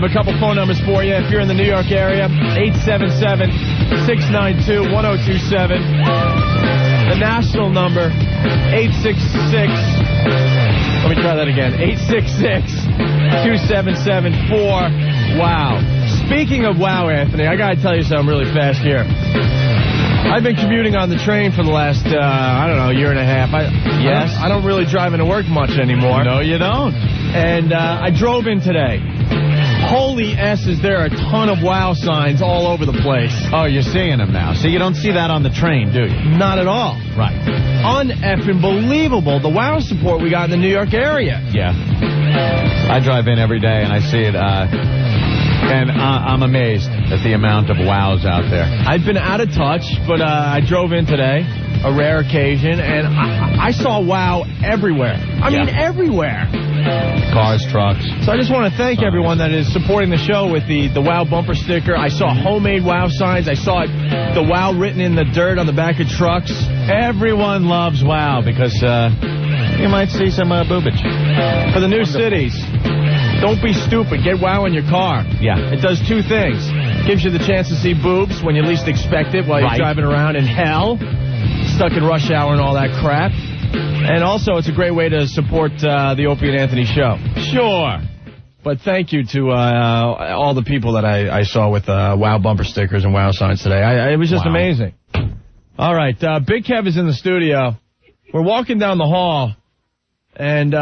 have a couple phone numbers for you. If you're in the New York area, 877-692-1027. The national number, 866. Let me try that again. 866-2774. Wow. Speaking of wow, Anthony, I got to tell you something really fast here. I've been commuting on the train for the last, year and a half. Yes? I don't really drive into work much anymore. No, you don't. And I drove in today. Holy S's, there are a ton of wow signs all over the place. Oh, you're seeing them now. So you don't see that on the train, do you? Not at all. Right. Un-effing believable, the wow support we got in the New York area. Yeah. I drive in every day and I see it, and I'm amazed at the amount of wows out there. I've been out of touch, but I drove in today, a rare occasion, and I saw wow everywhere. I mean, everywhere. Cars, trucks. So I just want to thank everyone that is supporting the show with the wow bumper sticker. I saw homemade wow signs. I saw the wow written in the dirt on the back of trucks. Everyone loves wow because you might see some boobage. For the new cities, don't be stupid. Get wow in your car. Yeah. It does two things. Gives you the chance to see boobs when you least expect it while you're driving around in hell, stuck in rush hour and all that crap. And also, it's a great way to support the Opie and Anthony show. Sure. But thank you to all the people that I saw with wow bumper stickers and wow signs today. It was just amazing. All right, Big Kev is in the studio. We're walking down the hall, and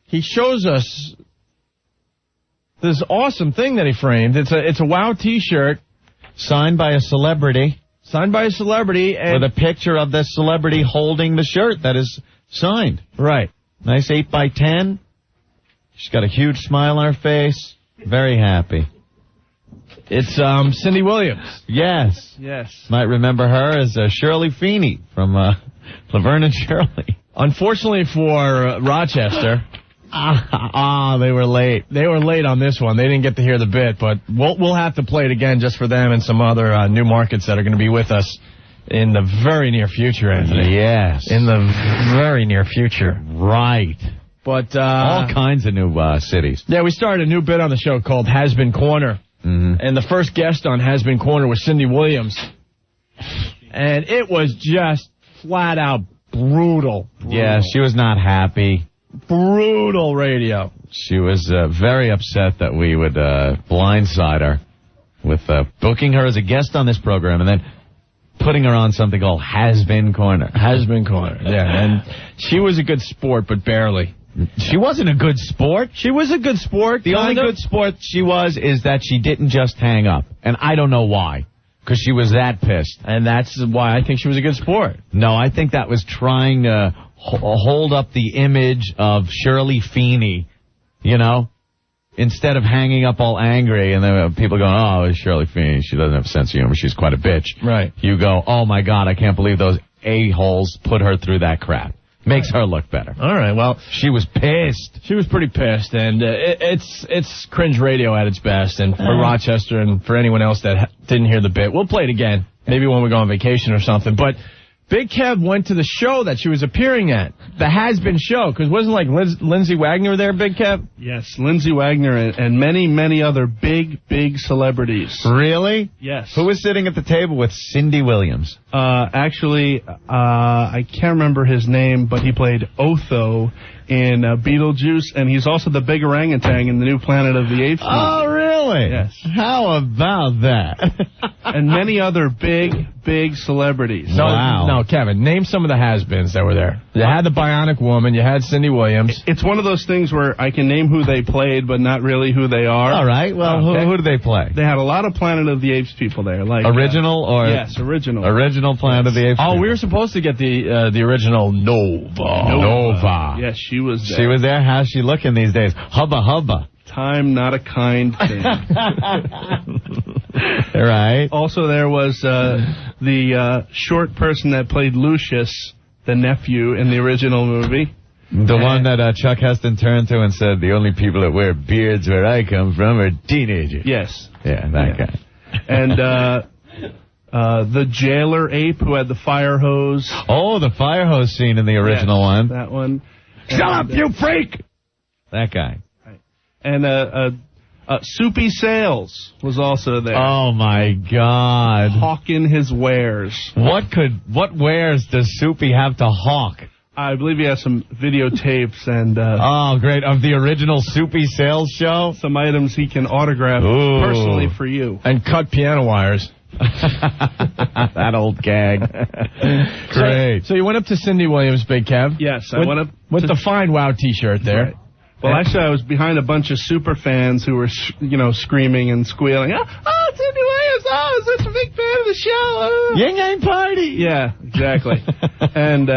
he shows us this awesome thing that he framed. It's a wow T-shirt. Signed by a celebrity. Signed by a celebrity. And with a picture of the celebrity holding the shirt that is signed. Right. Nice 8x10. She's got a huge smile on her face. Very happy. It's Cindy Williams. Yes. Yes. Might remember her as Shirley Feeney from Laverne and Shirley. Unfortunately for Rochester... they were late. They were late on this one. They didn't get to hear the bit, but we'll have to play it again just for them and some other new markets that are going to be with us in the very near future, Anthony. Yes. In the very near future. Right. But all kinds of new cities. Yeah, we started a new bit on the show called Has Been Corner. Mm-hmm. And the first guest on Has Been Corner was Cindy Williams. And it was just flat out brutal. Yeah, she was not happy. Brutal radio. She was very upset that we would blindside her with booking her as a guest on this program and then putting her on something called Has Been Corner. Has Been Corner, yeah. And she was a good sport, but barely. She wasn't a good sport. She was a good sport. The only good sport she was is that she didn't just hang up. And I don't know why. Because she was that pissed. And that's why I think she was a good sport. No, I think that was trying to hold up the image of Shirley Feeney, you know, instead of hanging up all angry and then people going, oh, it's Shirley Feeney. She doesn't have a sense of humor. She's quite a bitch. Right. You go, oh, my God, I can't believe those a-holes put her through that crap. Makes her look better. All right, well. She was pissed. She was pretty pissed, and it's cringe radio at its best, and for Rochester and for anyone else that didn't hear the bit, we'll play it again, maybe when we go on vacation or something, but Big Kev went to the show that she was appearing at, the Has Been show, because wasn't like Lindsay Wagner there, Big Kev? Yes, Lindsay Wagner and many, many other big celebrities. Really? Yes. Who was sitting at the table with Cindy Williams? Actually, I can't remember his name, but he played Otho in Beetlejuice, and he's also the big orangutan in the new Planet of the Apes. Oh, really? Yes. How about that? And many other big celebrities. Wow. No, Kevin, name some of the has-beens that were there. You had the Bionic Woman. You had Cindy Williams. It's one of those things where I can name who they played, but not really who they are. All right. Well, who do they play? They had a lot of Planet of the Apes people there. Like original or? Yes, original. Original Planet of the Apes. Oh, people. we were supposed to get the original Nova. Yes, she was there. She was there. How's she looking these days? Hubba. Time, not a kind thing. Right. Also, there was the short person that played Lucius, the nephew in the original movie. The one that Chuck Heston turned to and said, the only people that wear beards where I come from are teenagers. Yes. Yeah, that guy. And the jailer ape who had the fire hose. Oh, the fire hose scene in the original one. That one. Shut up, you freak! That guy. And Soupy Sales was also there. Oh, my God. Hawking his wares. What wares does Soupy have to hawk? I believe he has some videotapes and... oh, great. Of the original Soupy Sales show? Some items he can autograph personally for you. And cut piano wires. That old gag. Great. So you went up to Cindy Williams, Big Kev? Yes, I went up... With the fine WOW T-shirt there. Right. Well, actually, I was behind a bunch of super fans who were, screaming and squealing. Oh, Cindy Williams! Oh, I'm such a big fan of the show! Oh. Yang Yang Party! Yeah, exactly. And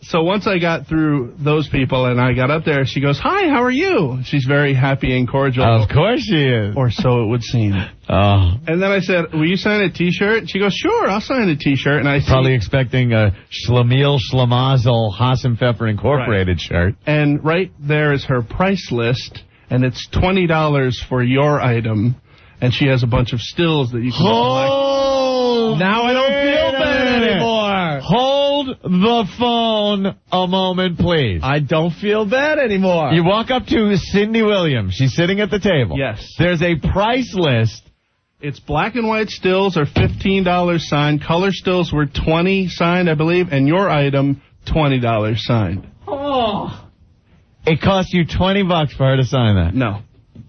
so once I got through those people and I got up there, she goes, "Hi, how are you?" She's very happy and cordial. Of course she is. Or so it would seem. Oh. And then I said, "Will you sign a T-shirt?" She goes, "Sure, I'll sign a T-shirt." And I probably expecting a Schlemiel Schlemazel Haas & Pfeffer Incorporated shirt. And right there is her price list, and it's $20 for your item. And she has a bunch of stills that you can select. Now I don't feel bad anymore. Hold the phone a moment, please. I don't feel bad anymore. You walk up to Cindy Williams. She's sitting at the table. Yes. There's a price list. It's black and white stills are $15 signed. Color stills were $20 signed, I believe. And your item, $20 signed. Oh. It cost you $20 for her to sign that?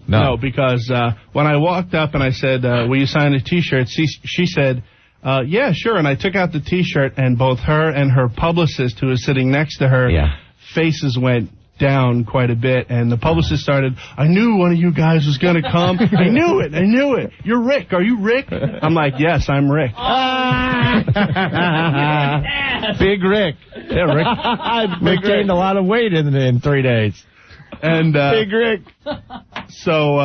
No, because when I walked up and I said, will you sign a T-shirt, she said, yeah, sure. And I took out the T-shirt, and both her and her publicist, who was sitting next to her, faces went down quite a bit. And the publicist started, "I knew one of you guys was going to come. I knew it. You're Rick. Are you Rick?" I'm like, "Yes, I'm Rick." Big Rick. Yeah, Rick gained a lot of weight in 3 days. And Big Rick. So,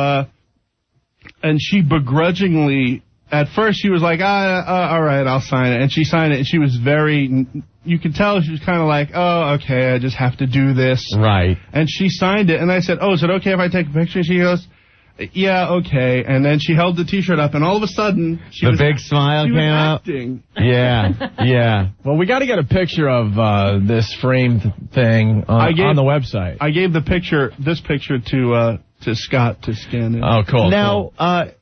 and she begrudgingly, at first she was like, all right, I'll sign it. And she signed it, and she was you could tell she was kind of like, oh, okay, I just have to do this. Right. And she signed it, and I said, oh, is it okay if I take a picture? And she goes, yeah, okay. And then she held the T-shirt up, and all of a sudden, the big smile came out. Yeah. Well, we got to get a picture of this framed thing on the website. I gave this picture to Scott to scan in. Oh, cool. Now,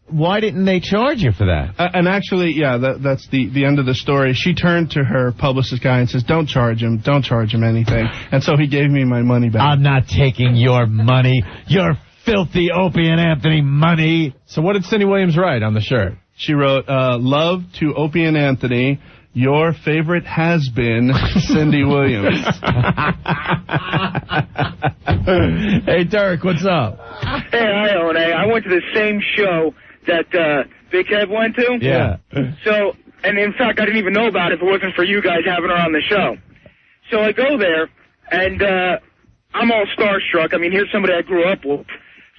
why didn't they charge you for that? And actually, that's the end of the story. She turned to her publicist guy and says, don't charge him anything. And so he gave me my money back. I'm not taking your money. Your filthy Opie and Anthony money. So what did Cindy Williams write on the shirt? She wrote, love to Opie and Anthony. Your favorite has been Cindy Williams. Hey, Derek, what's up? Hey, hi, One. I went to the same show that Big Kev went to. Yeah. So, and in fact, I didn't even know about it if it wasn't for you guys having her on the show. So I go there, and I'm all starstruck. I mean, here's somebody I grew up with.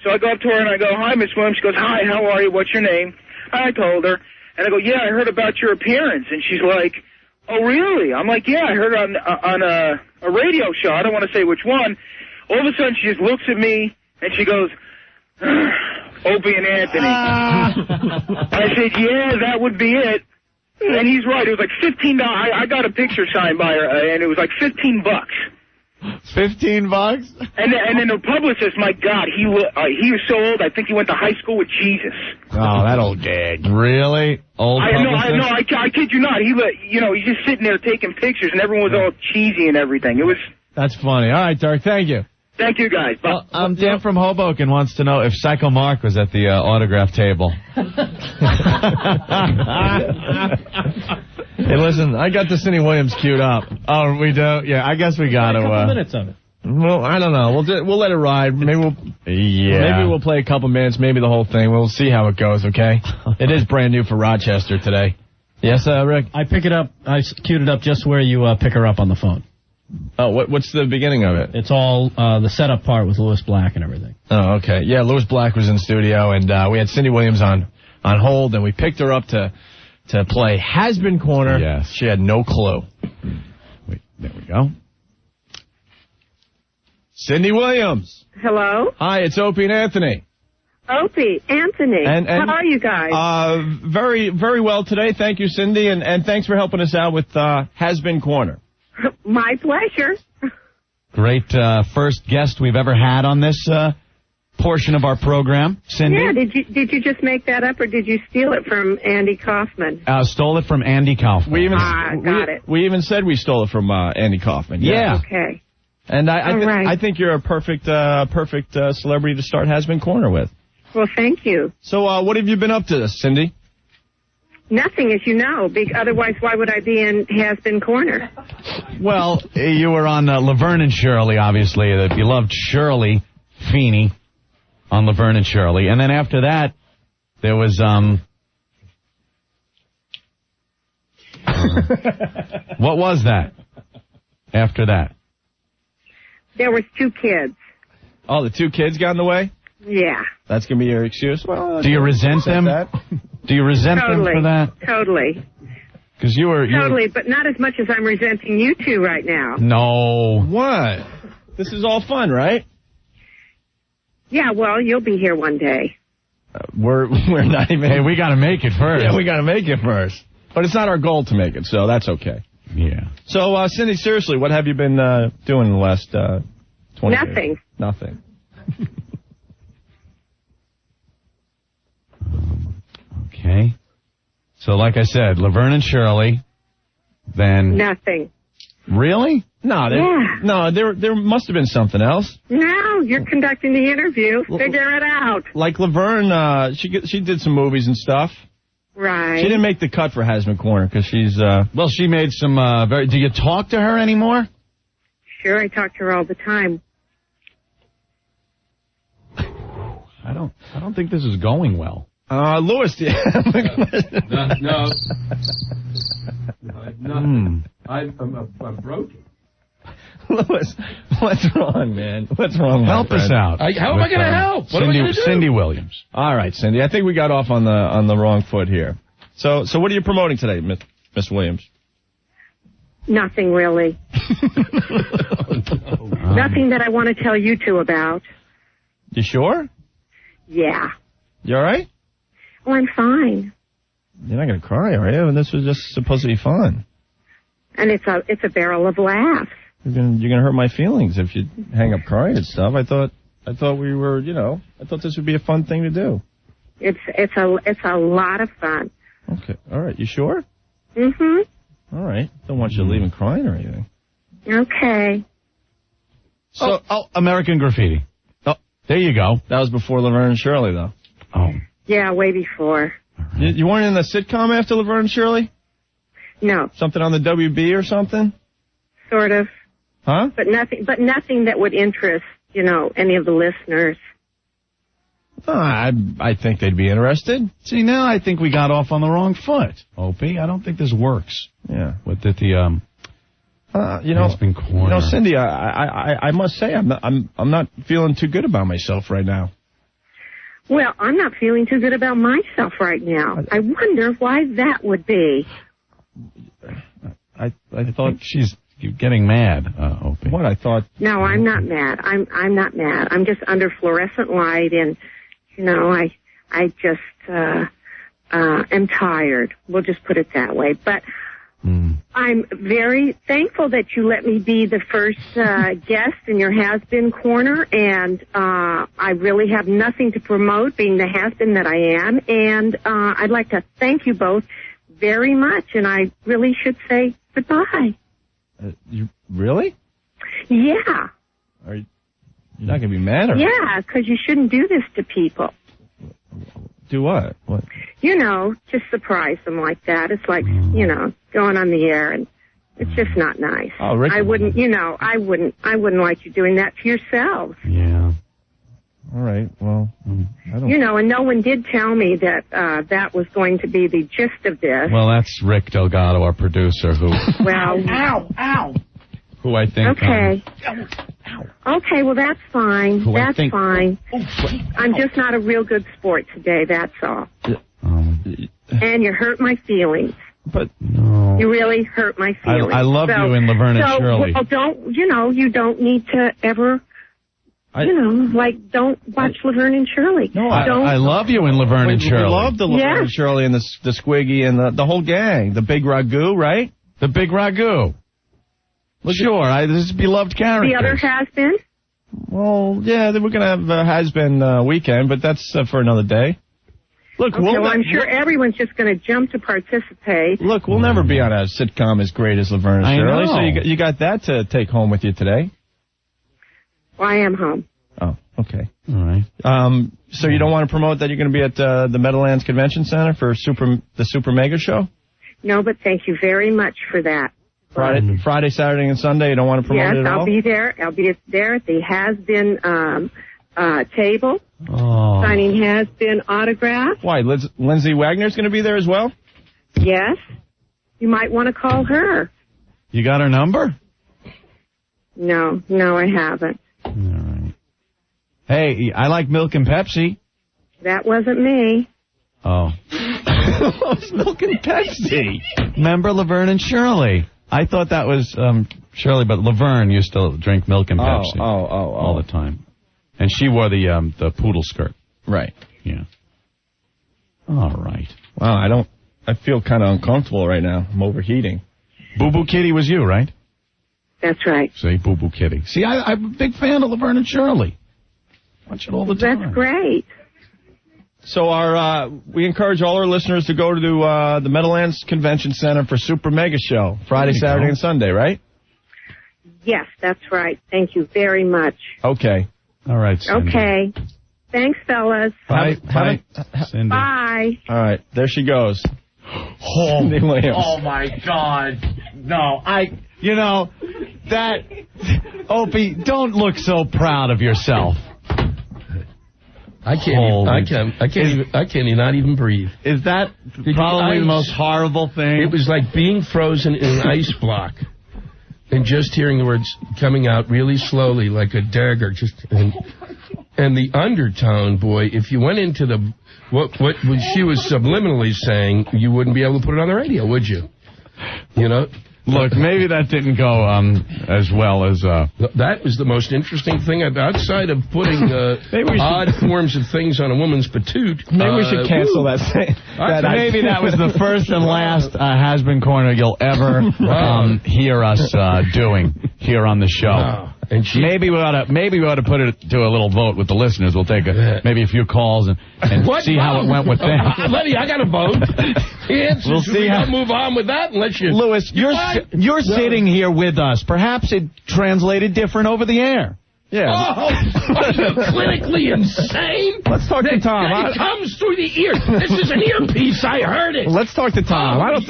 So I go up to her, and I go, "Hi, Miss Williams." She goes, "Hi, how are you? What's your name?" I told her. And I go, "Yeah, I heard about your appearance." And she's like, "Oh, really?" I'm like, "Yeah, I heard on a radio show. I don't want to say which one." All of a sudden, she just looks at me, and she goes, "Opie and Anthony." I said, "Yeah, that would be it." And he's right. It was like $15. I got a picture signed by her, and it was like $15. $15? And then the publicist, my God, he was so old, I think he went to high school with Jesus. Oh, that old gag. Really? Old publicist? I kid you not. He's just sitting there taking pictures, and everyone was all cheesy and everything. That's funny. All right, Derek, thank you. Thank you, guys. Bye. Dan from Hoboken wants to know if Psycho Mark was at the autograph table. Hey, listen, I got the Cindy Williams queued up. Oh, we do? Yeah, I guess we got to. A couple minutes of it. Well, I don't know. We'll let it ride. Maybe we'll play a couple minutes, maybe the whole thing. We'll see how it goes, okay? It is brand new for Rochester today. Yes, Rick? I pick it up. I queued it up just where you pick her up on the phone. Oh, what's the beginning of it? It's all the setup part with Louis Black and everything. Oh, okay. Yeah, Louis Black was in studio, and we had Cindy Williams on hold, and we picked her up to play Has Been Corner. Yes. She had no clue. Wait, there we go. Cindy Williams. Hello? Hi, it's Opie and Anthony. Opie, Anthony. And how are you guys? Very, very well today. Thank you, Cindy, and thanks for helping us out with Has Been Corner. My pleasure. Great first guest we've ever had on this portion of our program, Cindy. Yeah, did you just make that up, or did you steal it from Andy Kaufman? Stole it from Andy Kaufman. Got it. We even said we stole it from Andy Kaufman. Yeah. Okay. And I think you're a perfect celebrity to start Has Been Corner with. Well, thank you. So what have you been up to, Cindy? Nothing, as you know. Otherwise, why would I be in Has Been Corner? Well, you were on Laverne and Shirley, obviously, the beloved Shirley Feeney on Laverne and Shirley. And then after that, there was, what was that after that? There was 2 kids. Oh, the 2 kids got in the way? Yeah. That's going to be your excuse? Well, do you resent them? Do you resent them for that? Totally. Because you were... Totally, but not as much as I'm resenting you 2 right now. No. What? This is all fun, right? Yeah, well, you'll be here one day. We're not even... Hey, we got to make it first. Yeah, we got to make it first. But it's not our goal to make it, so that's okay. Yeah. So, Cindy, seriously, what have you been doing in the last 20 Nothing. days? Nothing. Okay. So, like I said, Laverne and Shirley, then... Nothing. Really? No, there must have been something else. No, you're conducting the interview. Figure it out. Like Laverne, she did some movies and stuff. Right. She didn't make the cut for Has Been Corner because she's... Well, she made some... Do you talk to her anymore? Sure, I talk to her all the time. I don't think this is going well. Louis, yeah. No. I'm broken. Louis, what's wrong, man? What's wrong? Help us out. How am I going to help? What am I going to do? Cindy Williams. All right, Cindy. I think we got off on the wrong foot here. So what are you promoting today, Miss Williams? Nothing really. Nothing that I want to tell you 2 about. You sure? Yeah. You all right? Oh, I'm fine. You're not going to cry, are you? This was just supposed to be fun. And it's a barrel of laughs. You're gonna hurt my feelings if you hang up crying and stuff. I thought we were, I thought this would be a fun thing to do. It's a lot of fun. Okay. All right. You sure? Mm-hmm. All right. Don't want you leaving crying or anything. Okay. So, American Graffiti. Oh, there you go. That was before Laverne and Shirley, though. Oh. Yeah, way before. You weren't in the sitcom after Laverne and Shirley? No. Something on the WB or something? Sort of. Huh? But nothing that would interest, any of the listeners. I think they'd be interested. See, now I think we got off on the wrong foot, Opie. I don't think this works. Yeah. With Has Been Corner. Cindy, I must say I'm not feeling too good about myself right now. Well, I'm not feeling too good about myself right now. I wonder why that would be. I thought she's getting mad, Opie. What? I thought... No, I'm not mad. I'm not mad. I'm just under fluorescent light, and, I just am tired. We'll just put it that way. But I'm very thankful that you let me be the first guest in your Has-Been Corner, and I really have nothing to promote, being the has-been that I am, and I'd like to thank you both very much, and I really should say goodbye. You really? Yeah. You're not going to be mad? Yeah, because you shouldn't do this to people. Do what? What? Just surprise them like that. It's like, going on the air, and it's just not nice. Oh, Rick. I wouldn't like you doing that to yourselves. Yeah. All right. Well, I don't... and no one did tell me that that was going to be the gist of this. Well, that's Rick Delgado, our producer, who... Well... Ow! Who I think... Okay. Okay, well, that's fine. That's fine. I'm just not a real good sport today, that's all. And you hurt my feelings. But... No. You really hurt my feelings. I love you in Laverne and Shirley. Well, you don't need to ever... don't watch Laverne and Shirley. No, I love you in Laverne and Shirley. We love the Laverne and Shirley and the Squiggy and the whole gang. The Big Ragu, right? The Big Ragu. Sure, this is beloved character. The other has been? Well, yeah, we're going to have a has-been weekend, but that's for another day. Look, Okay, I'm sure everyone's just going to jump to participate. Look, we'll never be on a sitcom as great as Laverne and Shirley, so you got that to take home with you today. Well, I am home. Oh, okay. All right. So you don't want to promote that you're going to be at the Meadowlands Convention Center for the Super Mega Show? No, but thank you very much for that. Friday, Saturday, and Sunday, you don't want to promote it at all? Yes, I'll be there. I'll be there at the has-been table. Oh. Signing has-been autograph. Why, Lindsay Wagner's going to be there as well? Yes. You might want to call her. You got her number? No, I haven't. All right. Hey, I like milk and Pepsi. That wasn't me. Oh. It's milk and Pepsi. Remember Laverne and Shirley? I thought that was Shirley, but Laverne used to drink milk and Pepsi all the time. And she wore the poodle skirt. Right. Yeah. All right. Wow, I feel kind of uncomfortable right now. I'm overheating. Boo Boo Kitty was you, right? That's right. See, Boo Boo Kitty. See, I'm a big fan of Laverne and Shirley. Watch it all the time. That's great. So we encourage all our listeners to go to the Meadowlands Convention Center for Super Mega Show, Friday, Saturday, and Sunday, right? Yes, that's right. Thank you very much. Okay. All right, Cindy. Okay. Thanks, fellas. Bye, Cindy. Bye. All right, there she goes. Cindy Williams. Oh, my God. No, Opie, don't look so proud of yourself. I can't not even breathe. Is that probably the most horrible thing? It was like being frozen in an ice block and just hearing the words coming out really slowly like a dagger. And the undertone, boy, if you went into what she was subliminally saying, you wouldn't be able to put it on the radio, would you? You know? Look, maybe that didn't go as well as... That was the most interesting thing. Outside of putting odd forms of things on a woman's patoot... Maybe we should cancel that thing. Maybe that was the first and last has-been corner you'll ever hear us doing here on the show. Wow. And maybe we ought to put it to a little vote with the listeners. We'll take maybe a few calls and see how it went with them. Lenny, I got a vote. We'll see how move on with that unless you... Lewis, you're sitting here with us. Perhaps it translated different over the air. Yeah. Oh, are you clinically insane? Let's talk to Tom. It comes through the ear. This is an earpiece. I heard it. Let's talk to Tom. I don't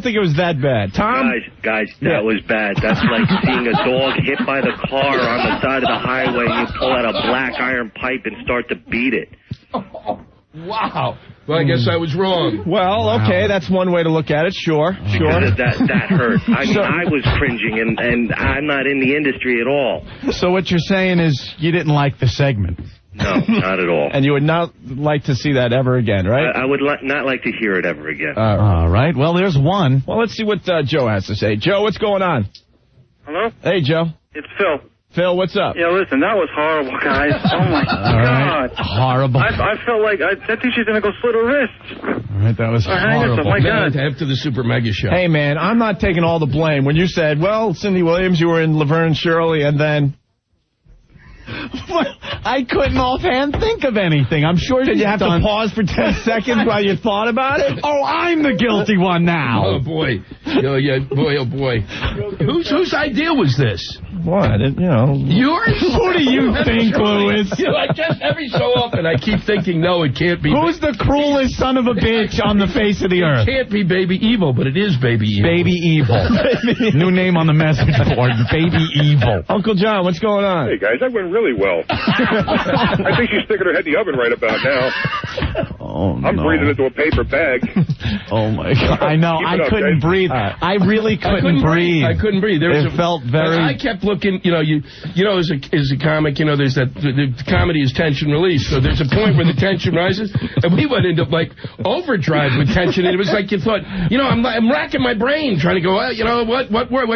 think it was that bad. Tom? Guys, that was bad. That's like seeing a dog hit by the car on the side of the highway and you pull out a black iron pipe and start to beat it. Wow. Well, I guess I was wrong. Well, okay, that's one way to look at it. Sure. That hurt. I mean, I was cringing, and I'm not in the industry at all. So what you're saying is you didn't like the segment? No, not at all. And you would not like to see that ever again, right? I would not like to hear it ever again. All right. Well, there's one. Well, let's see what Joe has to say. Joe, what's going on? Hello? Hey, Joe. It's Phil. Phil, what's up? Yeah, listen, that was horrible, guys. Oh, my God. Horrible. I felt like, I think she's going to go slit her wrist. All right, that was horrible. My God. After the Super Mega Show. Hey, man, I'm not taking all the blame. When you said, well, Cindy Williams, you were in Laverne and Shirley, and then... I couldn't offhand think of anything. I'm sure you have to pause for 10 seconds while you thought about it? Oh, I'm the guilty one now. Oh, boy. Oh, boy. Whose idea was this? What? Yours? Who do you think, Lewis? I guess every so often I keep thinking, no, it can't be. Who's the cruelest son of a bitch on the face of the earth? It can't be Baby Evil, but it is Baby Evil. Baby Evil. New name on the message board, Baby Evil. Uncle John, what's going on? Hey, guys, that went really well. I think she's sticking her head in the oven right about now. Oh, I'm breathing into a paper bag. Oh, my God. I know. I couldn't breathe. I really couldn't breathe. I couldn't breathe. It felt very... I kept looking, as a comic, there's that, the comedy is tension release, so there's a point where the tension rises, and we went into, overdrive with tension, and it was like you thought, I'm racking my brain trying to go, what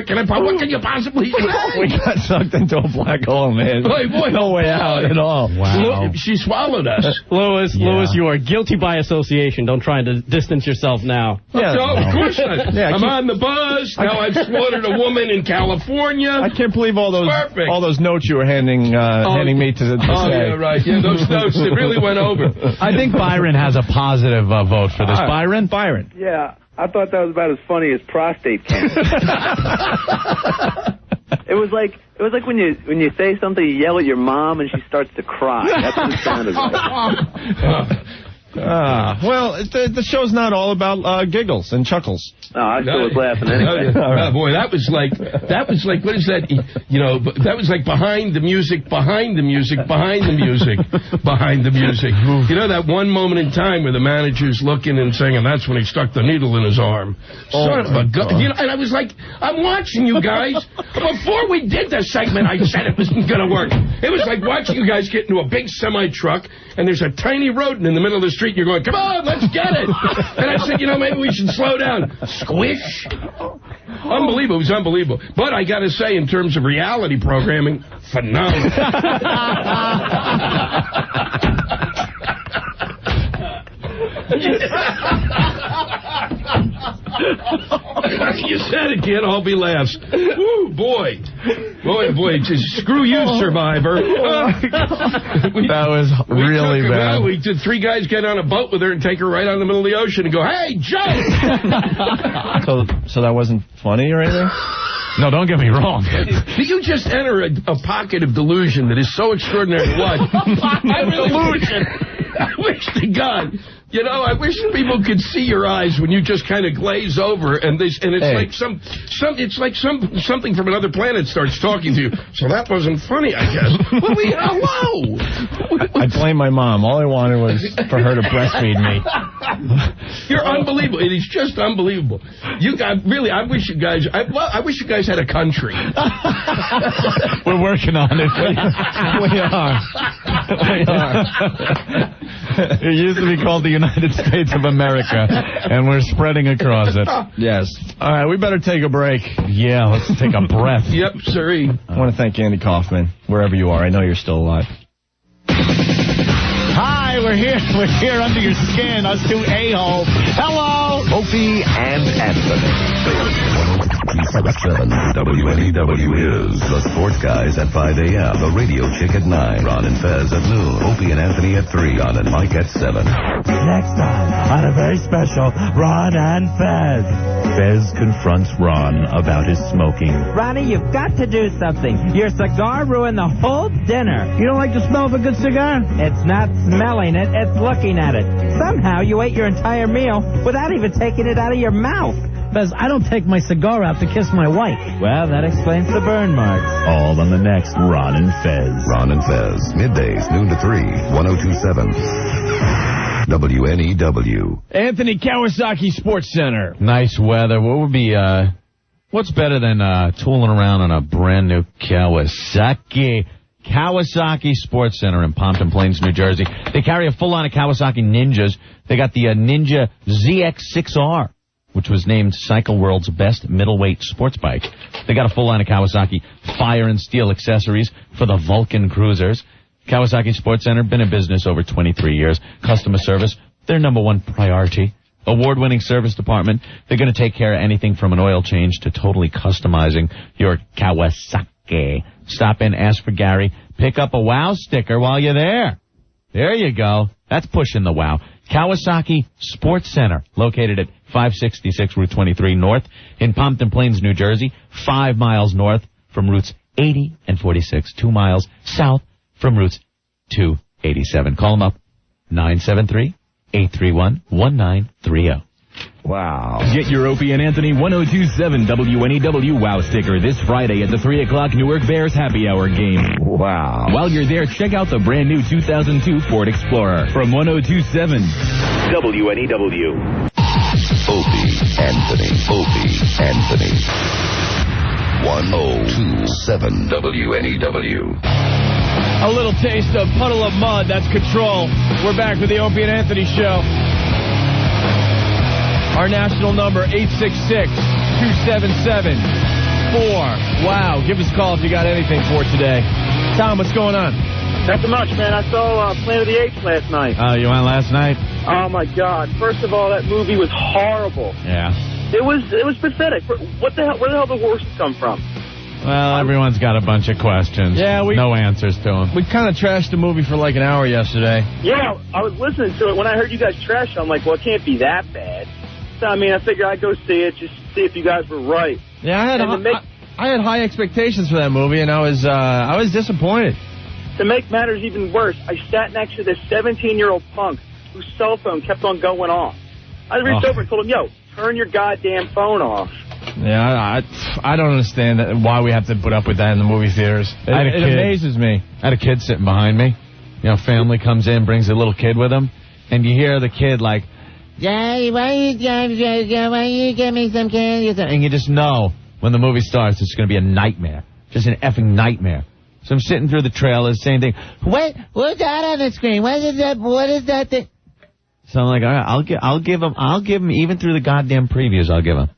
can you possibly do? We got sucked into a black hole, man. Boy, no way out at all. Wow. She swallowed us. Lewis, you are guilty guilty by association. Don't try to distance yourself now. Yeah, no, of course not. Yeah, I'm on the bus. Now I've slaughtered a woman in California. I can't believe all those notes you were handing me to say. Yeah, right. Yeah, those notes, they really went over. I think Byron has a positive vote for this. Byron? Yeah, I thought that was about as funny as prostate cancer. It was like when you say something, you yell at your mom, and she starts to cry. That's what it sounded like. Well, the show's not all about giggles and chuckles. No, I still was laughing anyway. Oh, boy, that was like, what is that? You know, that was like behind the music, behind the music, behind the music, behind the music. You know, that one moment in time where the manager's looking and saying, and that's when he stuck the needle in his arm. Son of a gun. You know, and I was like, I'm watching you guys. Before we did this segment, I said it wasn't going to work. It was like watching you guys get into a big semi-truck, and there's a tiny rodent in the middle of the street. You're going, come on, let's get it. And I said, you know, maybe we should slow down. Squish. Unbelievable. It was unbelievable. But I got to say, in terms of reality programming, phenomenal. You said it, kid. All be laughs. Woo, boy. Boy. Just screw you, Survivor. That was really bad. We did 3 guys get on a boat with her and take her right out in the middle of the ocean and go, hey, jump! So that wasn't funny or anything? No, don't get me wrong. You just enter a pocket of delusion that is so extraordinary to watch. Delusion. I wish to God. You know, I wish people could see your eyes when you just kind of glaze over, and it's like something from another planet starts talking to you. So that wasn't funny, I guess. Well, hello. I blame my mom. All I wanted was for her to breastfeed me. You're unbelievable. It is just unbelievable. You guys, really, I wish you guys had a country. We're working on it. We are. It used to be called the United States of America, and we're spreading across it. Yes. All right, we better take a break. Yeah, let's take a breath. Yep, sirree. I want to thank Andy Kaufman, wherever you are. I know you're still alive. Hi, we're here under your skin, us two a-holes. Hello! Opie and Anthony. 7 WNEW is The Sports Guys at 5 a.m. The Radio Chick at 9. Ron and Fez at noon. Opie and Anthony at 3. Ron and Mike at 7. Next time on a very special Ron and Fez. Fez confronts Ron about his smoking. Ronnie, you've got to do something. Your cigar ruined the whole dinner. You don't like the smell of a good cigar? It's not smelling it, it's looking at it. Somehow you ate your entire meal without even taking it out of your mouth. Fez, I don't take my cigar out to kiss my wife. Well, that explains the burn marks. All on the next Ron and Fez. Ron and Fez, middays, noon to 3, 102.7 WNEW. Anthony, Kawasaki Sports Center. Nice weather. What would be, what's better than tooling around on a brand new Kawasaki Sports Center in Pompton Plains, New Jersey. They carry a full line of Kawasaki Ninjas. They got the Ninja ZX6R, which was named Cycle World's best middleweight sports bike. They got a full line of Kawasaki fire and steel accessories for the Vulcan cruisers. Kawasaki Sports Center, been in business over 23 years. Customer service, their #1 priority. Award-winning service department. They're going to take care of anything from an oil change to totally customizing your Kawasaki. Stop in, ask for Gary. Pick up a WOW sticker while you're there. There you go. That's pushing the WOW. Kawasaki Sports Center, located at 566 Route 23 North in Pompton Plains, New Jersey, 5 miles north from routes 80 and 46, 2 miles south from routes 287. Call them up, 973-831-1930. Wow. Get your Opie and Anthony 1027 WNEW WOW sticker this Friday at the 3 o'clock Newark Bears Happy Hour game. Wow. While you're there, check out the brand new 2002 Ford Explorer from 1027 WNEW. Opie, Anthony. 1027 WNEW. A little taste of Puddle of Mud. That's Control. We're back with the Opie and Anthony Show. Our national number, 866-277-4. Wow. Give us a call if you got anything for today. Tom, what's going on? Nothing much, man. I saw Planet of the Apes last night. Oh, you went last night? Oh, my God. First of all, that movie was horrible. Yeah. It was pathetic. What the hell? Where the hell did the horses come from? Well, everyone's got a bunch of questions. Yeah, no answers to them. We kind of trashed the movie for like an hour yesterday. Yeah, I was listening to it. When I heard you guys trash it, I'm like, well, it can't be that bad. So, I mean, I figured I'd go see it, just see if you guys were right. Yeah, I had high expectations for that movie, and I was disappointed. To make matters even worse, I sat next to this 17-year-old punk whose cell phone kept on going off. I reached over and told him, yo, turn your goddamn phone off. Yeah, I don't understand why we have to put up with that in the movie theaters. It amazes me. I had a kid sitting behind me. You know, family comes in, brings a little kid with them, and you hear the kid like, Daddy, why you give me some candy? And you just know when the movie starts, it's going to be a nightmare. Just an effing nightmare. So I'm sitting through the trailers, same thing. What's that on the screen? What is that thing? So I'm like, all right, I'll give him, even through the goddamn previews, I'll give him.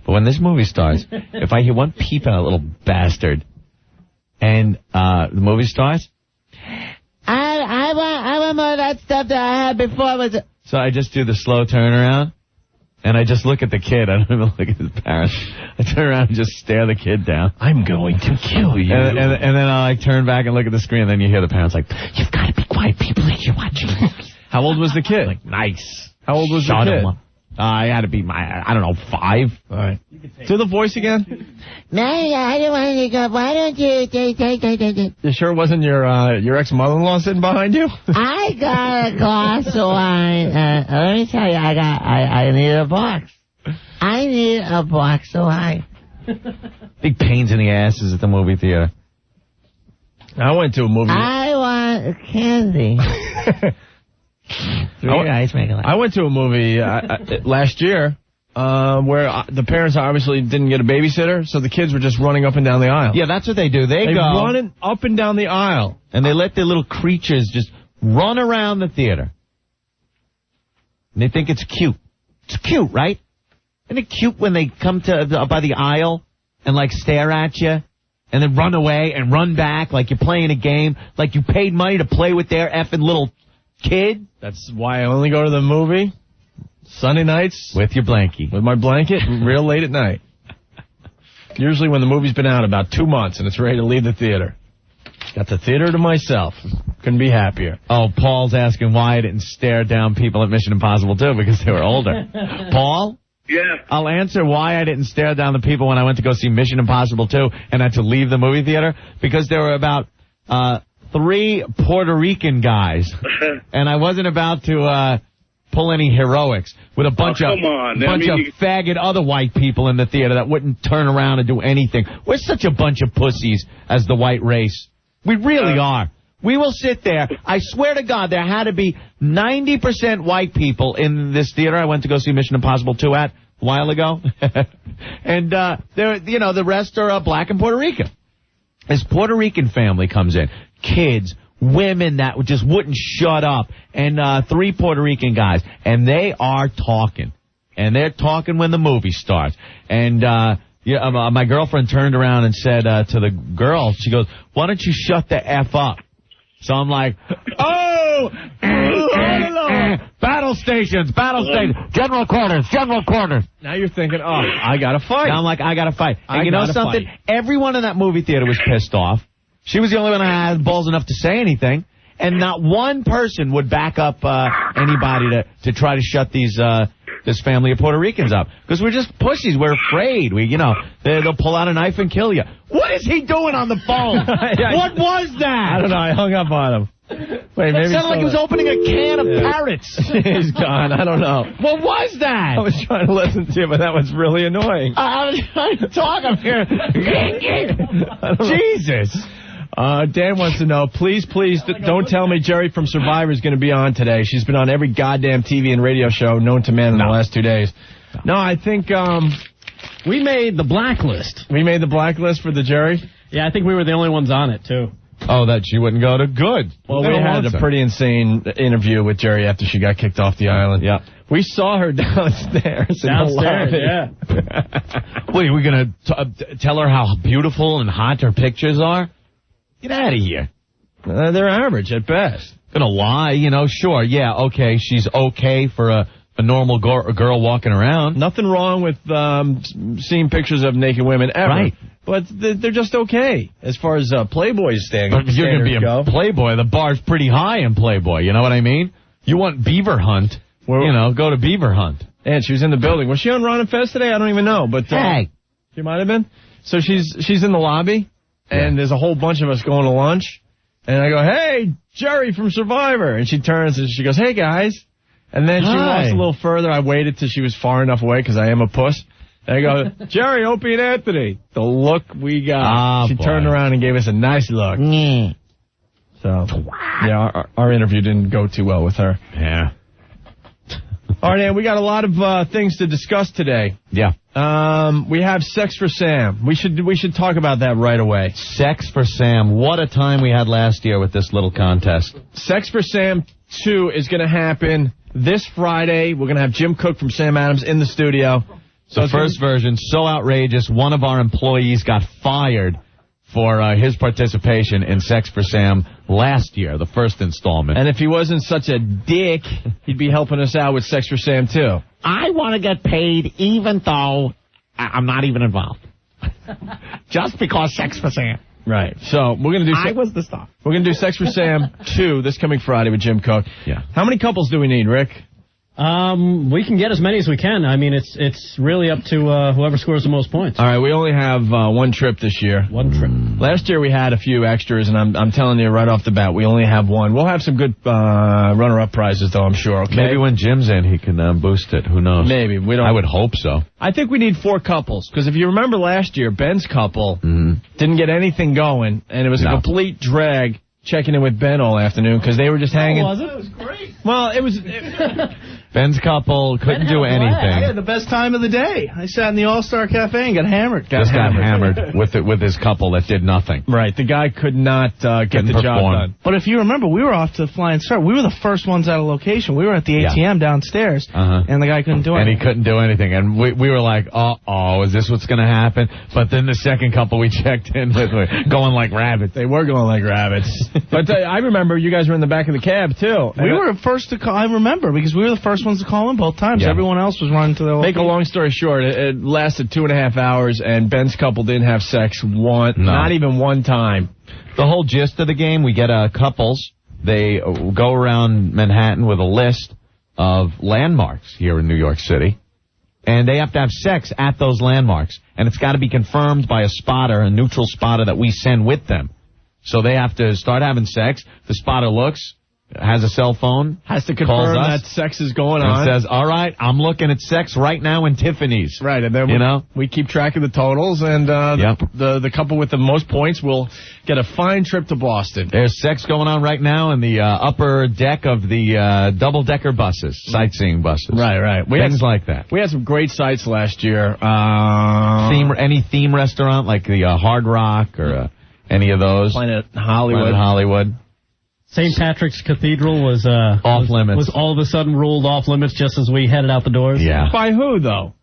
But when this movie starts, if I hear one peep at a little bastard, and the movie starts, I want more of that stuff that I had before. So I just do the slow turnaround, and I just look at the kid. I don't even look at his parents. I turn around and just stare the kid down. I'm going to kill you. And then I turn back and look at the screen, and then you hear the parents like, you've got to be quiet, people, you're watching movies. How old was the kid? Like, nice. How old was the kid? I had to be 5. All right. Do the voice again. No, I don't want to go. Why don't you? You sure it wasn't your ex-mother-in-law sitting behind you? I got a glass of wine. Let me tell you, I need a box. I need a box of wine. Big pains in the asses at the movie theater. I went to a movie. I want candy. I went to a movie last year where the parents obviously didn't get a babysitter, so the kids were just running up and down the aisle. Yeah, that's what they do. They go running up and down the aisle. And they let their little creatures just run around the theater. And they think it's cute. It's cute, right? Isn't it cute when they come to by the aisle and, like, stare at you and then run away and run back like you're playing a game, like you paid money to play with their effing little kid? That's why I only go to the movie Sunday nights. With your blankie. With my blanket, real late at night. Usually when the movie's been out about 2 months and it's ready to leave the theater. Got the theater to myself. Couldn't be happier. Oh, Paul's asking why I didn't stare down people at Mission Impossible 2 because they were older. Paul? Yeah. I'll answer why I didn't stare down the people when I went to go see Mission Impossible 2 and had to leave the movie theater. Because there were about 3 Puerto Rican guys. And I wasn't about to pull any heroics with a bunch of faggot other white people in the theater that wouldn't turn around and do anything. We're such a bunch of pussies as the white race. We really are. We will sit there. I swear to God, there had to be 90% white people in this theater I went to go see Mission Impossible 2 at a while ago. And, the rest are black and Puerto Rican. This Puerto Rican family comes in. Kids, women that just wouldn't shut up, and 3 Puerto Rican guys. And they are talking. And they're talking when the movie starts. And, my girlfriend turned around and said to the girl, she goes, why don't you shut the F up? So I'm like, battle stations, general quarters. Now you're thinking, I got to fight. Now I'm like, I got to fight. And you know something? Everyone in that movie theater was pissed off. She was the only one that had balls enough to say anything. And not one person would back up anybody to try to shut this family of Puerto Ricans up. Because we're just pussies. We're afraid. They'll pull out a knife and kill you. What is he doing on the phone? What was that? I don't know. I hung up on him. Wait, maybe it sounded like he was opening a can of parrots. He's gone. I don't know. What was that? I was trying to listen to you, but that was really annoying. I was trying to talk up here. Jesus. Dan wants to know, please, don't tell me Jerry from Survivor is going to be on today. She's been on every goddamn TV and radio show known to man in the last 2 days. No, I think we made the blacklist. We made the blacklist for the Jerry? Yeah, I think we were the only ones on it, too. Oh, that she wouldn't go to? Good. Well, we had a pretty insane interview with Jerry after she got kicked off the island. Yeah. We saw her downstairs. Yeah. Wait, are we going to tell her how beautiful and hot her pictures are? Get out of here. They're average at best. Gonna lie, sure, yeah, okay, she's okay for a normal girl walking around. Nothing wrong with seeing pictures of naked women ever. Right. But they're just okay as far as Playboy standards. If you're going to be a Playboy, the bar's pretty high in Playboy. You know what I mean? You want Beaver Hunt, go to Beaver Hunt. And she was in the building. Was she on Ron and Fez today? I don't even know. But Hey. She might have been. So she's in the lobby, and there's a whole bunch of us going to lunch. And I go, hey, Jerry from Survivor. And she turns and she goes, hey, guys. And then she walks a little further. I waited till she was far enough away because I am a puss. And I go, Jerry, Opie, and Anthony. The look we got. She turned around and gave us a nice look. So, yeah, our interview didn't go too well with her. Yeah. All right, Ann, we got a lot of things to discuss today. Yeah. We have Sex for Sam. We should talk about that right away. Sex for Sam. What a time we had last year with this little contest. Sex for Sam 2 is going to happen this Friday. We're going to have Jim Cook from Sam Adams in the studio. So the first version, so outrageous, one of our employees got fired for his participation in Sex for Sam last year, the first installment. And if he wasn't such a dick, he'd be helping us out with Sex for Sam 2. I want to get paid even though I'm not even involved. Just because Sex for Sam. Right. So we're going to do... I was the star. We're going to do Sex for Sam 2 this coming Friday with Jim Cook. Yeah. How many couples do we need, Rick? We can get as many as we can. I mean, it's really up to whoever scores the most points. All right, we only have one trip this year. One trip. Last year we had a few extras, and I'm telling you right off the bat, we only have one. We'll have some good runner-up prizes, though, I'm sure. Okay? Maybe when Jim's in, he can boost it. Who knows? Maybe. We don't. I would hope so. I think we need 4 couples, because if you remember last year, Ben's couple didn't get anything going, and it was a complete drag checking in with Ben all afternoon, because they were just hanging. Was it? It was great. Well, it was... Ben's couple couldn't do anything. I had the best time of the day. I sat in the All-Star Cafe and got hammered. Got hammered with his couple that did nothing. Right. The guy could not get the job done. But if you remember, we were off to the Flying Start. We were the first ones out of location. We were at the ATM downstairs, and the guy couldn't do anything. And he couldn't do anything. And we were like, uh-oh, is this what's going to happen? But then the second couple we checked in with were going like rabbits. They were going like rabbits. But I remember you guys were in the back of the cab, too. We were first to call. I remember, because we were the first ones to call in both times. Yeah. Everyone else was running to their Make a long story short, it lasted 2.5 hours, and Ben's couple didn't have sex not even one time. The whole gist of the game, we get couples. They go around Manhattan with a list of landmarks here in New York City, and they have to have sex at those landmarks. And it's got to be confirmed by a spotter, a neutral spotter that we send with them. So they have to start having sex. The spotter looks, has a cell phone, has to confirm that sex is going on. And says, all right, I'm looking at sex right now in Tiffany's. Right, and then we keep track of the totals, and the couple with the most points will get a fine trip to Boston. There's sex going on right now in the upper deck of the double-decker buses, sightseeing buses. Right. Things like that. We had some great sights last year. Any theme restaurant, like the Hard Rock or any of those? Planet Hollywood. St. Patrick's Cathedral was off limits. Was all of a sudden ruled off limits just as we headed out the doors. Yeah. By who, though?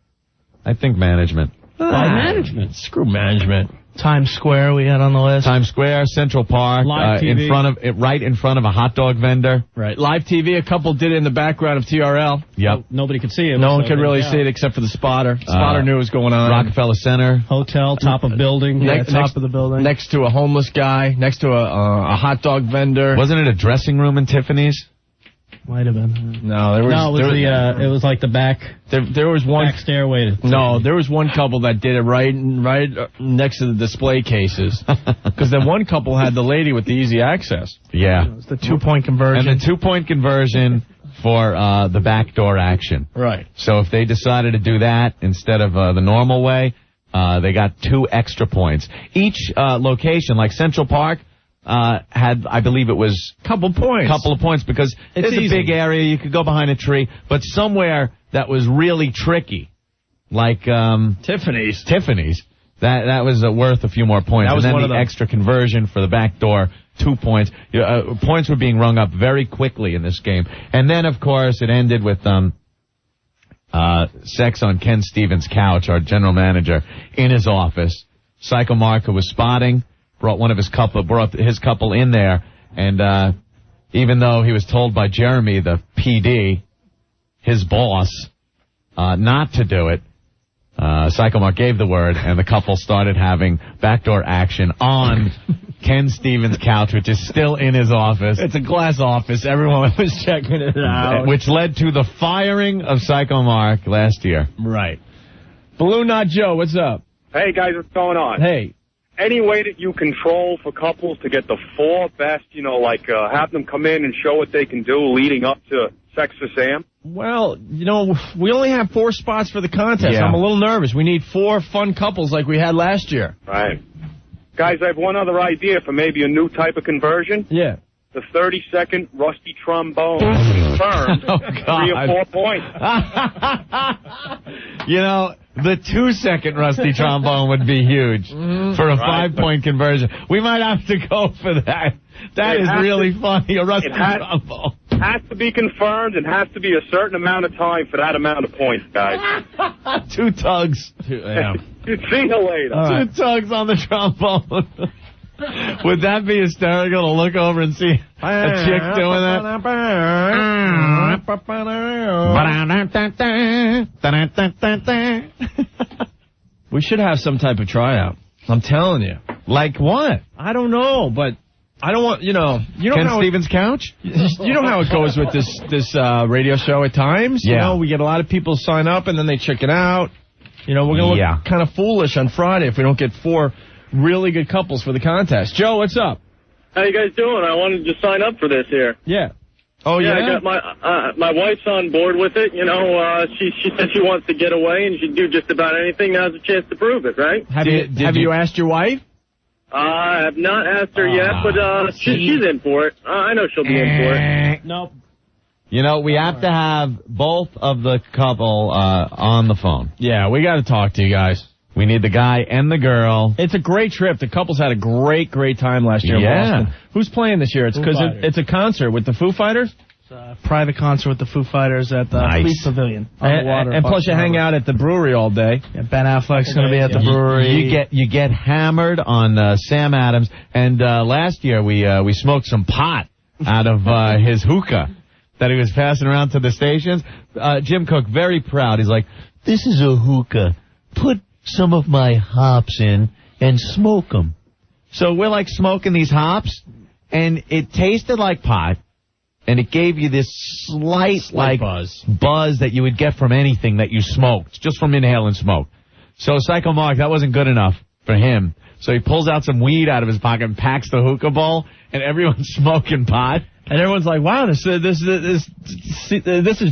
I think management. By management. Screw management. Times Square we had on the list. Times Square, Central Park, Live TV. right in front of a hot dog vendor. Right. Live TV, a couple did it in the background of TRL. Yep. Nobody could see it. No one could really see it except for the spotter. Spotter knew what was going on. Rockefeller Center. Hotel, top of building. Top of the building. Next to a homeless guy, next to a hot dog vendor. Wasn't it a dressing room in Tiffany's? Might have been. No, it was like the back. There was one back stairway. There was one couple that did it right next to the display cases, because the one couple had the lady with the easy access. Yeah, it was the 2-point conversion. And the 2-point conversion for the backdoor action. Right. So if they decided to do that instead of the normal way, they got 2 extra points. Each location, like Central Park, had, I believe it was... couple of points, because it's a big area, you could go behind a tree, but somewhere that was really tricky, like Tiffany's, that was worth a few more points. And then the extra conversion for the back door, 2 points. Points were being rung up very quickly in this game. And then, of course, it ended with sex on Ken Stevens' couch, our general manager, in his office. Psycho Mark, who was spotting, brought his couple in there, And even though he was told by Jeremy, the PD, his boss, not to do it, Psycho Mark gave the word, and the couple started having backdoor action on Ken Stevens' couch, which is still in his office. It's a glass office. Everyone was checking it out. Which led to the firing of Psycho Mark last year. Right. Balloon Knot Joe, what's up? Hey, guys, what's going on? Hey. Any way that you control for couples to get the 4 best, have them come in and show what they can do leading up to Sex for Sam? Well, we only have 4 spots for the contest. Yeah. I'm a little nervous. We need 4 fun couples like we had last year. Right. Guys, I have one other idea for maybe a new type of conversion. Yeah. The 30-second rusty trombone confirmed 3 or 4 points. The 2-second rusty trombone would be huge for a 5-point conversion. We might have to go for that. That is really funny, a rusty trombone. Has to be confirmed and has to be a certain amount of time for that amount of points, guys. 2 tugs. Yeah. See you later. Right. 2 tugs on the trombone. Would that be hysterical to look over and see a chick doing that? We should have some type of tryout. I'm telling you. Like what? I don't know, but I don't want, Ken Stevens' couch? You know how it goes with this radio show at times? Yeah. We get a lot of people sign up and then they check it out. We're going to look kind of foolish on Friday if we don't get 4 really good couples for the contest. Joe, what's up? How you guys doing? I wanted to sign up for this here. Yeah. Oh, yeah? I got my wife's on board with it. She said she wants to get away and she'd do just about anything. Now's a chance to prove it, right? Have you asked your wife? I have not asked her yet, but she's in for it. I know she'll be in for it. Nope. We have to have both of the couple on the phone. Yeah, we got to talk to you guys. We need the guy and the girl. It's a great trip. The couples had a great time last year in Boston. Who's playing this year? It's because it's a concert with the Foo Fighters? It's a private concert with the Foo Fighters at the Police Pavilion on the water. And plus you hang out at the brewery all day. Yeah, Ben Affleck's going to be at the brewery. You get hammered on Sam Adams. And last year we smoked some pot out of his hookah that he was passing around to the stations. Jim Cook, very proud. He's like, "This is a hookah. Put some of my hops in and smoke them." So we're like smoking these hops, and it tasted like pot, and it gave you this slight buzz that you would get from anything that you smoked, just from inhaling smoke. So Psycho Mark, that wasn't good enough for him. So he pulls out some weed out of his pocket and packs the hookah bowl, and everyone's smoking pot. And everyone's like, wow, this is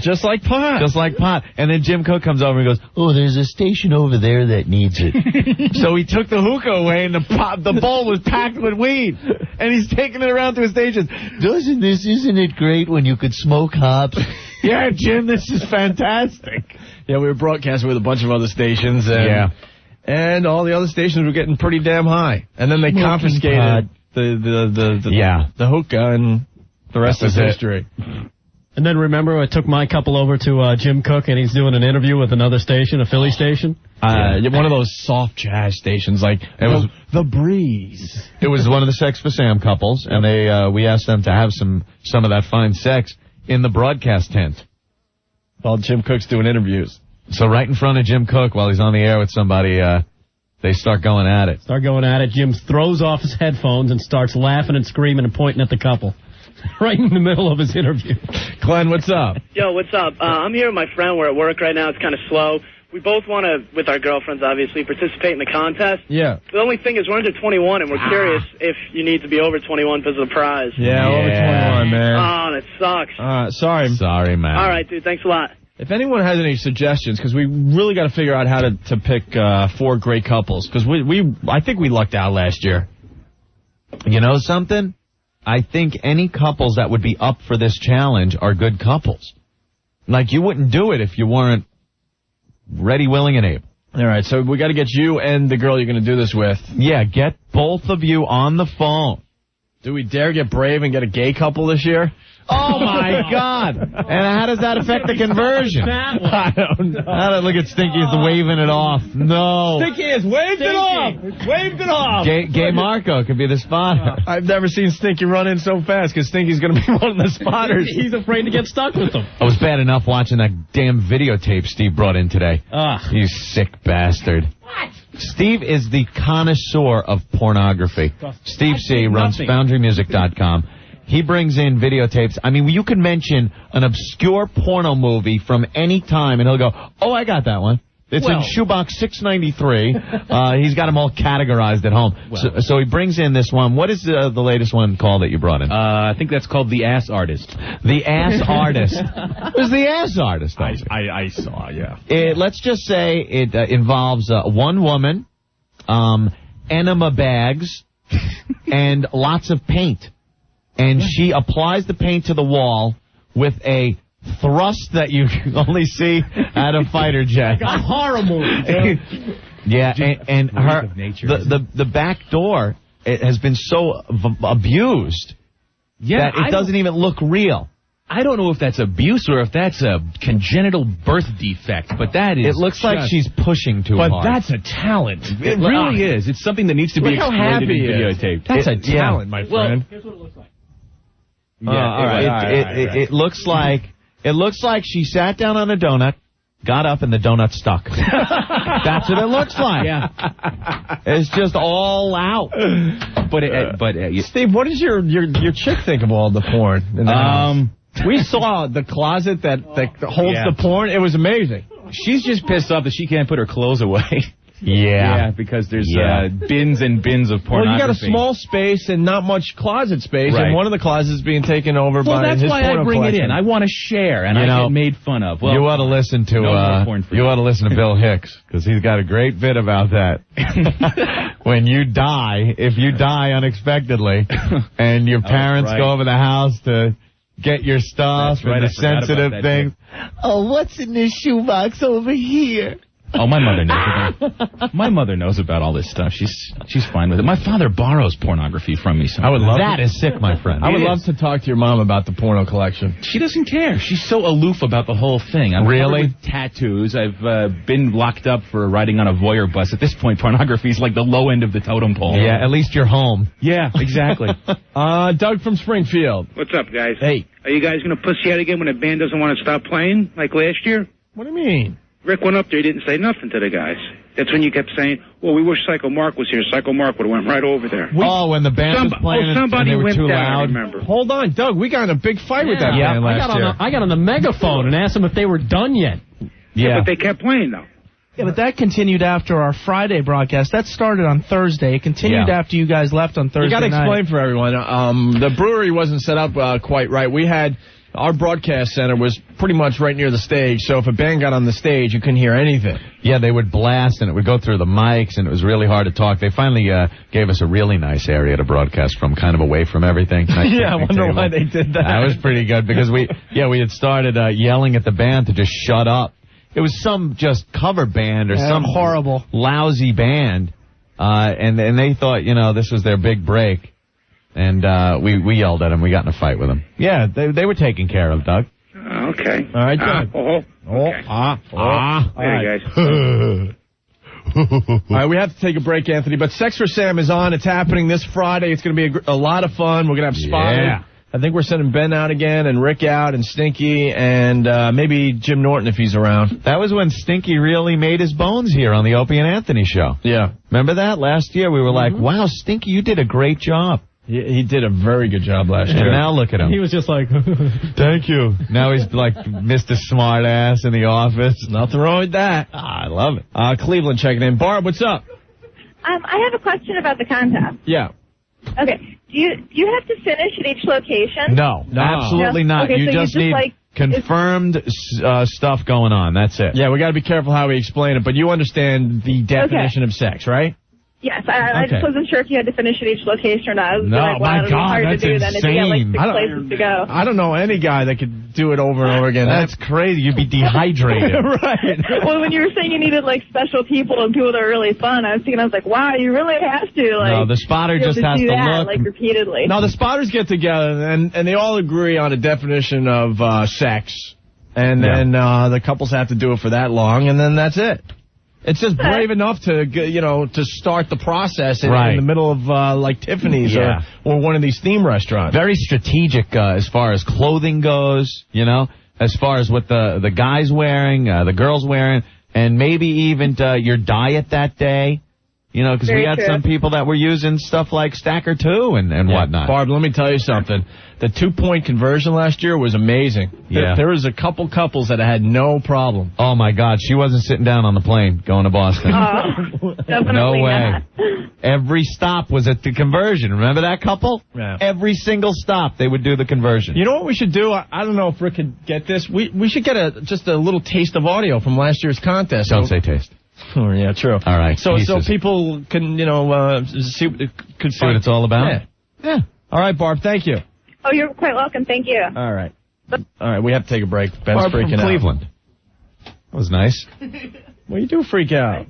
just like pot. Just like pot. And then Jim Cook comes over and goes, "Oh, there's a station over there that needs it." So he took the hookah away, and the bowl was packed with weed. And he's taking it around to his stations. Isn't it great when you could smoke hops? Yeah, Jim, this is fantastic. Yeah, we were broadcasting with a bunch of other stations. And all the other stations were getting pretty damn high. And then they confiscated the hookah, and the rest is history. And then remember, I took my couple over to Jim Cook, and he's doing an interview with another station, a Philly station. One of those soft jazz stations, like it was The Breeze. It was one of the Sex for Sam couples, and we asked them to have some of that fine sex in the broadcast tent while Jim Cook's doing interviews. So right in front of Jim Cook, while he's on the air with somebody, they start going at it. Jim throws off his headphones and starts laughing and screaming and pointing at the couple. Right in the middle of his interview. Glenn, what's up? Yo, what's up? I'm here with my friend. We're at work right now. It's kind of slow. We both want to, with our girlfriends, obviously, participate in the contest. Yeah. The only thing is we're under 21, and we're curious if you need to be over 21 because of the prize. Yeah, over 21, man. Oh, that sucks. Sorry, man. All right, dude. Thanks a lot. If anyone has any suggestions, because we really got to figure out how to pick 4 great couples, because I think we lucked out last year. You know something? I think any couples that would be up for this challenge are good couples. Like, you wouldn't do it if you weren't ready, willing, and able. All right, so we got to get you and the girl you're going to do this with. Yeah, get both of you on the phone Do we dare get brave and get a gay couple this year? Oh, my God. And how does that affect the conversion? I don't know. Look at Stinky is waving it off. No. Stinky has waved it off. Waved it off. Gay Marco could be the spotter. I've never seen Stinky run in so fast because Stinky's going to be one of the spotters. He's afraid to get stuck with them. It was bad enough watching that damn videotape Steve brought in today. You sick bastard. What? Steve is the connoisseur of pornography. Steve C. runs FoundryMusic.com. He brings in videotapes. I mean, you could mention an obscure porno movie from any time, and he'll go, oh, I got that one. It's in shoebox 693. He's got them all categorized at home. So he brings in this one. What is the latest one called that you brought in? I think that's called The Ass Artist. The Ass Artist. Who's The Ass Artist? I saw, yeah. Let's just say it involves one woman, enema bags, and lots of paint. And she applies the paint to the wall with a thrust that you only see at a fighter jet. Like a horror movie. Yeah, and her the back door it has been so abused that it doesn't even look real. I don't know if that's abuse or if that's a congenital birth defect, but that is. It looks like she's pushing too hard. But that's a talent. It really is. It's something that needs to be exploited in videotape. That's a talent, my friend. Here's what it looks like. It looks like she sat down on a donut, got up, and the donut stuck. That's what it looks like. Yeah. It's just all out. Steve, what does your chick think of all the porn in the house? We saw the closet that holds the porn. It was amazing. She's just pissed off that she can't put her clothes away. Yeah, because there's bins and bins of pornography. Well, you got a small space and not much closet space, right. And one of the closets is being taken over by his porno collection. Well, that's why I bring it in. I want to share, and I get made fun of. Well, you ought to listen to Bill Hicks, because he's got a great bit about that. When you die, if you die unexpectedly, and your parents go over the house to get your stuff and the sensitive things. Oh, what's in this shoebox over here? Oh, my mother knows about. My mother knows about all this stuff. She's fine with it. My father borrows pornography from me. I would love that. Is sick, my friend. I would love to talk to your mom about the porno collection. She doesn't care. She's so aloof about the whole thing. I'm covered with tattoos. I've been locked up for riding on a voyeur bus. At this point, pornography is like the low end of the totem pole. Yeah, at least you're home. Yeah, exactly. Doug from Springfield. What's up, guys? Hey. Are you guys going to pussy out again when a band doesn't want to stop playing, like last year? What do you mean? Rick went up there, he didn't say nothing to the guys. That's when you kept saying, well, we wish Psycho Mark was here. Psycho Mark would have went right over there. When the band was playing and they were too loud. I remember. Hold on, Doug, we got in a big fight with that band last year. I got on the megaphone and asked them if they were done yet. Yeah, but they kept playing, though. Yeah, but that continued after our Friday broadcast. That started on Thursday. It continued after you guys left on Thursday night. You got to explain for everyone. The brewery wasn't set up quite right. We had... Our broadcast center was pretty much right near the stage, so if a band got on the stage, you couldn't hear anything. Yeah, they would blast, and it would go through the mics, and it was really hard to talk. They finally gave us a really nice area to broadcast from, kind of away from everything. Nice I wonder why they did that. That was pretty good, because we had started yelling at the band to just shut up. It was some just cover band or some horrible, lousy band, and they thought, this was their big break. And we yelled at him. We got in a fight with them. Yeah, they were taken care of, Doug. Okay. All right, Doug. Okay. Later, guys. All right, we have to take a break, Anthony. But Sex for Sam is on. It's happening this Friday. It's going to be a lot of fun. We're going to have Spotted. Yeah. I think we're sending Ben out again, and Rick out, and Stinky, and maybe Jim Norton if he's around. That was when Stinky really made his bones here on the Opie and Anthony show. Yeah. Remember that? Last year we were like, wow, Stinky, you did a great job. He did a very good job last year. And now look at him. He was just like, thank you. Now he's like Mr. Smartass in the office. Nothing wrong with that. I love it. Cleveland checking in. Barb, what's up? I have a question about the contest. Yeah. Okay. Do you have to finish at each location? No, absolutely not. Okay, you so just need confirmed stuff going on. That's it. Yeah, we got to be careful how we explain it, but you understand the definition of sex, right? Yes, I just wasn't sure if you had to finish at each location or not. I was like, well, I don't know how hard to do then if you get like 6 places to go. I don't know any guy that could do it over and over again. That's crazy. You'd be dehydrated. Right. Well, when you were saying you needed like special people and people that are really fun, I was like, wow, you really have to like. No, the spotter just has do to that, look like repeatedly. No, the spotters get together and they all agree on a definition of sex, and then the couples have to do it for that long, and then that's it. It's just brave enough to, to start the process in the middle of, like, Tiffany's or one of these theme restaurants. Very strategic as far as clothing goes, as far as what the guy's wearing, the girl's wearing, and maybe even your diet that day. Because we had some people that were using stuff like Stacker 2 and whatnot. Barb, let me tell you something. The 2-point conversion last year was amazing. Yeah. There was a couple couples that had no problem. Oh, my God. She wasn't sitting down on the plane going to Boston. Definitely no way. not. Every stop was at the conversion. Remember that couple? Yeah. Every single stop, they would do the conversion. You know what we should do? I don't know if Rick could get this. We should get just a little taste of audio from last year's contest. Don't say taste. Oh, yeah, true. All right. So people can, see what it's all about? Yeah. All right, Barb, thank you. Oh, you're quite welcome. Thank you. All right. We have to take a break. Ben's Barb freaking from out. Cleveland. That was nice. Well, you do freak out.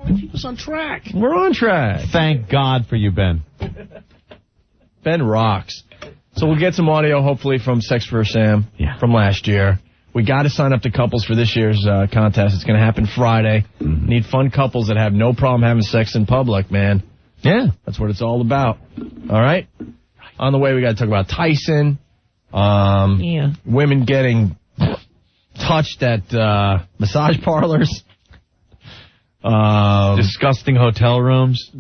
Keep us on track. We're on track. Thank God for you, Ben. Ben rocks. So we'll get some audio, hopefully, from Sex for Sam from last year. We got to sign up to couples for this year's contest. It's going to happen Friday. Need fun couples that have no problem having sex in public, man. Yeah. That's what it's all about. All right? On the way, we got to talk about Tyson. Women getting touched at massage parlors. Disgusting hotel rooms.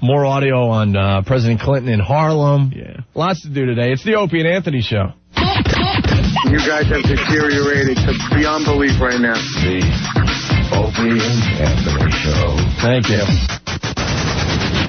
More audio on President Clinton in Harlem. Yeah. Lots to do today. It's the Opie and Anthony Show. You guys have deteriorated beyond belief right now. The Opie and Anthony Show. Thank you.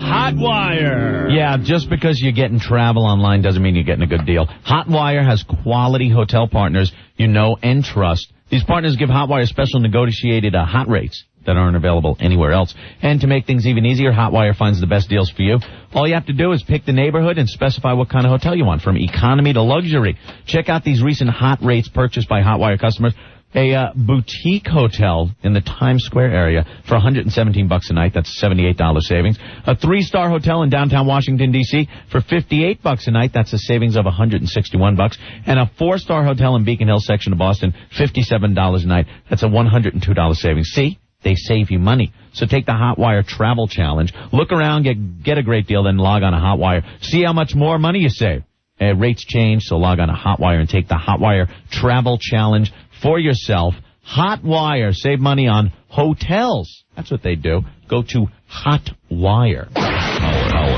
Hotwire. Yeah, just because you're getting travel online doesn't mean you're getting a good deal. Hotwire has quality hotel partners you know and trust. These partners give Hotwire special negotiated hot rates that aren't available anywhere else. And to make things even easier, Hotwire finds the best deals for you. All you have to do is pick the neighborhood and specify what kind of hotel you want, from economy to luxury. Check out these recent hot rates purchased by Hotwire customers. A boutique hotel in the Times Square area for $117 a night. That's $78 savings. A 3-star hotel in downtown Washington, D.C. for $58 a night. That's a savings of $161. And a 4-star hotel in Beacon Hill section of Boston, $57 a night. That's a $102 savings. See? They save you money. So take the Hotwire Travel Challenge. Look around, get a great deal, then log on to Hotwire. See how much more money you save. Rates change, so log on to Hotwire and take the Hotwire Travel Challenge for yourself. Hotwire. Save money on hotels. That's what they do. Go to Hotwire. Hour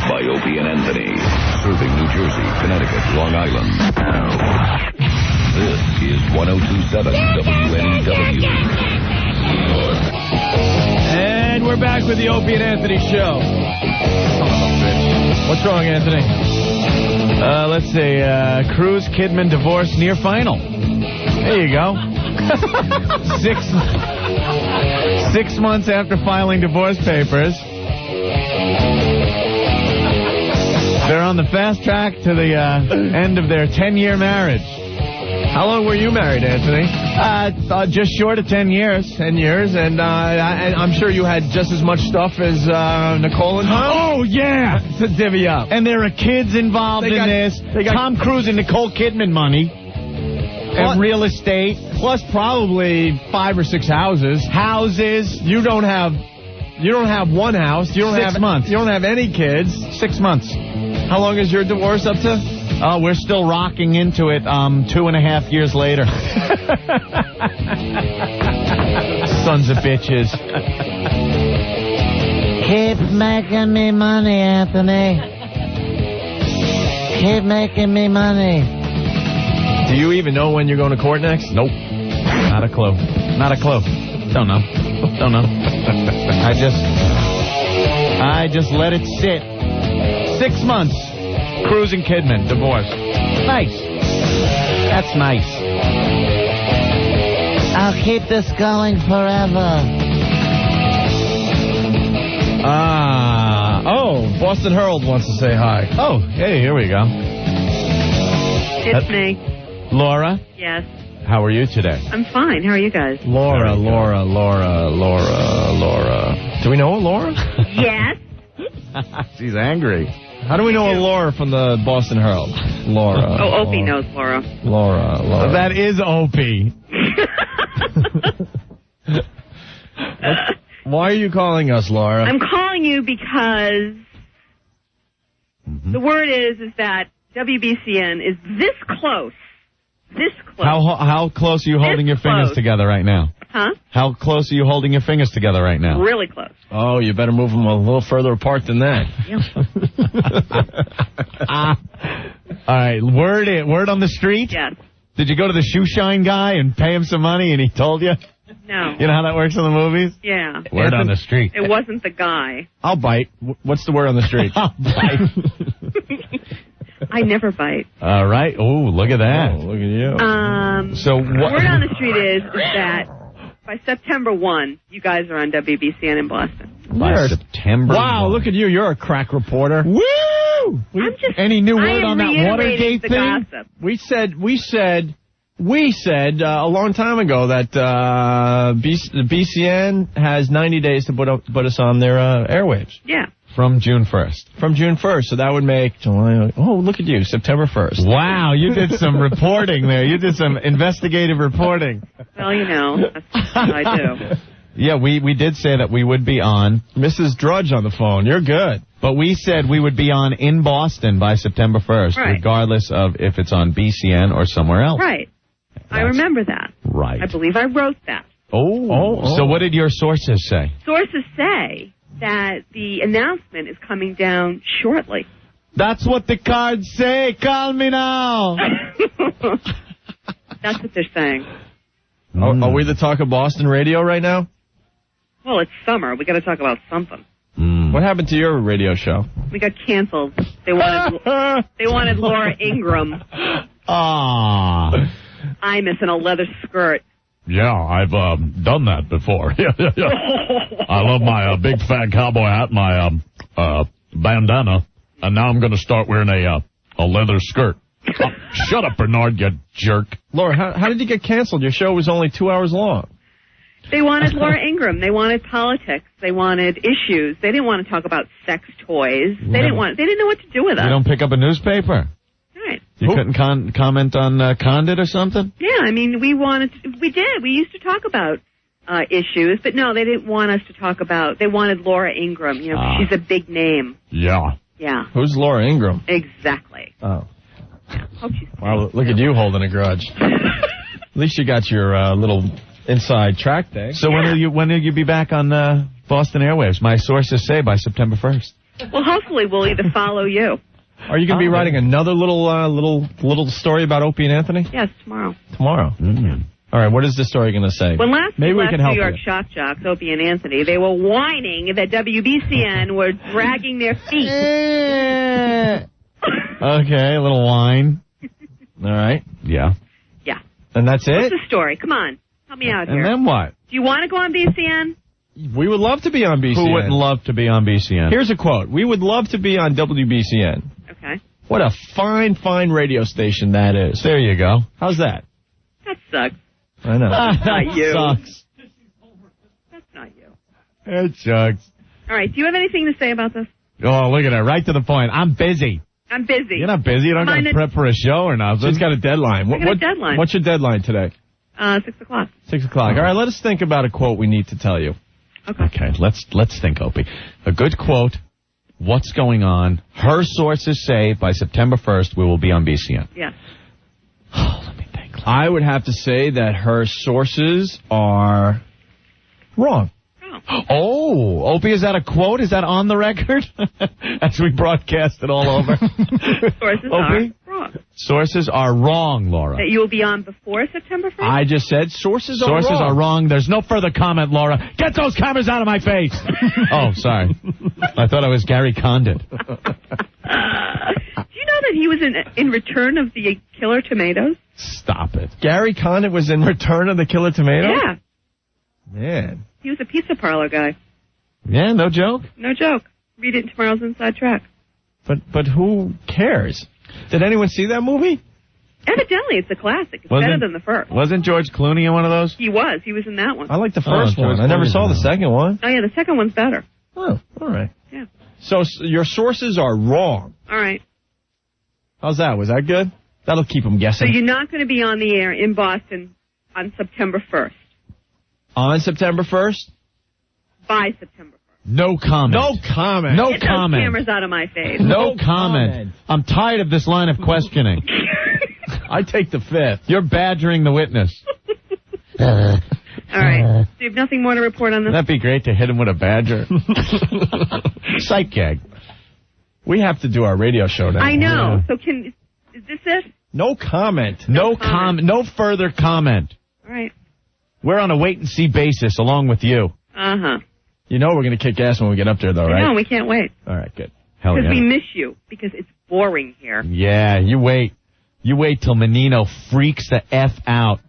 by Opie and Anthony. Serving New Jersey, Connecticut, Long Island. This is 102.7 WNEW. And we're back with the Opie and Anthony Show. What's wrong, Anthony? Let's see. Cruz Kidman divorce near final. There you go. 6 months after filing divorce papers, they're on the fast track to the end of their 10-year marriage. How long were you married, Anthony? Just short of 10 years. 10 years, and I'm sure you had just as much stuff as Nicole and Tom. Oh, yeah! To divvy up. And there are kids involved in this. Tom Cruise and Nicole Kidman money. And real estate. Plus probably 5 or 6 houses. You don't have one house. You don't 6 months. You don't have any kids. 6 months. How long is your divorce up to? Oh, we're still rocking into it 2.5 years later. Sons of bitches. Keep making me money, Anthony. Keep making me money. Do you even know when you're going to court next? Nope. Not a clue. Don't know. I just let it sit. 6 months. Cruz and Kidman, divorce. Nice. That's nice. I'll keep this going forever. Boston Herald wants to say hi. Oh, hey, here we go. It's me. Laura? Yes. How are you today? I'm fine. How are you guys? Laura. Do we know a Laura? Yes. She's angry. How do we know a Laura from the Boston Herald? Laura. Oh, Opie knows Laura. Laura. That is Opie. Why are you calling us, Laura? I'm calling you because the word is that WBCN is this close. This close. How close are you holding your fingers together right now? Huh? How close are you holding your fingers together right now? Really close. Oh, you better move them a little further apart than that. All right, word on the street? Yes. Did you go to the shoe shine guy and pay him some money and he told you? No. You know how that works in the movies? Yeah. Word on the street. It wasn't the guy. I'll bite. What's the word on the street? I'll bite. I never bite. All right. Oh, look at that. Oh, look at you. So what? Word on the street is that by September 1, you guys are on WBCN in Boston. By September. Wow, look at you. You're a crack reporter. Woo! Any new word on that Watergate the thing? Gossip. We said a long time ago that BCN has 90 days to put us on their airwaves. Yeah. From June 1st. From June 1st. So that would make July. Oh, look at you. September 1st. Wow, you did some reporting there. You did some investigative reporting. Well, you know, that's what I do. Yeah, we did say that we would be on. Mrs. Drudge on the phone. You're good. But we said we would be on in Boston by September 1st, right, regardless of if it's on BCN or somewhere else. Right. I remember that. Right. I believe I wrote that. Oh. So what did your sources say? Sources say that the announcement is coming down shortly. That's what the cards say. Call me now. That's what they're saying. Are we the talk of Boston radio right now? Well, it's summer. We got to talk about something. What happened to your radio show? We got canceled. They wanted Laura Ingraham. Ah. Imus in a leather skirt. Yeah, I've done that before. I love my big fat cowboy hat, my bandana, and now I'm going to start wearing a leather skirt. Shut up, Bernard, you jerk. Laura, how did you get canceled? Your show was only 2 hours long. They wanted Laura Ingraham. They wanted politics. They wanted issues. They didn't want to talk about sex toys. They didn't know what to do with us. You don't pick up a newspaper? Right. You couldn't comment on Condit or something? Yeah, I mean, we did. We used to talk about issues, but no, they didn't want us to talk about, they wanted Laura Ingraham. You know, she's a big name. Yeah. Yeah. Who's Laura Ingraham? Exactly. Oh. Hope she's wow, look at you holding a grudge. At least you got your little inside track thing. So when will you be back on Boston airwaves? My sources say by September 1st. Well, hopefully we'll either follow you. Are you going to be writing another little story about Opie and Anthony? Yes, tomorrow. Tomorrow. Mm-hmm. All right, what is the story going to say? When Maybe we can help New York you. shock jocks, Opie and Anthony, they were whining that WBCN were dragging their feet. Okay, a little wine. All right. Yeah. Yeah. And that's it? What's the story? Come on. Help me out here. And then what? Do you want to go on BCN? We would love to be on BCN. Who wouldn't love to be on BCN? Here's a quote. We would love to be on WBCN. Okay. What a fine, fine radio station that is. There you go. How's that? That sucks. I know. That's not you. Sucks. That's not you. It sucks. All right. Do you have anything to say about this? Oh, look at her. Right to the point. I'm busy. I'm busy. You're not busy. You don't got to prep for a show or nothing. She's got a deadline. I got a deadline. What's your deadline today? 6 o'clock. 6 o'clock. All right, let us think about a quote we need to tell you. Okay, let's think, Opie. A good quote. What's going on? Her sources say by September 1st we will be on BCN. Yeah. Oh, let me think. I would have to say that her sources are wrong. Oh, Opie, is that a quote? Is that on the record? As we broadcast it all over. Sources Opie? are wrong. Sources are wrong, Laura. That you will be on before September 1st? I just said sources are wrong. Sources are wrong. There's no further comment, Laura. Get those cameras out of my face. Oh, sorry. I thought I was Gary Condit. Do you know that he was in Return of the Killer Tomatoes? Stop it. Gary Condit was in Return of the Killer Tomatoes? Yeah. Man. He was a pizza parlor guy. Yeah, no joke? No joke. Read it in tomorrow's Inside Track. But who cares? Did anyone see that movie? Evidently, it's a classic. It's better than the first. Wasn't George Clooney in one of those? He was. He was in that one. I like the first one. I never saw the second one. Oh, yeah, the second one's better. Oh, all right. Yeah. So your sources are wrong. All right. How's that? Was that good? That'll keep them So guessing. you're not going to be on the air in Boston on September 1st. On September 1st? By September 1st. No comment. No comment. No Get comment. those cameras out of my face. No comment. I'm tired of this line of questioning. I take the 5th. You're badgering the witness. All right. So you have nothing more to report on this? That'd be great to hit him with a badger. Psych gag. We have to do our radio show now. I know. Yeah. So is this it? No comment. No further comment. All right. We're on a wait-and-see basis along with you. Uh-huh. You know we're going to kick ass when we get up there, though, right? No, we can't wait. All right, good. Hell Because yeah. we miss you. Because it's boring here. Yeah, you wait. You wait till Menino freaks the F out.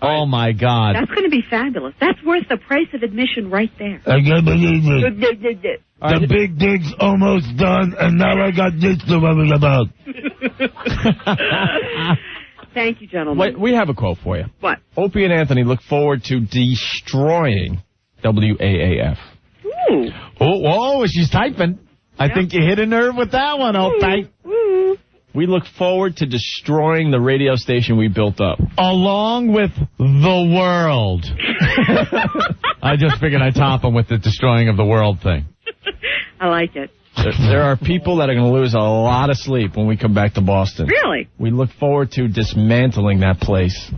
Oh, my God. That's going to be fabulous. That's worth the price of admission right there. I can't believe it. The big dig's almost done, and now I got this to worry about. Thank you, gentlemen. Wait, we have a quote for you. What? Opie and Anthony look forward to destroying WAAF. Ooh. Oh, she's typing. I think you hit a nerve with that one, Opie. We look forward to destroying the radio station we built up. Along with the world. I just figured I'd top him with the destroying of the world thing. I like it. There are people that are going to lose a lot of sleep when we come back to Boston. Really? We look forward to dismantling that place,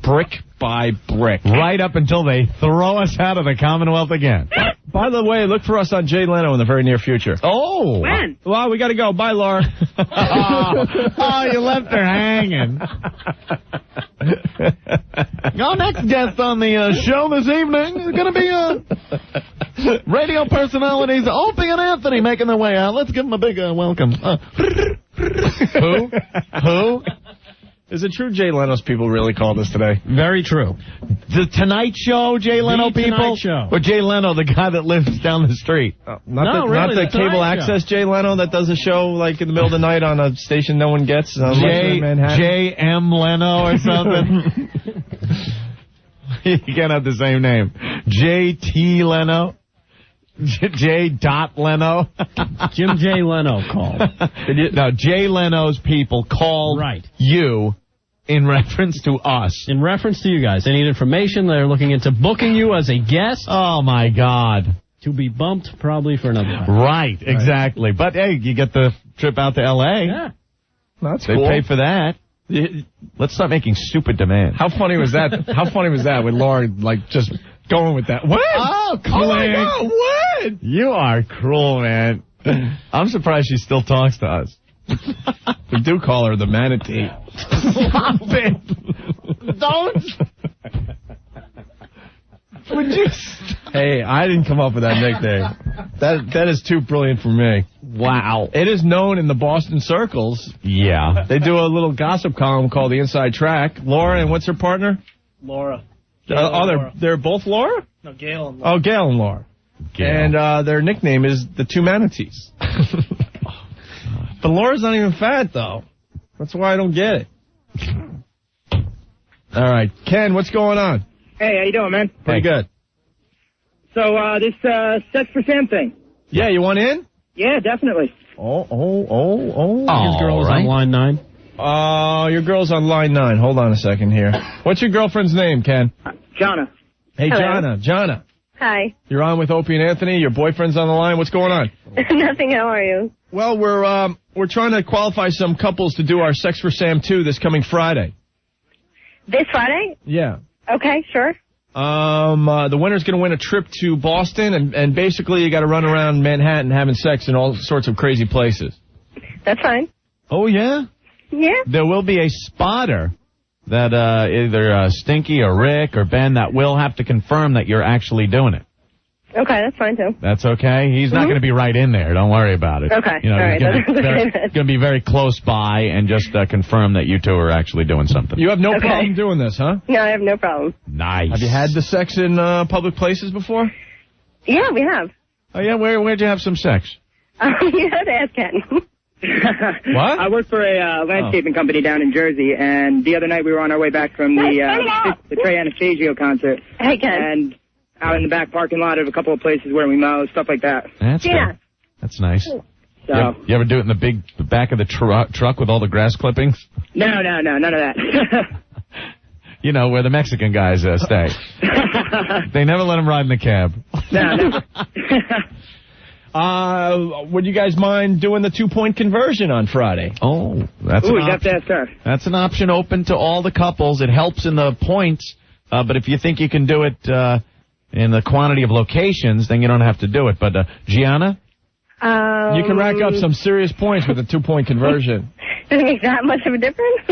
brick by brick. Right up until they throw us out of the Commonwealth again. By the way, look for us on Jay Leno in the very near future. Oh. When? Well, we got to go. Bye, Laura. Oh, you left her hanging. Our next guest on the show this evening is going to be radio personalities Opie and Anthony making their way out. Let's give them a big welcome. Who? Is it true Jay Leno's people really called us today? Very true. The Tonight Show, Jay Leno The people? Tonight Show. Or Jay Leno, the guy that lives down the street? Not the cable access Jay Leno that does a show like in the middle of the night on a station no one gets. J.M. Leno or something? You can't have the same name. J.T. Leno? J. Leno? Jim J. Leno called. No, Jay Leno's people called you in reference to us. In reference to you guys. They need information. They're looking into booking you as a guest. Oh, my God. To be bumped probably for another time. Right, exactly. But, hey, you get the trip out to L.A. Yeah. That's they cool. pay for that. Let's stop making stupid demands. How funny was that? How funny was that with Laura, like, just going with that? What? Oh, my God, what? You are cruel, man. I'm surprised she still talks to us. We do call her the manatee. Stop it. Don't. Would you stop? Hey, I didn't come up with that nickname. That is too brilliant for me. Wow. It is known in the Boston circles. Yeah. They do a little gossip column called The Inside Track. Laura, and what's her partner? Laura. They're both Laura? No, Gail and Laura. Oh, Gail and Laura. Gail. And their nickname is the Two Manatees. But Laura's not even fat, though. That's why I don't get it. All right. Ken, what's going on? Hey, how you doing, man? Pretty good. So, this Sex for Sam thing. Yeah, you want in? Yeah, definitely. Oh. Your girl's on line 9. Your girl's on line 9. Hold on a second here. What's your girlfriend's name, Ken? Jonna. Hey, Hello. Jonna. Hi. You're on with Opie and Anthony. Your boyfriend's on the line. What's going on? Nothing. How are you? Well, we're trying to qualify some couples to do our Sex for Sam 2 this coming Friday. This Friday? Yeah. Okay, sure. The winner's going to win a trip to Boston, and basically you got to run around Manhattan having sex in all sorts of crazy places. That's fine. Oh, yeah? Yeah. There will be a spotter that either Stinky or Rick or Ben that will have to confirm that you're actually doing it. Okay, that's fine, too. That's okay? He's not going to be right in there. Don't worry about it. Okay. You know, All right. he's going to be very close by and just confirm that you two are actually doing something. You have no problem doing this, huh? No, I have no problem. Nice. Have you had the sex in public places before? Yeah, we have. Oh, yeah? Where'd you have some sex? You have to ask Ken. What? I work for a landscaping company down in Jersey, and the other night we were on our way back from the Trey Anastasio concert. Hey, Ken. And out in the back parking lot of a couple of places where we mow, stuff like that. That's good. That's nice. So. You ever do it in the back of the truck with all the grass clippings? No, none of that. You know, where the Mexican guys stay. They never let them ride in the cab. No. Would you guys mind doing the 2-point conversion on Friday? Oh, that's an option. That's an option open to all the couples. It helps in the points, but if you think you can do it in the quantity of locations, then you don't have to do it. But Gianna? You can rack up some serious points with a 2-point conversion. Does it make that much of a difference?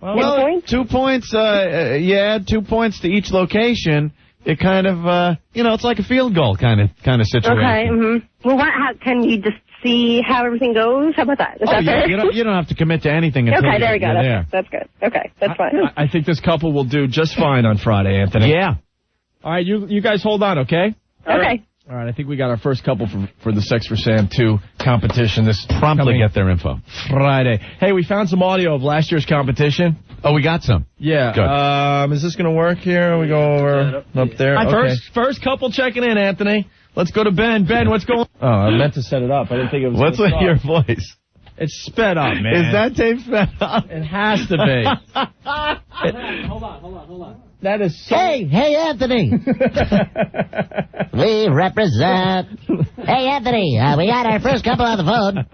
Well, 2 points, 2 points to each location. It kind of, it's like a field goal kind of situation. Okay. Mm-hmm. Well, how can you just see how everything goes? How about that? Is that fair? You don't have to commit to anything until okay, there we go. you're there. That's good. Okay, that's fine. I think this couple will do just fine on Friday, Anthony. Yeah. All right, you guys hold on, okay? Okay. All right, I think we got our first couple for the Sex for Sam 2 competition. This promptly get their info. Friday. Hey, we found some audio of last year's competition. Oh, we got some. Yeah. Good. Is this going to work here? We go over up there. Okay. First couple checking in, Anthony. Let's go to Ben. Ben, what's going on? Oh, I meant to set it up. I didn't think it was. What's with your voice? It's sped up, man. Is that tape sped up? It has to be. Hold on. That is so... Hey, Anthony. We represent. Hey, Anthony, we got our first couple on the phone.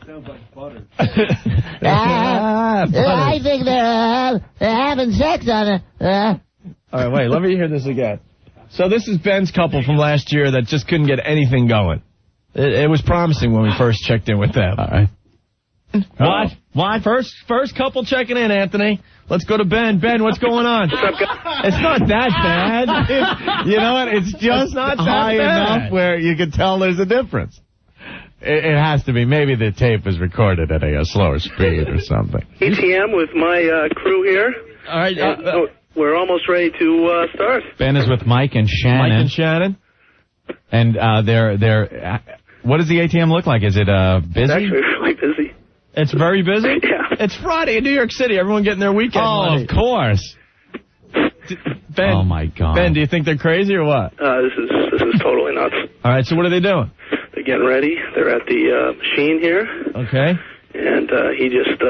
Sounds like butter. I think they're having sex on it. All right, wait, let me hear this again. So this is Ben's couple from last year that just couldn't get anything going. It was promising when we first checked in with them. All right. What? First couple checking in, Anthony. Let's go to Ben. Ben, what's going on? It's not that bad. You know what? It's just not high enough where you can tell there's a difference. It has to be. Maybe the tape was recorded at a slower speed or something. ATM with my crew here. All right. We're almost ready to start. Ben is with Mike and Shannon. And they're what does the ATM look like? Is it busy? It's actually really busy. It's very busy? Yeah. It's Friday in New York City. Everyone getting their weekend money. Of course. Ben, oh, my God. Ben, do you think they're crazy or what? This is totally nuts. All right, so what are they doing? They're getting ready. They're at the machine here. Okay. And he just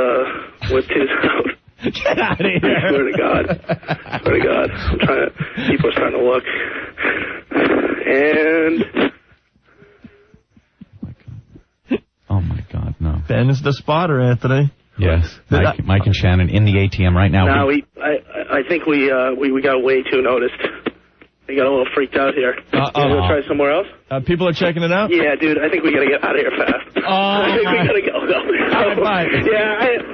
whipped his out. Get out of here. I swear to God. People are starting to look. And... Oh, my God, no. Ben is the spotter, Anthony. Yes. Mike and Shannon in the ATM right now. No, I think we got way too noticed. We got a little freaked out here. You want to try somewhere else? People are checking it out? Yeah, dude, I think we got to get out of here fast. I think we got to go. Bye. Yeah,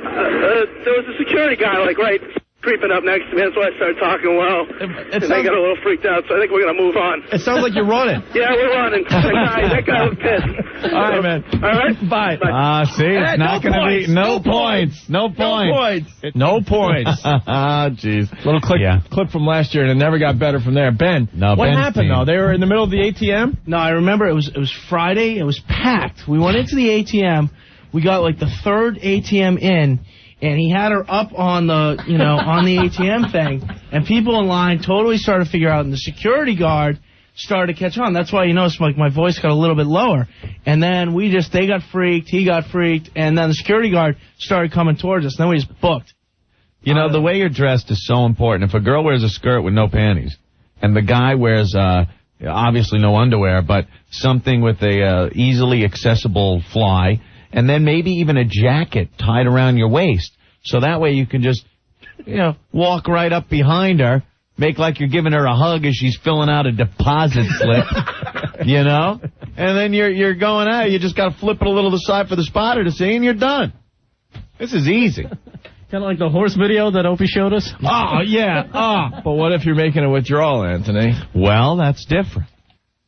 there was a security guy, right creeping up next to me. That's why I started talking well. And they got a little freaked out, so I think we're going to move on. It sounds like you're running. Yeah, we're running. That guy was pissed. All right, man. All right? Bye. See, it's not going to be... No points. No points. Jeez. Little clip from last year, and it never got better from there. Ben, what happened, though? They were in the middle of the ATM? No, I remember it was Friday. It was packed. We went into the ATM. We got, the third ATM in. And he had her up on the, on the ATM thing. And people in line totally started to figure out, and the security guard started to catch on. That's why you notice, my voice got a little bit lower. And then they got freaked, he got freaked, and then the security guard started coming towards us. And then we just booked. The way you're dressed is so important. If a girl wears a skirt with no panties, and the guy wears, obviously no underwear, but something with a easily accessible fly, and then maybe even a jacket tied around your waist. So that way you can just, walk right up behind her, make like you're giving her a hug as she's filling out a deposit slip, And then you're going out. You just got to flip it a little to the side for the spotter to see, and you're done. This is easy. Kind of like the horse video that Opie showed us? Oh, yeah. But what if you're making a withdrawal, Anthony? Well, that's different.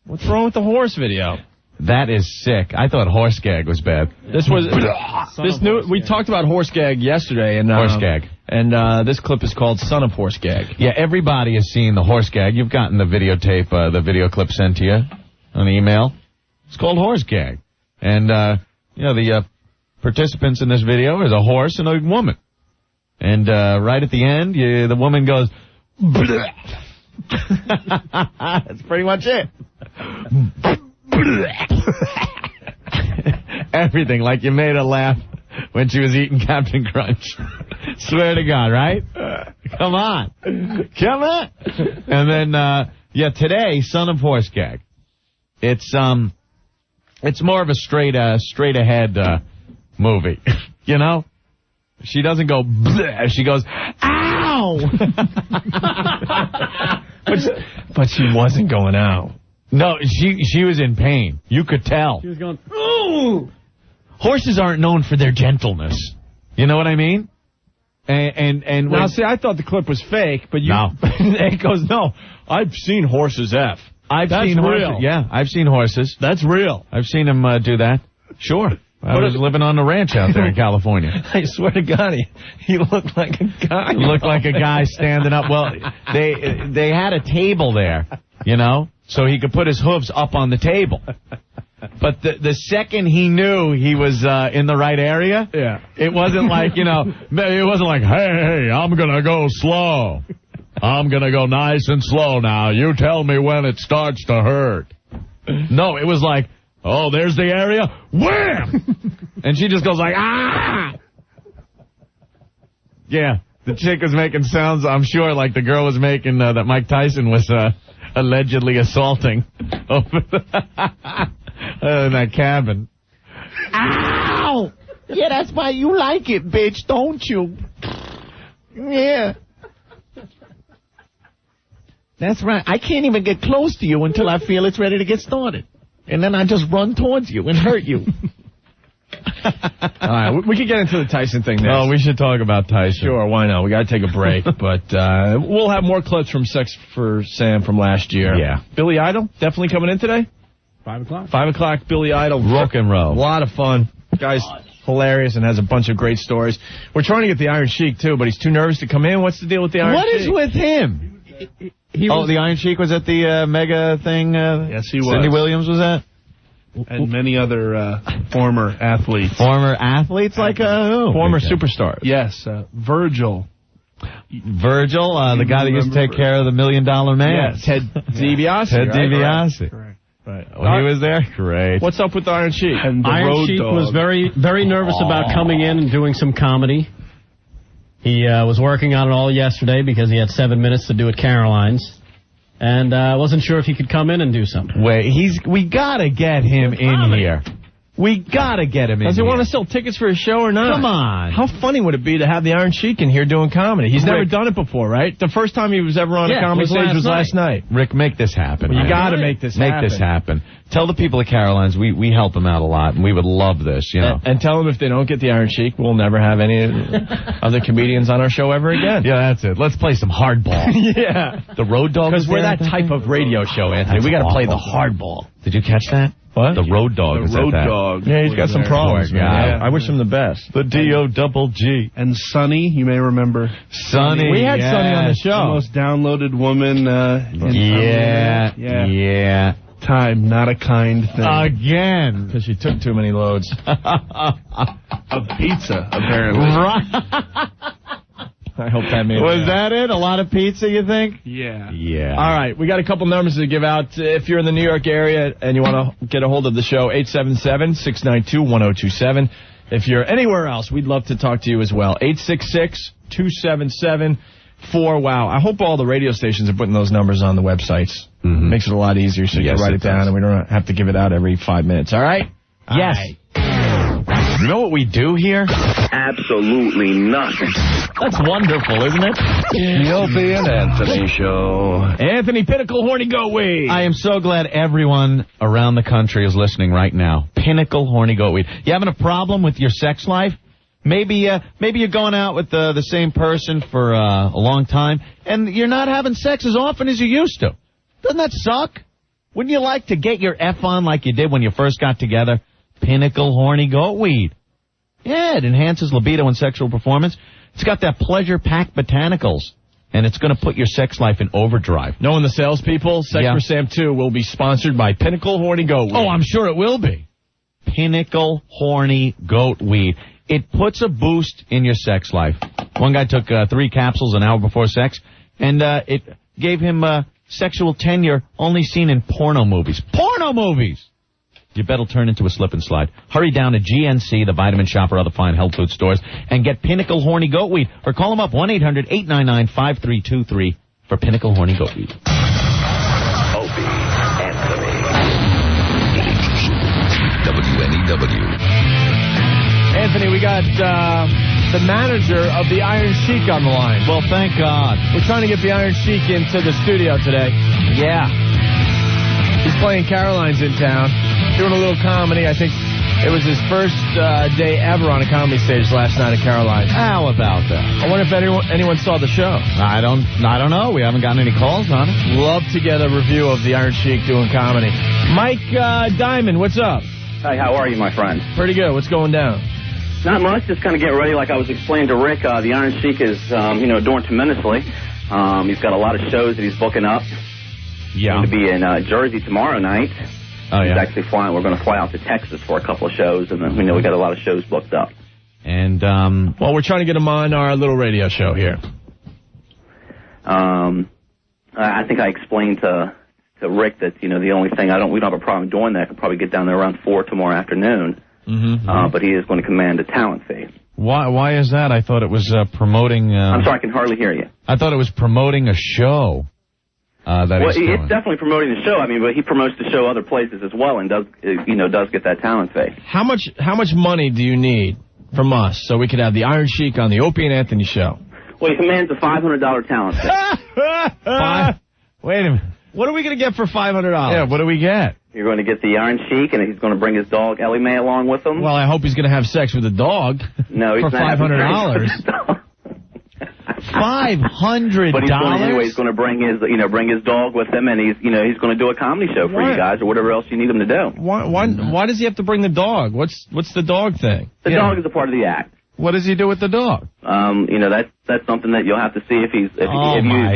What's wrong with the horse video? That is sick. I thought horse gag was bad. We talked about horse gag yesterday, and horse gag, and this clip is called "Son of Horse Gag." Yeah, everybody has seen the horse gag. You've gotten the videotape, the video clip sent to you. an email. It's called Horse Gag. And, the participants in this video is a horse and a woman. And right at the end, the woman goes, bleh. That's pretty much it. Everything, like you made her laugh when she was eating Captain Crunch. Swear to God, right? Come on. Come on. And then, today, Son of Horse Gag. It's more of a straight ahead movie. You know? She doesn't go bleh, she goes, ow! But she wasn't going out. No, she was in pain. You could tell. She was going, ooh! Horses aren't known for their gentleness. You know what I mean? And now, see, I thought the clip was fake, but it goes, no, I've seen horses F. That's seen real. Horses. Yeah, I've seen horses. That's real. I've seen them do that. Sure. I was living on the ranch out there in California. I swear to God, he looked like a guy. He looked like a guy standing up. Well, they had a table there, you know, so he could put his hooves up on the table. But the second he knew he was in the right area, it wasn't like, it wasn't like, hey, I'm going to go slow. I'm going to go nice and slow now. You tell me when it starts to hurt. No, it was like, oh, there's the area. Wham! And she just goes like, ah! Yeah, the chick was making sounds, I'm sure, like the girl was making that Mike Tyson was allegedly assaulting over in that cabin. Ow! Yeah, that's why you like it, bitch, don't you? Yeah. That's right. I can't even get close to you until I feel it's ready to get started. And then I just run towards you and hurt you. All right, we could get into the Tyson thing next. Oh, we should talk about Tyson. Sure, why not? We got to take a break, but we'll have more clips from Sex for Sam from last year. Yeah. Billy Idol, definitely coming in today. 5 o'clock. 5 o'clock, Billy Idol. Rock and roll. A lot of fun. Guy's hilarious and has a bunch of great stories. We're trying to get the Iron Sheik, too, but he's too nervous to come in. What's the deal with the Iron Sheik? What is with him? The Iron Sheik was at the mega thing? Yes, he was. Cindy Williams was at? And many other former athletes. Former athletes like who? Former superstars. Yes, Virgil. Virgil, the guy that used to take care of the $1 Million Man. Yes, Ted DiBiase. Ted DiBiase. Correct. Right. Well, he was there? Great. What's up with the Iron Sheik? And the Iron Road Sheik Dogg. was very, very nervous about coming in and doing some comedy. He was working on it all yesterday because he had 7 minutes to do at Caroline's. And wasn't sure if he could come in and do something. Wait, we gotta get him in here. We gotta get him in here. Does he want to sell tickets for his show or not? Come on. How funny would it be to have the Iron Sheik in here doing comedy? He's never done it before, right? The first time he was ever on a comedy stage was last night. Rick, make this happen. Well, you gotta make this happen. Make this happen. Tell the people at Caroline's we help them out a lot, and we would love this, you know. And tell them if they don't get the Iron Sheik, we'll never have any other comedians on our show ever again. Yeah, that's it. Let's play some hardball. Yeah. The Road Dogg. Because we're that type of radio show, Anthony. We gotta play the hardball. Did you catch that? What? The Road Dogg was at that. Dogg. Yeah, he's got some problems, man. Yeah. I wish him the best. The D-O-double-G. And Sonny, you may remember. Sonny, we had Sonny on the show. The most downloaded woman Yeah. Time, not a kind thing. Again. Because she took too many loads. Of pizza, apparently. I hope that made Was that it? A lot of pizza, you think? Yeah. Yeah. All right, we got a couple numbers to give out. If you're in the New York area and you want to get a hold of the show, 877-692-1027. If you're anywhere else, we'd love to talk to you as well. 866-277-4WOW. I hope all the radio stations are putting those numbers on the websites. Mm-hmm. Makes it a lot easier so you can write it down and we don't have to give it out every 5 minutes. All right? Yes. You know what we do here? Absolutely nothing. That's wonderful, isn't it? The Opie and Anthony Show. Anthony Pinnacle, Horny Goatweed. I am so glad everyone around the country is listening right now. Pinnacle, Horny Goatweed. You having a problem with your sex life? Maybe you're going out with the same person for a long time, and you're not having sex as often as you used to. Doesn't that suck? Wouldn't you like to get your F on like you did when you first got together? Pinnacle Horny Goatweed. Yeah, it enhances libido and sexual performance. It's got that pleasure-packed botanicals. and it's going to put your sex life in overdrive. Knowing the salespeople, Sex for Sam 2 will be sponsored by Pinnacle Horny Goat Weed. Oh, I'm sure it will be. Pinnacle Horny Goat Weed. It puts a boost in your sex life. One guy took 3 capsules an hour before sex, and it gave him sexual tenure only seen in porno movies. Porno movies! Your bet will turn into a slip and slide. Hurry down to GNC, the Vitamin Shop, or other fine health food stores, and get Pinnacle Horny Goat Weed. Or call them up, 1-800-899-5323 for Pinnacle Horny Goat Weed. Opie, Anthony. WNEW. Anthony, we got the manager of the Iron Sheik on the line. Well, thank God. We're trying to get the Iron Sheik into the studio today. Yeah. He's playing Caroline's in town, doing a little comedy. I think it was his first day ever on a comedy stage last night at Caroline's. How about that? I wonder if anyone saw the show. I don't know. We haven't gotten any calls on it. Love to get a review of the Iron Sheik doing comedy. Mike Diamond, what's up? Hi, how are you, my friend? Pretty good. What's going down? Not much. Just kind of getting ready. Like I was explaining to Rick, the Iron Sheik is, doing tremendously. He's got a lot of shows that he's booking up. Yeah. He's going to be in Jersey tomorrow night. Oh, yeah. He's actually flying. We're going to fly out to Texas for a couple of shows, and then we got a lot of shows booked up. And, well, we're trying to get him on our little radio show here. I think I explained to Rick that, the only thing we don't have a problem doing that. I could probably get down there around 4 tomorrow afternoon. Mm-hmm. But he is going to command a talent fee. Why is that? I thought it was promoting... I'm sorry, I can hardly hear you. I thought it was promoting a show. It's definitely promoting the show. I mean, but he promotes the show other places as well, and does get that talent fee. How much money do you need from us so we could have the Iron Sheik on the Opie and Anthony show? Well, he commands a $500 talent fee. Wait a minute. What are we going to get for $500? Yeah, what do we get? You're going to get the Iron Sheik, and he's going to bring his dog Ellie Mae along with him. Well, I hope he's going to have sex with the dog. No, he's for not. $500. $500. But he's going to bring his dog with him, and he's going to do a comedy show for you guys or whatever else you need him to do. Why does he have to bring the dog? What's the dog thing? The dog is a part of the act. What does he do with the dog? That's something that you'll have to see if you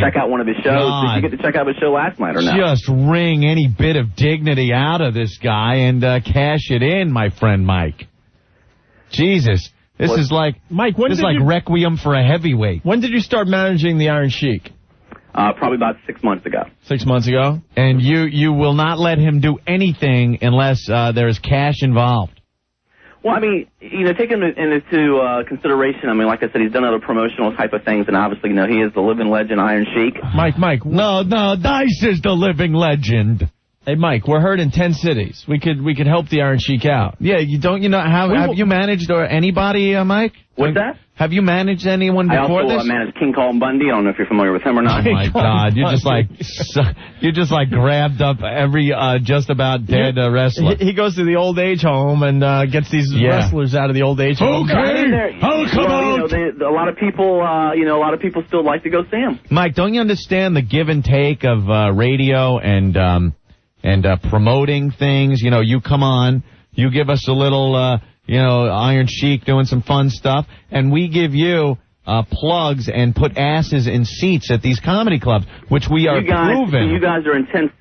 check out one of his shows. God. Did you get to check out his show last night or not? Just wring any bit of dignity out of this guy and cash it in, my friend Mike. Jesus, this is like Requiem for a heavyweight. When did you start managing the Iron Sheik? Probably about 6 months ago. 6 months ago? And you will not let him do anything unless there's cash involved. Well, I mean, take him into consideration. I mean, like I said, he's done other promotional type of things, and obviously, he is the living legend, Iron Sheik. Mike. No, Dice is the living legend. Hey, Mike, we're heard in 10 cities. We could help the Iron Sheik out. Yeah, have you managed anybody, Mike? What's that? Have you managed anyone before this? I also managed King Kong Bundy. I don't know if you're familiar with him or not. Oh my God, you just grabbed up every just about dead wrestler. He goes to the old age home and gets these wrestlers out of the old age home. Okay, come on. A lot of people, still like to go see him. Mike, don't you understand the give and take of radio and promoting things? You come on, you give us a little. Iron Sheik doing some fun stuff, and we give you plugs and put asses in seats at these comedy clubs, which we are proving. You guys are in 10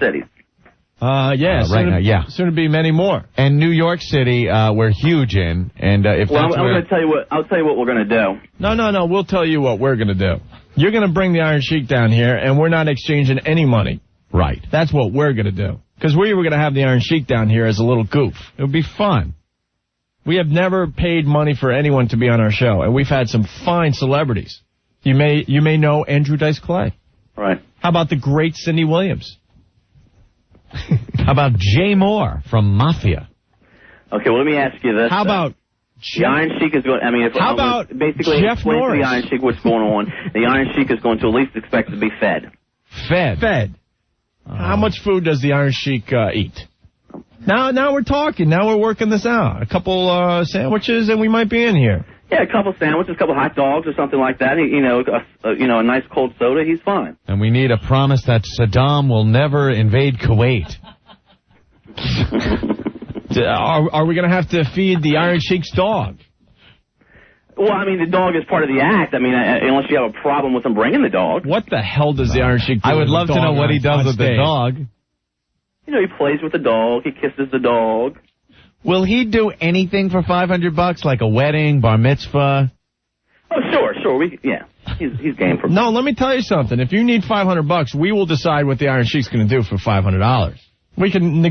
cities. Right now, yeah. Soon to be many more. And New York City, we're huge in. And I'm going to tell you what. I'll tell you what we're going to do. No. We'll tell you what we're going to do. You're going to bring the Iron Sheik down here, and we're not exchanging any money. Right. That's what we're going to do. Because we were going to have the Iron Sheik down here as a little goof. It would be fun. We have never paid money for anyone to be on our show, and we've had some fine celebrities. You may know Andrew Dice Clay. Right. How about the great Cindy Williams? How about Jay Moore from Mafia? Okay, well, let me ask you this. How about the Iron Sheik is going? How about basically Jeff explain Norris? To the Iron Sheik what's going on. The Iron Sheik is going to at least expect to be fed. Fed. How much food does the Iron Sheik eat? Now we're talking. Now we're working this out. A couple sandwiches, and we might be in here. Yeah, a couple sandwiches, a couple hot dogs, or something like that. A nice cold soda. He's fine. And we need a promise that Saddam will never invade Kuwait. Are we going to have to feed the Iron Sheik's dog? Well, I mean, the dog is part of the act. I mean, unless you have a problem with him bringing the dog. What the hell does the Iron Sheik do? I would love to know what he does with the dog. You know, he plays with the dog. He kisses the dog. Will he do anything for $500, like a wedding, bar mitzvah? Oh, sure. He's game for. No, let me tell you something. If you need $500, we will decide what the Iron Sheik's going to do for $500. We can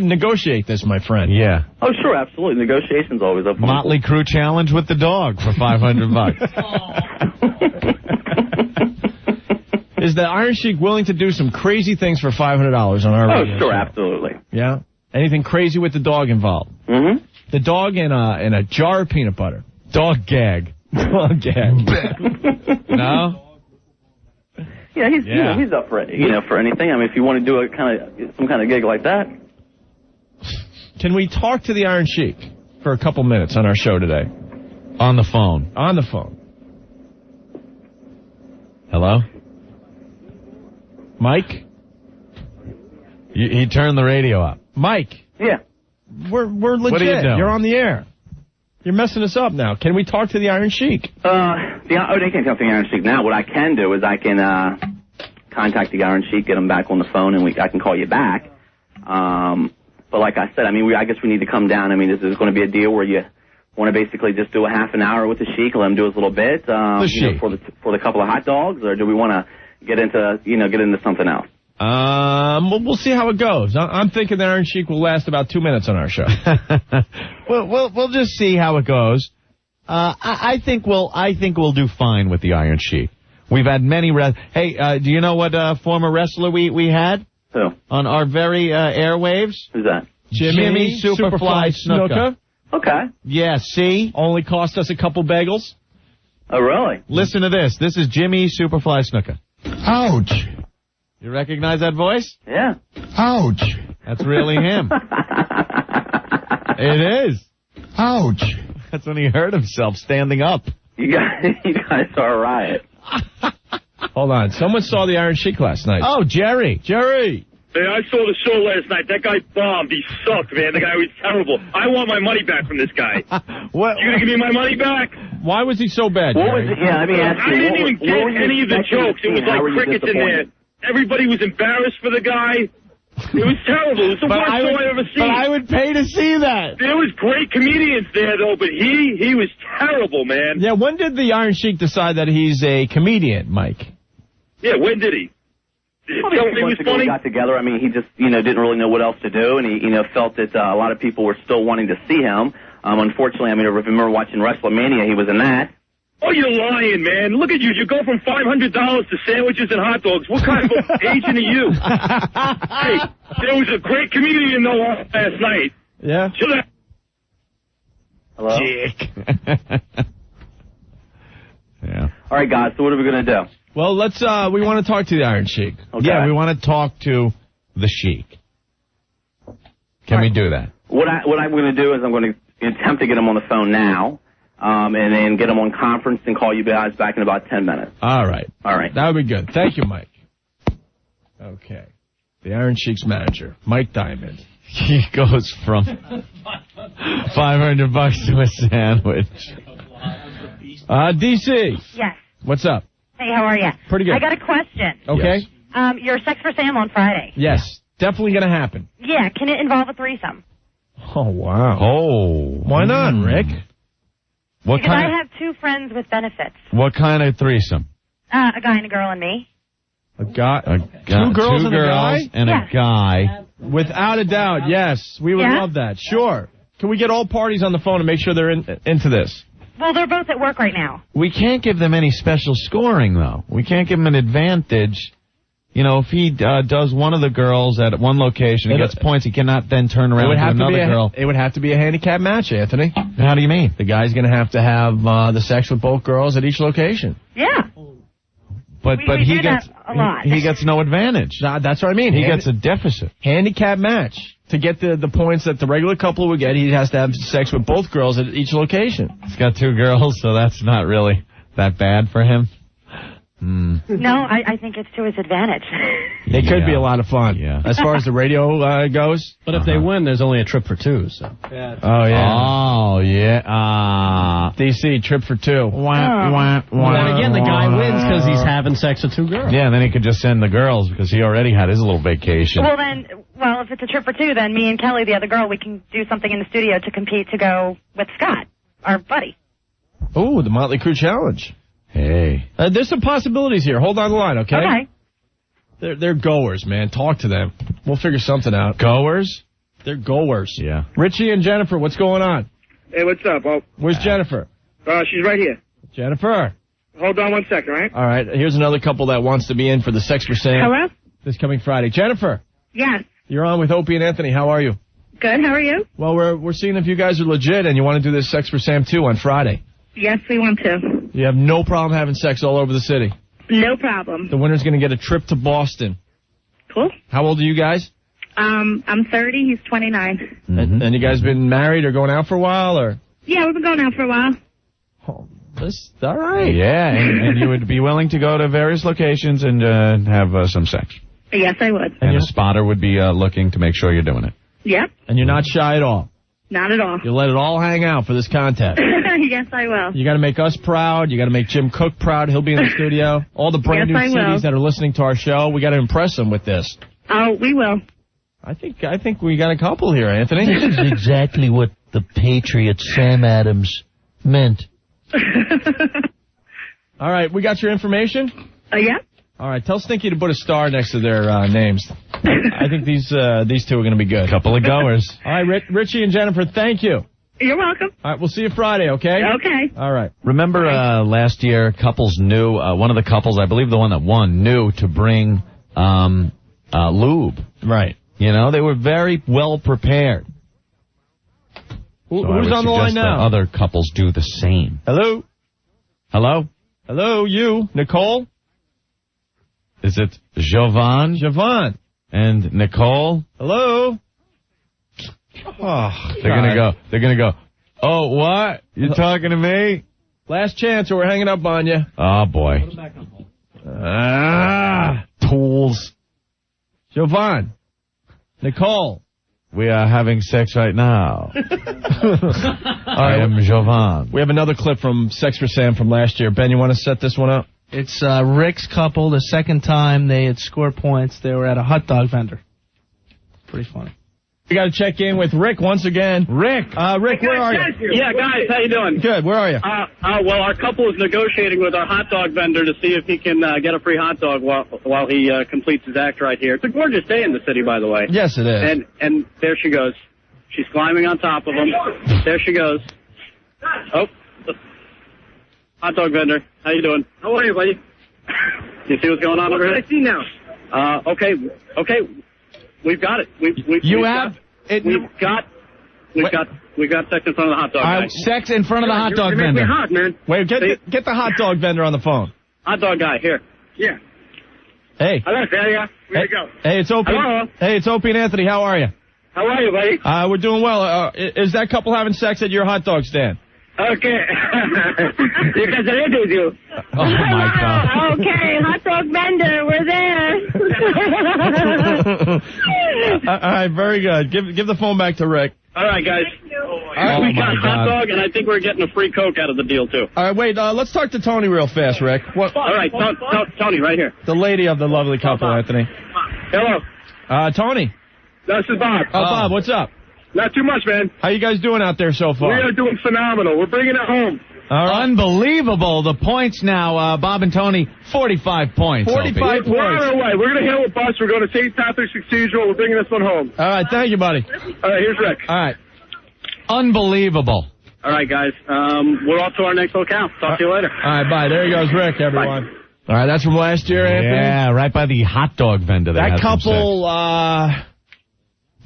negotiate this, my friend. Yeah. Oh, sure, absolutely. Negotiation's always up. Motley Crue challenge with the dog for $500. Is the Iron Sheik willing to do some crazy things for $500 on our radio sure, show? Absolutely. Yeah? Anything crazy with the dog involved? Mm-hmm. The dog in a jar of peanut butter. Dog gag. Dog gag. No? Yeah, he's up for it. For anything. I mean, if you want to do some kind of gig like that. Can we talk to the Iron Sheik for a couple minutes on our show today? On the phone. On the phone. Hello? Mike? He turned the radio up. Mike. Yeah. We're legit. What are you doing? You're on the air. You're messing us up now. Can we talk to the Iron Sheik? They can't talk to the Iron Sheik now. What I can do is I can contact the Iron Sheik, get him back on the phone, and I can call you back. But like I said, I mean, I guess we need to come down. I mean, this is going to be a deal where you want to basically just do a half an hour with the Sheik, let him do his little bit for the couple of hot dogs, or do we want to get into something else? We'll see how it goes. I'm thinking the Iron Sheik will last about 2 minutes on our show. We'll just see how it goes. I think we'll do fine with the Iron Sheik. We've had many Hey, do you know what former wrestler we had? Who? On our very airwaves? Who's that? Jimmy Superfly Snuka. Okay. Yeah, see? Only cost us a couple bagels. Oh, really? Listen to this. This is Jimmy Superfly Snuka. Ouch. You recognize that voice? Yeah. Ouch. That's really him. It is. Ouch. That's when he hurt himself standing up. You guys are a riot. Hold on. Someone saw the Iron Sheik last night. Oh, Jerry. Hey, I saw the show last night. That guy bombed. He sucked, man. The guy was terrible. I want my money back from this guy. What? You gonna give me my money back? Why was he so bad, What Jerry? was it? Yeah, let me ask you. I didn't even get any of the jokes. It was like crickets in there. Everybody was embarrassed for the guy. It was terrible. It was the worst show I've ever seen. But I would pay to see that. There was great comedians there, though, but he was terrible, man. Yeah, when did the Iron Sheik decide that he's a comedian, Mike? Yeah, when did he? Probably 6 months ago we got together. I mean, he just, didn't really know what else to do, and he, felt that a lot of people were still wanting to see him. Unfortunately, I mean, I remember watching WrestleMania. He was in that. Oh, you're lying, man. Look at you. You go from $500 to sandwiches and hot dogs. What kind of agent are you? Hey, there was a great comedian, though, last night. Yeah? Hello? Dick. Yeah. All right, guys, so what are we going to do? Well, we want to talk to the Iron Sheik. Okay. Yeah, we want to talk to the Sheik. Can we do that? What I'm going to do is I'm going to attempt to get him on the phone now. And then get him on conference and call you guys back in about 10 minutes. All right. That would be good. Thank you, Mike. Okay. The Iron Sheik's manager, Mike Diamond. He goes from $500 to a sandwich. DC. Yes. What's up? Hey, how are you? Pretty good. I got a question. Okay. Yes. Your Sex for Sam on Friday. Yes. Definitely going to happen. Yeah. Can it involve a threesome? Oh, wow. Oh. Why not, Rick? Because I have two friends with benefits. What kind of threesome? A guy and a girl and me. A guy? Two girls and Yeah. a guy. Without a doubt, yes. We would love that. Sure. Can we get all parties on the phone and make sure they're into this? Well, they're both at work right now. We can't give them any special scoring, though. We can't give them an advantage. If he does one of the girls at one location and gets points, he cannot then turn around and do another girl. It would have to be a handicap match, Anthony. How do you mean? The guy's going to have the sex with both girls at each location. Yeah. But we he do gets that a lot. He gets no advantage. That's what I mean. He gets a deficit. Handicap match. To get the points that the regular couple would get, he has to have sex with both girls at each location. He's got two girls, so that's not really that bad for him. No, I think it's to his advantage. It could be a lot of fun. Yeah. As far as the radio goes. But if they win, there's only a trip for two. So. Oh, yeah. Oh, Oh, yeah. DC, trip for 2. And then again, the guy wins because he's having sex with 2 girls. Yeah, and then he could just send the girls because he already had his little vacation. Well, if it's a trip for 2, then me and Kelly, the other girl, we can do something in the studio to compete to go with Scott, our buddy. Ooh, the Motley Crue Challenge. Hey. There's some possibilities here. Hold on the line, okay? Okay. They're goers, man. Talk to them. We'll figure something out. Goers? They're goers. Yeah. Richie and Jennifer, what's going on? Hey, what's up? Where's Jennifer? She's right here. Jennifer. Hold on 1 second, right? All right. Here's another couple that wants to be in for the Sex for Sam. Hello? This coming Friday. Jennifer. Yes. You're on with Opie and Anthony. How are you? Good. How are you? Well, we're seeing if you guys are legit and you want to do this Sex for Sam 2 on Friday. Yes, we want to. You have no problem having sex all over the city. No problem. The winner's going to get a trip to Boston. Cool. How old are you guys? I'm 30. He's 29. Mm-hmm. And you guys been married or going out for a while, or? Yeah, we've been going out for a while. Oh, all right. Yeah, and you would be willing to go to various locations and have some sex. Yes, I would. And a spotter would be looking to make sure you're doing it. Yep. And you're not shy at all? Not at all. You'll let it all hang out for this contest. Yes, I will. You got to make us proud. You got to make Jim Cook proud. He'll be in the studio. All the brand new cities that are listening to our show, we got to impress them with this. Oh, we will. I think we got a couple here, Anthony. This is exactly what the Patriot Sam Adams meant. All right, we got your information? Yeah. All right, tell Stinky to put a star next to their names. I think these two are going to be good. Couple of goers. All right, Richie and Jennifer, thank you. You're welcome. All right, we'll see you Friday, okay? Okay. All right. Remember last year, couples knew, one of the couples, I believe the one that won, knew to bring lube. Right. You know, they were very well prepared. Who's on the line now? Other couples do the same. Hello? Hello? Hello, you? Nicole? Is it Jovan? Jovan. And Nicole? Hello? Oh, They're gonna go, oh, what? You talking to me? Last chance or we're hanging up on you. Oh, boy. Tools. Jovan. Nicole. We are having sex right now. I am Jovan. We have another clip from Sex for Sam from last year. Ben, you want to set this one up? It's Rick's couple. The second time they had scored points, they were at a hot dog vendor. Pretty funny. We got to check in with Rick once again. Rick, where are you? Yeah, guys, how you doing? Good. Where are you? Well, our couple is negotiating with our hot dog vendor to see if he can get a free hot dog while he completes his act right here. It's a gorgeous day in the city, by the way. Yes, it is. And there she goes. She's climbing on top of him. There she goes. Oh, hot dog vendor, how you doing? How are you, buddy? You see what's going on over here? What do I see now? Okay. We've got it. We've got sex in front of the hot dog guy. Sex in front of the hot dog vendor. Make me hot, man. Wait, get the hot dog vendor on the phone. Hot dog guy, here. Yeah. Hey. Hello, there. Where'd you go? Hey, it's Opie. Hello. Hey, it's Opie and Anthony. How are you? How are you, buddy? We're doing well. Is that couple having sex at your hot dog stand? Okay. Because I did you. Oh, my God. Okay, hot dog vendor, we're there. All right, very good. Give the phone back to Rick. All right, guys. We got hot dog, and I think we're getting a free Coke out of the deal, too. All right, wait. Let's talk to Tony real fast, Rick. All right, Tony, right here. The lady of the lovely couple, Anthony. Hello. Tony. This is Bob. Bob, what's up? Not too much, man. How you guys doing out there so far? We are doing phenomenal. We're bringing it home. All right. Unbelievable. The points now, Bob and Tony, 45 points. 45 points. We're on our way. We're going to hail a bus. We're going to St. Patrick's Cathedral. We're bringing this one home. All right, thank you, buddy. All right, here's Rick. All right. Unbelievable. All right, guys. We're off to our next locale. Talk to you later. All right, bye. There goes Rick, everyone. Bye. All right, that's from last year, Anthony. Yeah, right by the hot dog vendor. That couple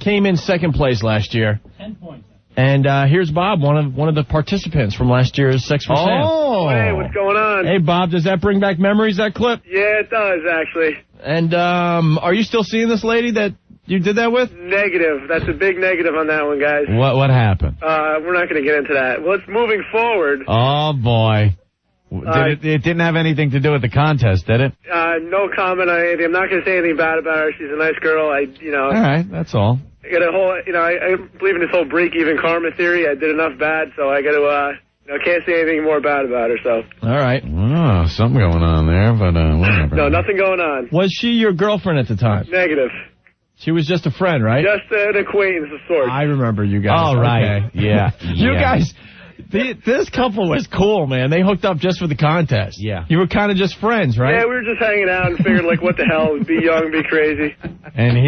came in second place last year. 10 points. And here's Bob, one of the participants from last year's Sex for Sam. Oh, hey, what's going on? Hey, Bob, does that bring back memories, that clip? Yeah, it does, actually. And are you still seeing this lady that you did that with? Negative. That's a big negative on that one, guys. What happened? We're not going to get into that. Well, it's moving forward. Oh, boy. It didn't have anything to do with the contest, did it? No comment on anything. I'm not going to say anything bad about her. She's a nice girl. All right, that's all. I got a whole, I believe in this whole break-even karma theory. I did enough bad, so I got to, can't say anything more bad about her, so. All right. Oh, something going on there, but whatever. No, nothing going on. Was she your girlfriend at the time? Negative. She was just a friend, right? Just an acquaintance of sorts. I remember you guys. Oh, right. Okay. Yeah. You guys, this couple was cool, man. They hooked up just for the contest. Yeah. You were kind of just friends, right? Yeah, we were just hanging out and figured, like, what the hell, be young, be crazy. And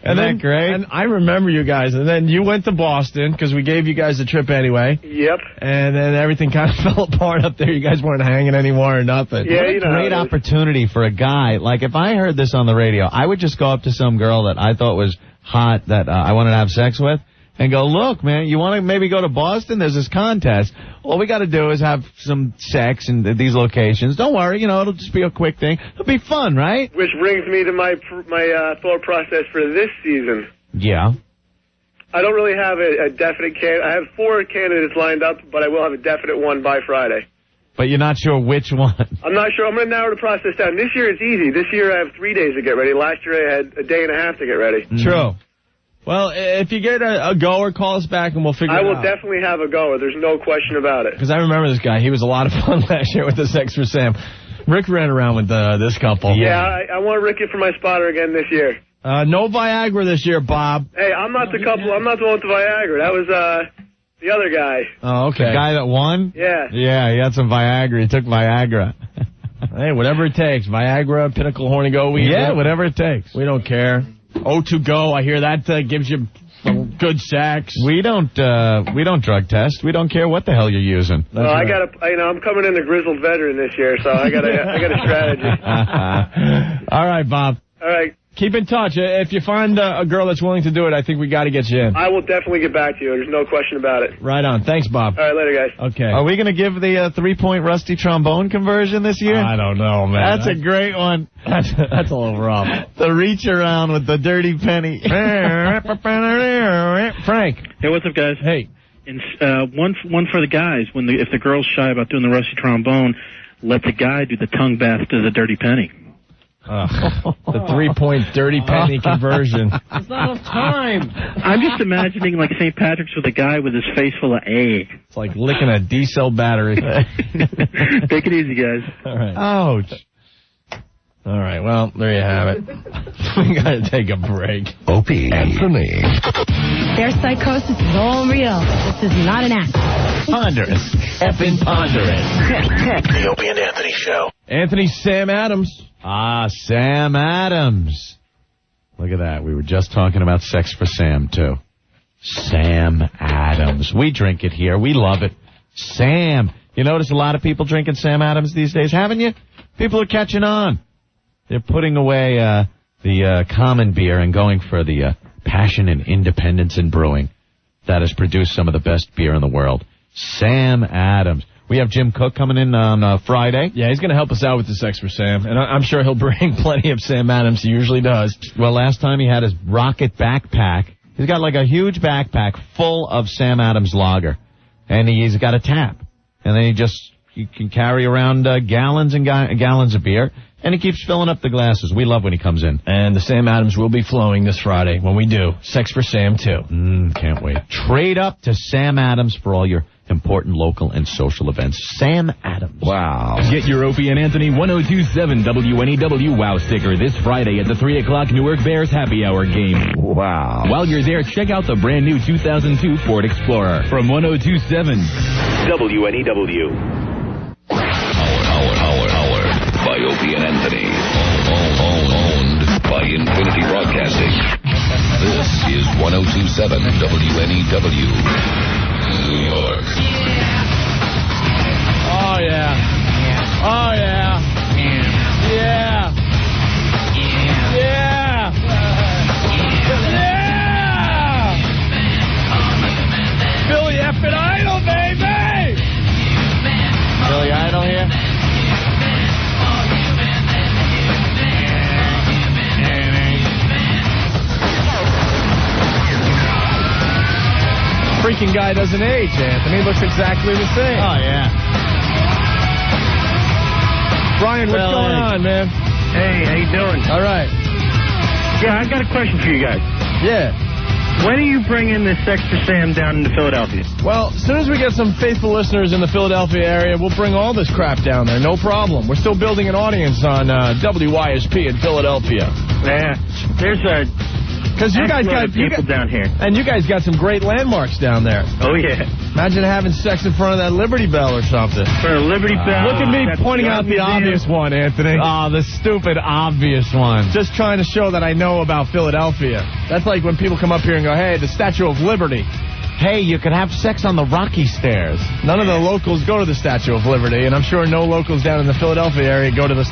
and then great. And I remember you guys. And then you went to Boston because we gave you guys a trip anyway. Yep. And then everything kind of fell apart up there. You guys weren't hanging anymore or nothing. Yeah, what a great opportunity for a guy. Like, if I heard this on the radio, I would just go up to some girl that I thought was hot that I wanted to have sex with and go, look, man, you want to maybe go to Boston? There's this contest. All we got to do is have some sex in these locations. Don't worry, it'll just be a quick thing. It'll be fun, right? Which brings me to my thought process for this season. Yeah. I don't really have a definite candidate. I have 4 candidates lined up, but I will have a definite one by Friday. But you're not sure which one. I'm not sure. I'm going to narrow the process down. This year it's easy. This year I have 3 days to get ready. Last year I had a day and a half to get ready. True. Well, if you get a goer, call us back and we'll figure it out. I will definitely have a goer. There's no question about it. Because I remember this guy. He was a lot of fun last year with the Sex for Sam. Rick ran around with this couple. Yeah, I want Ricky for my spotter again this year. No Viagra this year, Bob. Hey, I'm not the couple. I'm not the one with the Viagra. That was the other guy. Oh, okay. The guy that won? Yeah. Yeah, he had some Viagra. He took Viagra. Hey, whatever it takes. Viagra, Pinnacle Horny Go. Yeah, whatever it takes. We don't care. O2 Go, I hear that gives you good sex. We don't drug test. We don't care what the hell you're using. Well, right. I'm coming in a grizzled veteran this year, so I got a strategy. All right, Bob. All right. Keep in touch. If you find a girl that's willing to do it, I think we got to get you in. I will definitely get back to you. There's no question about it. Right on. Thanks, Bob. All right, later, guys. Okay. Are we going to give the 3-point rusty trombone conversion this year? I don't know, man. That's a great one. That's a little rough. The reach around with the dirty penny. Frank. Hey, what's up, guys? Hey. One for the guys. If the girl's shy about doing the rusty trombone, let the guy do the tongue bath to the dirty penny. The 3-point dirty penny conversion. There's not enough time. I'm just imagining like St. Patrick's with a guy with his face full of egg. It's like licking a D-cell battery. Take it easy, guys. All right. Ouch. All right, well, there you have it. We got to take a break. Opie, Anthony. Their psychosis is all real. This is not an act. Ponderous. Effing ponderous. The Opie and Anthony Show. Anthony Sam Adams. Sam Adams. Look at that. We were just talking about Sex for Sam, too. Sam Adams. We drink it here. We love it. Sam. You notice a lot of people drinking Sam Adams these days, haven't you? People are catching on. They're putting away the common beer and going for the passion and independence in brewing that has produced some of the best beer in the world. Sam Adams. We have Jim Cook coming in on Friday. Yeah, he's going to help us out with the Sex for Sam, and I'm sure he'll bring plenty of Sam Adams. He usually does. Well, last time he had his rocket backpack. He's got like a huge backpack full of Sam Adams lager, and he's got a tap, and then he can carry around gallons and gallons of beer. And he keeps filling up the glasses. We love when he comes in. And the Sam Adams will be flowing this Friday when we do Sex for Sam, too. Can't wait. Trade up to Sam Adams for all your important local and social events. Sam Adams. Wow. Get your Opie and Anthony 102.7 WNEW Wow sticker this Friday at the 3 o'clock Newark Bears Happy Hour game. Wow. While you're there, check out the brand new 2002 Ford Explorer from 102.7 WNEW. By Opie and Anthony. Owned by Infinity Broadcasting. This is 102.7 WNEW. New York. Oh, yeah. Oh, yeah. Yeah. Yeah. Yeah. Billy Effin' Idol, baby. Billy Idol here? freaking guy doesn't age, Anthony. Looks exactly the same. Oh, yeah. Brian, what's going on, man? Hey, how you doing? All right. Yeah, I got a question for you guys. Yeah. When are you bringing this Sex for Sam down into Philadelphia? Well, as soon as we get some faithful listeners in the Philadelphia area, we'll bring all this crap down there. No problem. We're still building an audience on WYSP in Philadelphia. Yeah. There's a... Because you guys got people down here. And you guys got some great landmarks down there. Oh, yeah. Imagine having sex in front of that Liberty Bell or something. For a Liberty Bell. Look at me pointing out the obvious one, Anthony. Oh, the stupid obvious one. Just trying to show that I know about Philadelphia. That's like when people come up here and go, hey, the Statue of Liberty. Hey, you could have sex on the Rocky Stairs. None of the locals go to the Statue of Liberty, and I'm sure no locals down in the Philadelphia area go to the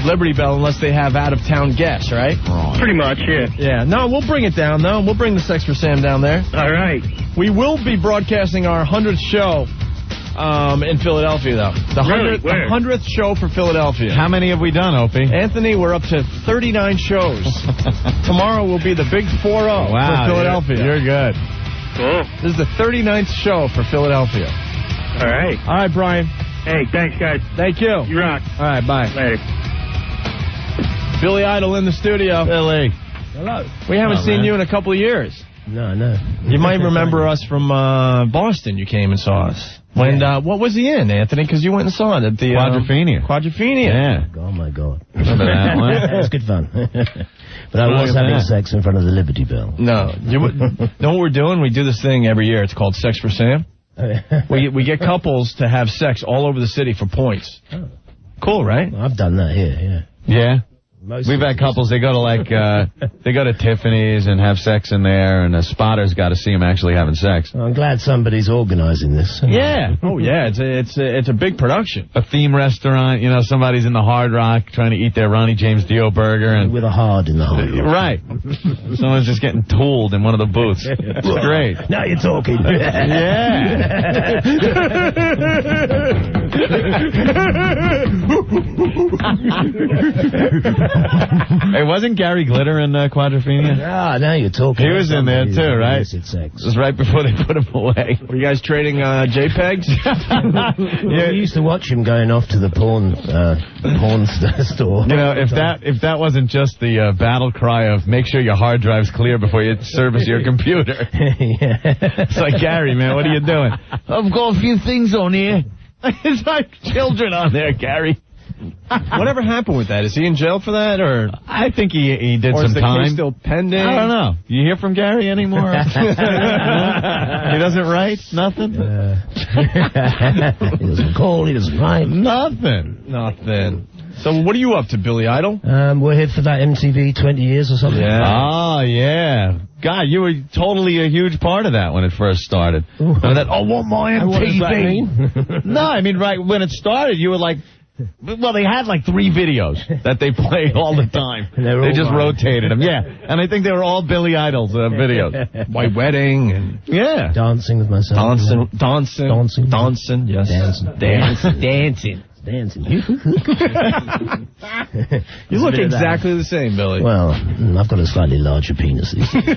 Liberty Bell unless they have out-of-town guests, right? Pretty much, yeah. Yeah. No, we'll bring it down, though. We'll bring the Sex for Sam down there. All right. We will be broadcasting our 100th show in Philadelphia, though. The 100th show for Philadelphia. How many have we done, Opie? Anthony, we're up to 39 shows. Tomorrow will be the big 4-0 for Philadelphia. You're good. Cool. This is the 39th show for Philadelphia. All right. All right, Brian. Hey, thanks, guys. Thank you. You rock. All right, bye. Later. Billy Idol in the studio. Billy. Hello. We haven't seen you in a couple of years. No, no. You might remember us from Boston. You came and saw us. When what was he in, Anthony? Because you went and saw it at the Quadrophenia. Quadrophenia. Yeah. Oh, my God. Remember that one? It was good fun. But I was having sex in front of the Liberty Bell. No. You know what we're doing? We do this thing every year. It's called Sex for Sam. We get couples to have sex all over the city for points. Oh. Cool, right? Well, I've done that here, yeah. Yeah. We've had couples, they go to they go to Tiffany's and have sex in there, and a spotter's got to see them actually having sex. Well, I'm glad somebody's organizing this. Yeah. Oh, yeah. It's a big production. A theme restaurant, you know, somebody's in the Hard Rock trying to eat their Ronnie James Dio burger. And with a hard in the Hard Rock. Right. Someone's just getting tooled in one of the booths. It's great. Now you're talking. Yeah. Hey, wasn't Gary Glitter in Quadrophenia? Ah, now you're talking. He was in there too, right? Sex. It was right before they put him away. Were you guys trading JPEGs? Yeah, we used to watch him going off to the porn store. You know, if that wasn't just the battle cry of make sure your hard drive's clear before you service your computer. It's like, Gary, man, what are you doing? I've got a few things on here. It's like children on there, Gary. Whatever happened with that? Is he in jail for that, or I think he did or some is the time. Case still pending? I don't know. You hear from Gary anymore? He doesn't write nothing. He doesn't call. He doesn't write nothing. So what are you up to, Billy Idol? We're here for that MTV 20 years or something. Yeah. Oh, yeah. God, you were totally a huge part of that when it first started. I want my MTV. What does that mean? No, I mean, right when it started, you were like, well, they had like 3 videos that they played all the time. They just rotated them, yeah. And I think they were all Billy Idol's videos. White Wedding and Dancing with myself. Dancing, yes. Dancing. You look exactly the same, Billy. Well, I've got a slightly larger penis these days.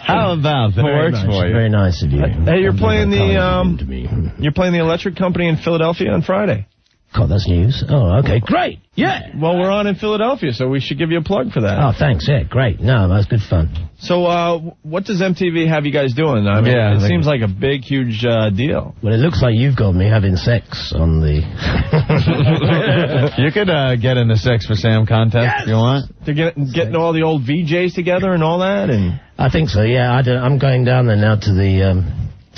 How about that? Works for you. Very nice of you. Hey, you're playing the Electric Company in Philadelphia on Friday. God, that's news. Oh, okay, great. Yeah. Well, we're on in Philadelphia, so we should give you a plug for that. Oh, thanks. Yeah, great. No, that's good fun. So, what does MTV have you guys doing? I mean, it seems like a big, huge deal. Well, it looks like you've got me having sex on the... You could get in the Sex for Sam contest if you want. They're getting all the old VJs together and all that? And I think so, yeah. I'm going down there now to the...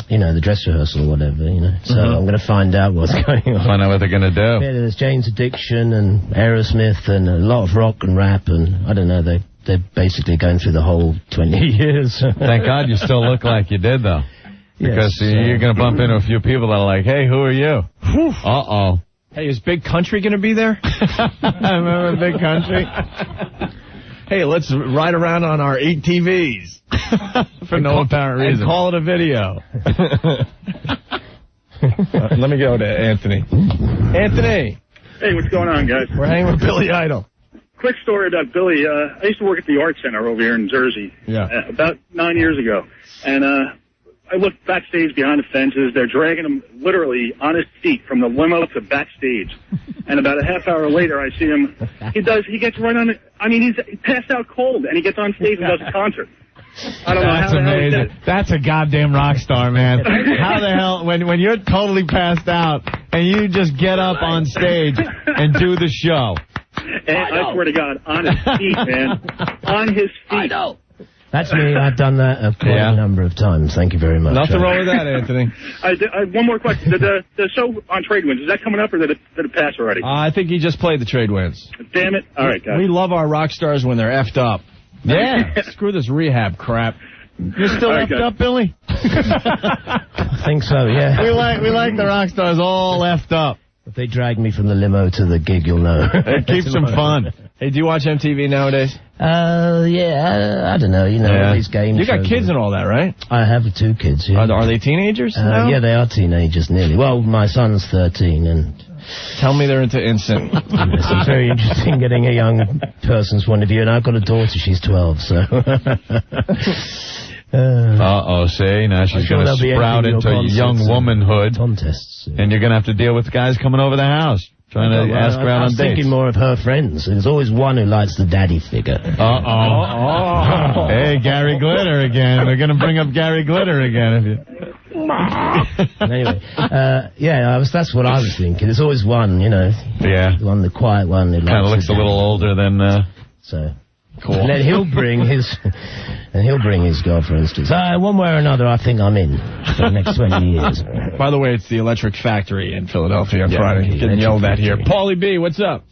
the dress rehearsal or whatever, So I'm going to find out what's going on. Find out what they're going to do. Yeah, there's Jane's Addiction and Aerosmith and a lot of rock and rap and, I don't know, they're basically going through the whole 20 years. Thank God you still look like you did, though. Because you're going to bump into a few people that are like, hey, who are you? Uh-oh. Hey, is Big Country going to be there? Remember Big Country? Hey, let's ride around on our 8 TVs. For no apparent reason. And call it a video. Let me go to Anthony. Anthony. Hey, what's going on, guys? We're hanging with Billy Idol. quick story about Billy. I used to work at the Art Center over here in Jersey. About 9 years ago. And I looked backstage behind the fences. They're dragging him literally on his feet from the limo to backstage. And about a half hour later, I see him. He gets right on it. I mean, he's passed out cold, and he gets on stage and does a concert. I don't know how the hell he did it. That's a goddamn rock star, man. How the hell, when you're totally passed out and you just get up on stage and do the show? And I swear to God, on his feet, man. On his feet. I know. That's me. I've done that quite a number of times. Thank you very much. Nothing wrong with that, Anthony. I one more question. The show on Trade Winds, is that coming up or did it pass already? I think he just played the Trade Winds. Damn it. All right, guys. We love our rock stars when they're effed up. Yeah. Screw this rehab crap. You're still effed up, Billy? I think so, yeah. We like the rock stars all effed up. If they drag me from the limo to the gig, you'll know. It keeps them fun. Hey, do you watch MTV nowadays? Yeah, I don't know. All these games. You got kids and all that, right? I have 2 kids, yeah. Are they teenagers now? Yeah, they are teenagers, nearly. Well, my son's 13, and... Tell me they're into instant. It's very interesting getting a young person's point of view, and I've got a daughter, she's 12, so... see, now she's going to sprout into young womanhood. Contests. And you're going to have to deal with guys coming over the house, trying to ask her out on dates. I was thinking more of her friends. There's always one who likes the daddy figure. Hey, Gary Glitter again. They're going to bring up Gary Glitter again. Anyway, that's what I was thinking. There's always one, Yeah. The quiet one. Kind of looks a little older than... So... Cool. And then he'll bring his girlfriends to. One way or another, I think I'm in for the next 20 years. By the way, it's the Electric Factory in Philadelphia on Friday. Getting yelled at here. Paulie B, what's up?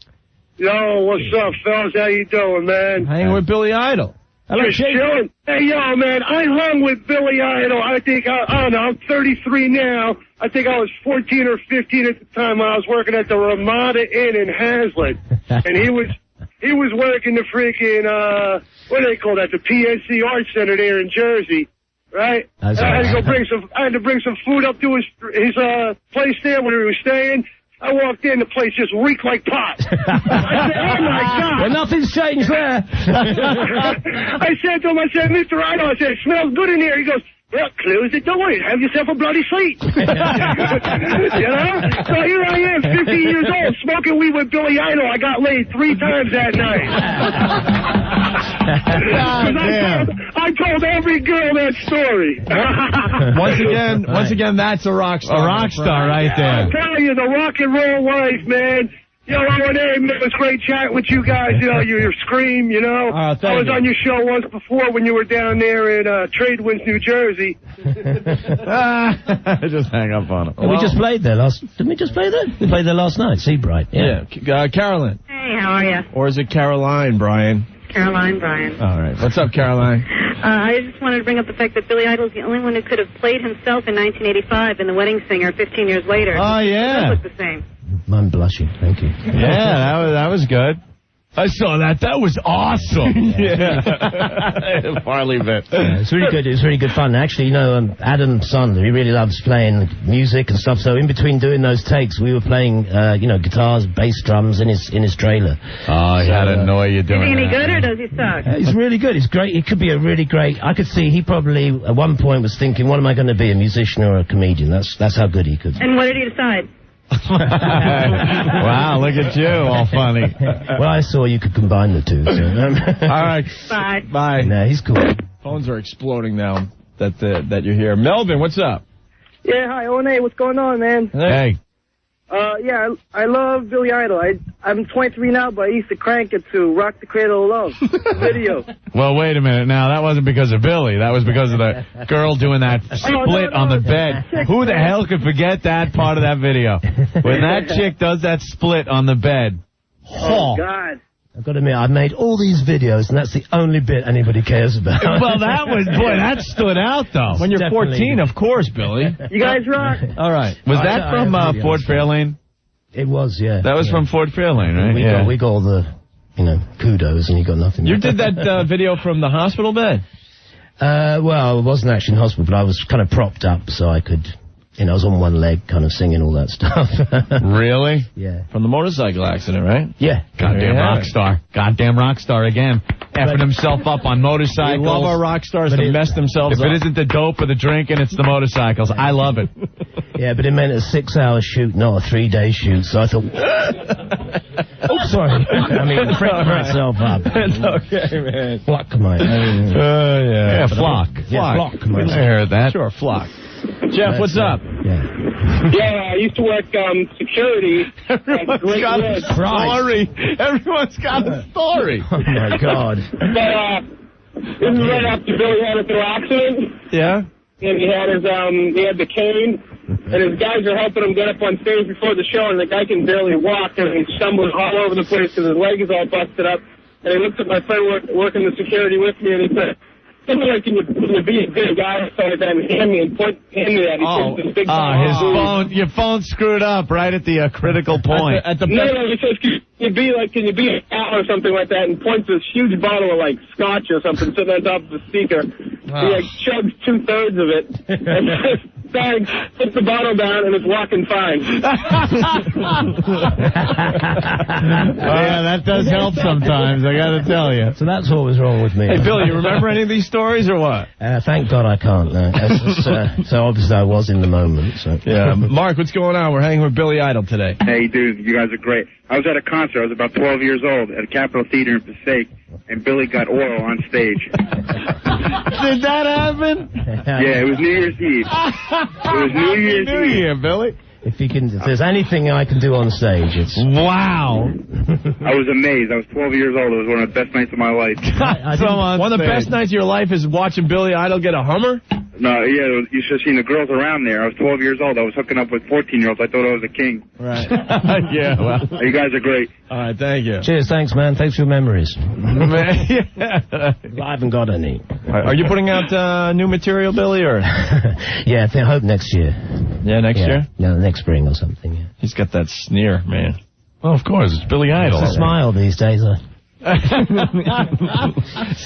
Yo, what's up, fellas? How you doing, man? Hanging with Billy Idol. Just chilling. Hey, yo, man, I hung with Billy Idol. I think, I don't know, I'm 33 now. I think I was 14 or 15 at the time when I was working at the Ramada Inn in Hazlitt. And he was working the freaking, what do they call that? The PNC Arts Center there in Jersey, right? I had to bring some food up to his place there where he was staying. I walked in, the place just reeked like pot. I said, oh my God. Well, nothing's changed there. I said to him, Mr. Idol, it smells good in here. He goes, well, close the door and have yourself a bloody seat. So here I am, 50 years old, smoking weed with Billy Idol. I got laid 3 times that night. I told every girl that story. Once again, that's a rock star. A rock star right there. I'm telling you, the rock and roll life, man. O&M, it was great chatting with you guys. You scream, I was on your show once before when you were down there in Trade Winds, New Jersey. Just hang up on him. We just played there didn't we just play there? We played there last night, Seabright. Yeah. Carolyn. Hey, how are you? Or is it Caroline, Brian? Caroline Bryan. All right. What's up, Caroline? I just wanted to bring up the fact that Billy Idol's the only one who could have played himself in 1985 in The Wedding Singer 15 years later. Oh, yeah. It does look the same. I'm blushing. Thank you. Yeah, that was good. I saw that. That was awesome. Yeah. Farley bit. Yeah, it's really good. It's really good fun. Actually, Adam Sandler, he really loves playing music and stuff. So in between doing those takes, we were playing, guitars, bass drums in his trailer. Oh, he had to annoy you doing that. Is he any good or does he suck? He's really good. He's great. He could be a really great... I could see he probably at one point was thinking, what am I going to be, a musician or a comedian? That's how good he could be. And what did he decide? Wow, look at you, all funny. Well, I saw you could combine the two. So. All right. Bye. No, he's cool. Phones are exploding now that you're here. Melvin, what's up? Yeah, hi, O&A, what's going on, man? Hey. Yeah, I love Billy Idol. I'm 23 now, but I used to crank it to Rock the Cradle of Love video. Well, wait a minute. Now, that wasn't because of Billy. That was because of the girl doing that split on the bed. Who the hell could forget that part of that video? When that chick does that split on the bed. Oh, God. I've got to admit, I've made all these videos, and that's the only bit anybody cares about. Well, that stood out, though. When you're 14, of course, Billy. You guys rock. All right. Was that from Fort Fairlane? It was, yeah. That was from Fort Fairlane, right? We got all the, kudos, and you got nothing. You did that video from the hospital bed? Well, I wasn't actually in hospital, but I was kind of propped up so I could I was on one leg kind of singing all that stuff. Really? Yeah. From the motorcycle accident, right? Yeah. Goddamn rock star. Goddamn rock star again. Effing himself up on motorcycles. We love our rock stars that mess themselves up. If it isn't the dope or the drinking, it's the motorcycles. I love it. Yeah, but it meant a 6-hour shoot, not a 3-day shoot. So I thought, oh, sorry. I mean, freaked myself up. It's okay, man. Flock, mate. Yeah, flock. Yeah, flock, mate. I heard that. Sure, flock. Jeff, what's up? Yeah, I used to work security. Everyone's got a story. Everyone's got a story. Oh, my God. But this is right after Billy had his accident. Yeah? And he had the cane, and his guys are helping him get up on stage before the show, and the guy can barely walk, and he's stumbling all over the place because his leg is all busted up. And he looks at my friend working the security with me, and he said, something like, can you be a good guy or something like that, and hand me that. Your phone screwed up right at the critical point. No, he says, can you be a cat or something like that, and points this huge bottle of, like, scotch or something sitting on top of the speaker. He, like, chugs 2/3 of it, and says, thanks, puts the bottle down, and it's walking fine. Yeah, that does help sometimes, I gotta tell you. So that's what was wrong with me. Hey, Billy, you remember any of these stories or what? Thank God I can't, no. So obviously I was in the moment. So. Yeah. Mark, what's going on? We're hanging with Billy Idol today. Hey, dude, you guys are great. I was at a concert. I was about 12 years old at a Capitol Theater in Passaic, and Billy got oil on stage. Did that happen? Yeah, it was New Year's Eve. It was New Year's Eve. Billy. If there's anything I can do on stage, it's... Wow. I was amazed. I was 12 years old. It was one of the best nights of my life. One of the best nights of your life is watching Billy Idol get a Hummer? No, yeah, you should have seen the girls around there. I was 12 years old. I was hooking up with 14-year-olds. I thought I was a king. Right. Yeah, well. You guys are great. All right, thank you. Cheers, thanks, man. Thanks for your memories. Yeah. I haven't got any. Are you putting out new material, Billy, or? Yeah, I hope next year. Yeah, next year? Yeah, next spring or something, yeah. He's got that sneer, man. Well, of course, it's Billy Idol. It's a smile these days,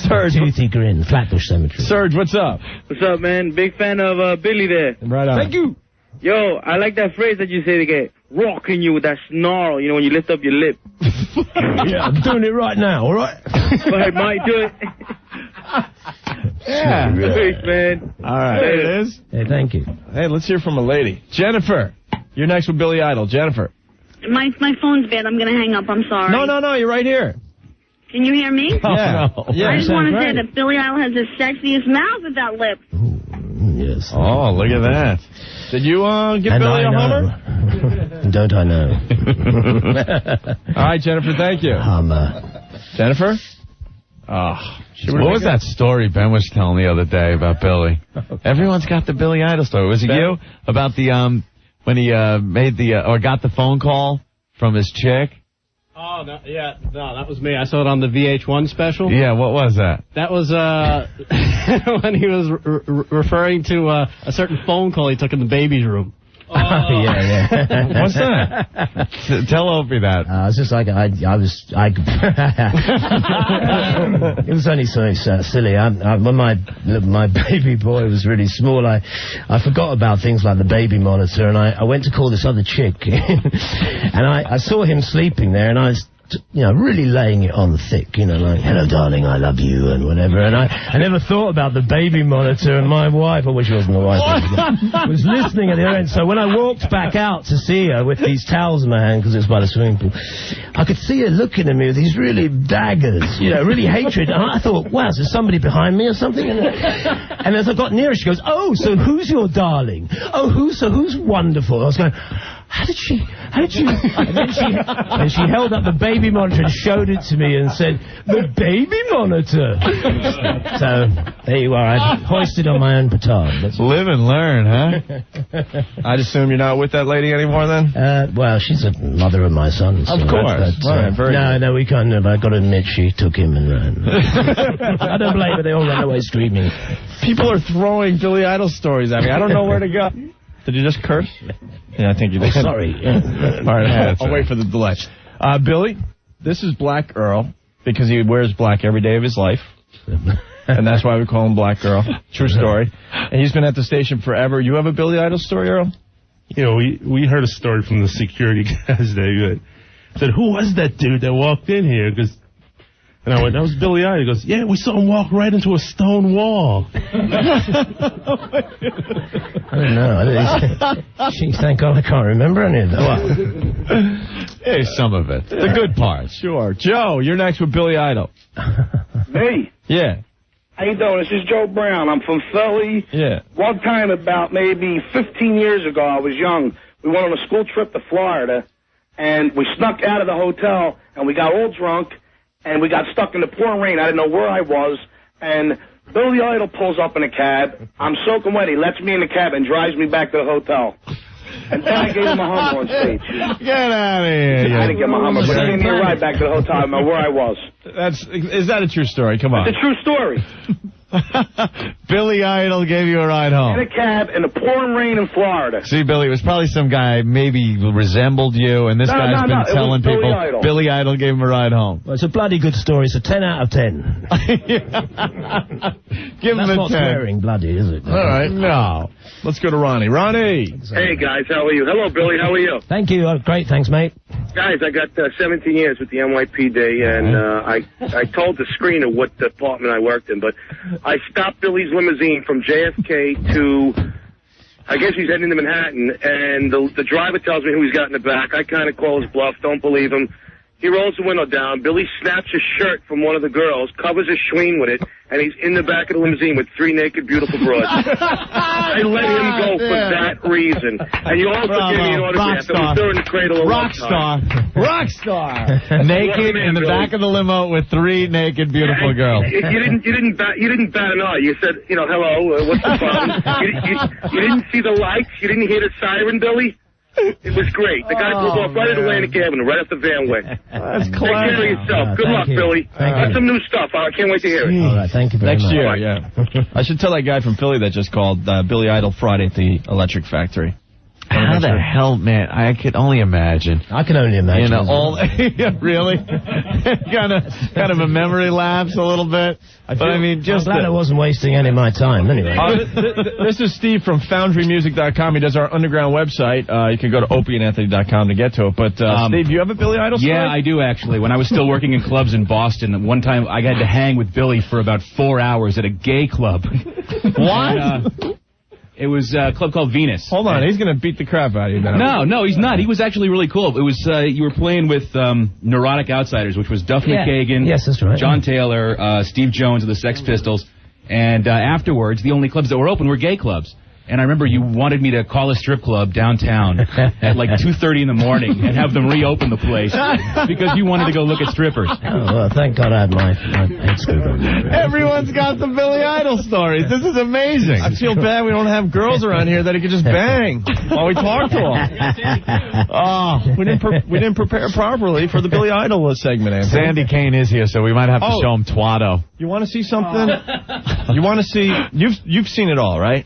Serge, toothy grin, Flatbush Cemetery. Serge, what's up? What's up, man? Big fan of Billy there. Right on. Thank you. Yo, I like that phrase that you say to get rocking you with that snarl, you know, when you lift up your lip. Yeah, I'm doing it right now, all right? Go ahead, Mike, do it. Yeah. Thanks, man. All right. There it is. Hey, thank you. Hey, let's hear from a lady. Jennifer, you're next with Billy Idol. Jennifer. My phone's bad. I'm going to hang up. I'm sorry. No, you're right here. Can you hear me? Yeah. Yeah. I just want to say that Billy Idol has the sexiest mouth with that lip. Yes. Oh, look at that. Did you give Billy a Hummer? Don't I know? All right, Jennifer, thank you. Hummer. Jennifer? Oh, what was that story Ben was telling the other day about Billy? Everyone's got the Billy Idol story. Was it you? About the, when he made or got the phone call from his chick? Oh, no, that was me. I saw it on the VH1 special. Yeah, what was that? That was when he was referring to a certain phone call he took in the baby's room. Oh. Yeah. What's that? Tell Opie that. It's just like it was only so silly. When my baby boy was really small, I forgot about things like the baby monitor, and I went to call this other chick, and I saw him sleeping there, and I was, really laying it on thick, like, hello, darling, I love you, and whatever. And I never thought about the baby monitor, and my wife, I wish it wasn't the wife, was listening at the other end. So when I walked back out to see her with these towels in my hand, because it was by the swimming pool, I could see her looking at me with these really daggers, really hatred. And I thought, wow, is there somebody behind me or something? And as I got nearer, she goes, oh, so who's your darling? Oh, who's wonderful? I was going, how did she, and she held up the baby monitor and showed it to me and said, the baby monitor. So, there you are. I hoisted on my own petard. Live and learn, huh? I'd assume you're not with that lady anymore then? Well, she's a mother of my son. So of course. No, we can't. I got to admit, she took him and ran. I don't blame her. They all ran away screaming. People are throwing Billy Idol stories at me. I don't know where to go. Did you just curse? Yeah, I think you did. Oh, sorry. All right, I'll wait for the delay. Billy, this is Black Earl because he wears black every day of his life. And that's why we call him Black Earl. True story. And he's been at the station forever. You have a Billy Idol story, Earl? you know, we heard a story from the security guys that said, who was that dude that walked in here? And I went, that was Billy Idol. He goes, yeah, we saw him walk right into a stone wall. I don't know. Gee, thank God I can't remember any of that. Hey, some of it. The good parts. Sure. Joe, you're next with Billy Idol. Me? Yeah. How you doing? This is Joe Brown. I'm from Philly. Yeah. One time about maybe 15 years ago, I was young. We went on a school trip to Florida, and we snuck out of the hotel, and we got all drunk, and we got stuck in the pouring rain. I didn't know where I was, and Billy Idol pulls up in a cab. I'm soaking wet. He lets me in the cab and drives me back to the hotel. And then I gave him a Hummer on stage. Get out of here. I didn't get my Hummer, but he gave me a ride back to the hotel. I don't know where I was. Is that a true story? Come on. It's a true story. Billy Idol gave you a ride home. In a cab in the pouring rain in Florida. See, Billy, it was probably some guy maybe resembled you, and this guy's been telling people Billy Idol gave him a ride home. Well, it's a bloody good story. It's a 10 out of 10. Give him a 10. That's not swearing bloody, is it? All right. No. Let's go to Ronnie. Ronnie. Hey, guys. How are you? Hello, Billy. How are you? Thank you. Great. Thanks, mate. Guys, I got 17 years with the NYPD, and I told the screener what department I worked in, but I stopped Billy's limousine from JFK to, I guess he's heading to Manhattan, and the driver tells me who he's got in the back. I kind of call his bluff, don't believe him. He rolls the window down. Billy snaps his shirt from one of the girls, covers his schween with it, and he's in the back of the limousine with 3 naked, beautiful broads. I let him go for that reason. And you also gave me an autograph that was during the Cradle of Rockstar. Naked in the back of the limo with 3 naked, beautiful girls. You didn't bat an eye. You said, hello, what's the problem? You didn't see the lights. You didn't hear the siren, Billy. It was great. The guy pulled off right at Atlantic Avenue, right off the Van Way. That's Take care of yourself. Good luck, Billy. Got some new stuff. I can't wait to hear it. All right, thank you very Next much. year, yeah. I should tell that guy from Philly that just called Billy Idol Friday at the Electric Factory. How the hell, man? I could only imagine. I can only imagine. Really? kind of a memory lapse a little bit. I'm glad I wasn't wasting any of my time anyway. This is Steve from FoundryMusic.com. He does our underground website. You can go to opieandanthony.com to get to it. But Steve, do you have a Billy Idol story? Yeah, I do actually. When I was still working in clubs in Boston, one time I had to hang with Billy for about 4 hours at a gay club. What? It was a club called Venus. Hold on, he's going to beat the crap out of you now. No, he's not. He was actually really cool. It was you were playing with Neurotic Outsiders, which was Duff McKagan, yes, that's right. John Taylor, Steve Jones of the Sex Pistols, and afterwards, the only clubs that were open were gay clubs. And I remember you wanted me to call a strip club downtown at like 2:30 in the morning and have them reopen the place because you wanted to go look at strippers. Oh, well, thank God I had my head screwed on. Everyone's got the Billy Idol stories. This is amazing. I feel bad we don't have girls around here that he could just bang while we talk to them. Oh, we didn't prepare properly for the Billy Idol segment, Anthony. Sandy Kane is here, so we might have to show him Twatto. You want to see something? You want to see? You've seen it all, right?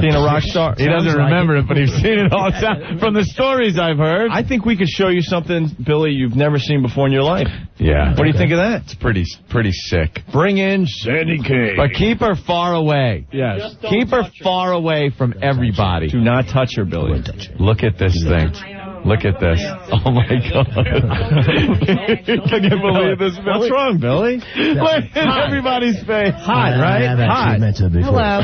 Being a rock star. He doesn't remember it, but he's seen it all from the stories I've heard. I think we could show you something, Billy, you've never seen before in your life. Yeah. What do you think of that? It's pretty sick. Bring in Sandy Kane. But keep her far away. Yes. Keep her far away from everybody. Do not touch her, Billy. Look at this thing. Look at this. Oh, my God. Can you believe this, Billy? What's wrong, Billy? Look at everybody's face. Hot, right? I've actually met her before. Hello.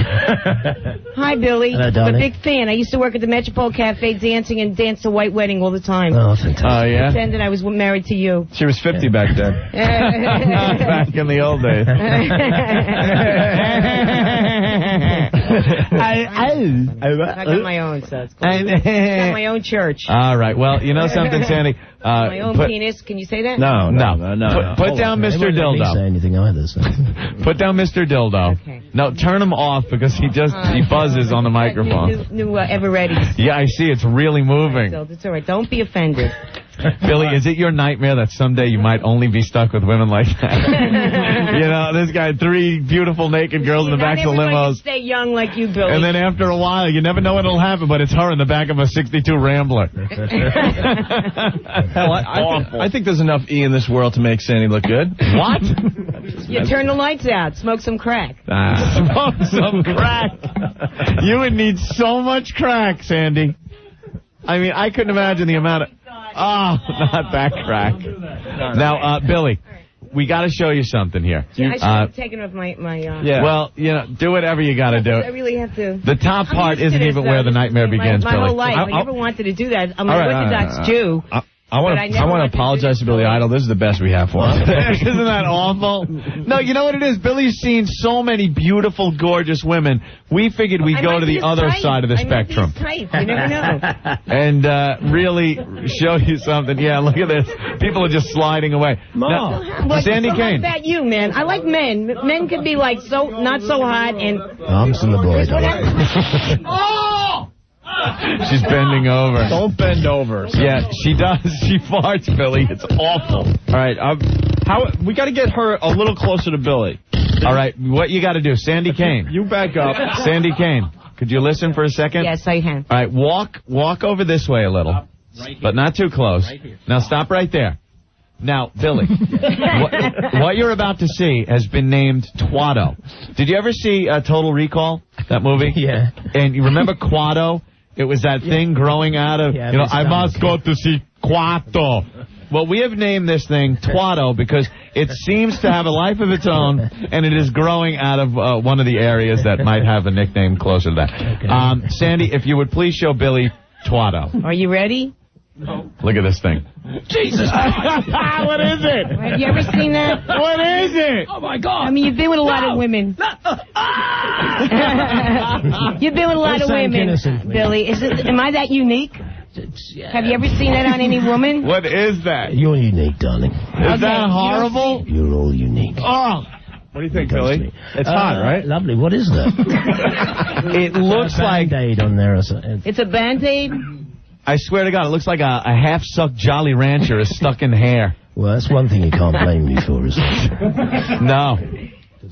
Hi, Billy. Hello, I'm a darling. big fan. I used to work at the Metropole Cafe dancing and dance the white wedding all the time. Oh, fantastic. Oh, yeah? Pretended I was married to you. She was 50 back then. Back in the old days. I got my own, so it's cool. I got my own church. All right. Well, you know something, Sandy? My own penis. Can you say that? No. Put down Mr. Dildo. Say anything either. So. Put down Mr. Dildo. Okay. No, turn him off because he buzzes on the microphone. New Ever-Ready. Yeah, I see. It's really moving. So it's all right. Don't be offended. Billy, is it your nightmare that someday you might only be stuck with women like that? You know, this guy, 3 beautiful naked girls in the backs of limos. Stay young like you, Billy. And then after a while, you never know what'll happen, but it's her in the back of a 62 Rambler. Hell, I think there's enough E in this world to make Sandy look good. What? You turn the lights out. Smoke some crack. Smoke some crack. You would need so much crack, Sandy. I mean, I couldn't imagine the amount of... Oh, not that crack. Now, Billy, we got to show you something here. I should have taken off my Yeah. Well, you know, do whatever you got to do. I really have to. The top part isn't even where the nightmare begins, my Billy. whole life. I never wanted to do that. I'm an Orthodox Jew. I want to apologize to Billy Idol. This is the best we have for him. Isn't that awful? No, you know what it is? Billy's seen so many beautiful, gorgeous women. We figured we'd go to the other side of the spectrum. You never know. And really show you something. Yeah, look at this. People are just sliding away. Now, Sandy Kane. What about you, man? I like men. Men can be like not so hot and... I'm still a boy. Oh! She's bending over. Don't bend over. Yeah, she does. She farts, Billy. It's awful. All right, we got to get her a little closer to Billy. All right, what you got to do, Sandy Kane. You back up. Sandy Kane, could you listen for a second? Yes, I can. All right, walk over this way a little, but not too close. Now stop right there. Now, Billy, what you're about to see has been named Twatto. Did you ever see Total Recall, that movie? Yeah. And you remember Quado? It was that thing growing out of, I must go to see Quato. Well, we have named this thing Twatto because it seems to have a life of its own, and it is growing out of one of the areas that might have a nickname closer to that. Okay. Sandy, if you would please show Billy Twatto. Are you ready? Look at this thing. Jesus. What is it? Have you ever seen that? What is it? Oh, my God. I mean, you've been with a lot of women. You've been with a lot of women, Billy. Am I that unique? Have you ever seen that on any woman? What is that? You're unique, darling. Is that horrible? You're all unique. Oh. What do you think, Billy? It's hot, right? Lovely. What is that? It looks like... Band-Aid on there. Or something. It's a Band-Aid? I swear to God, it looks like a half-sucked Jolly Rancher is stuck in hair. Well, that's one thing you can't blame me for, isn't it? No.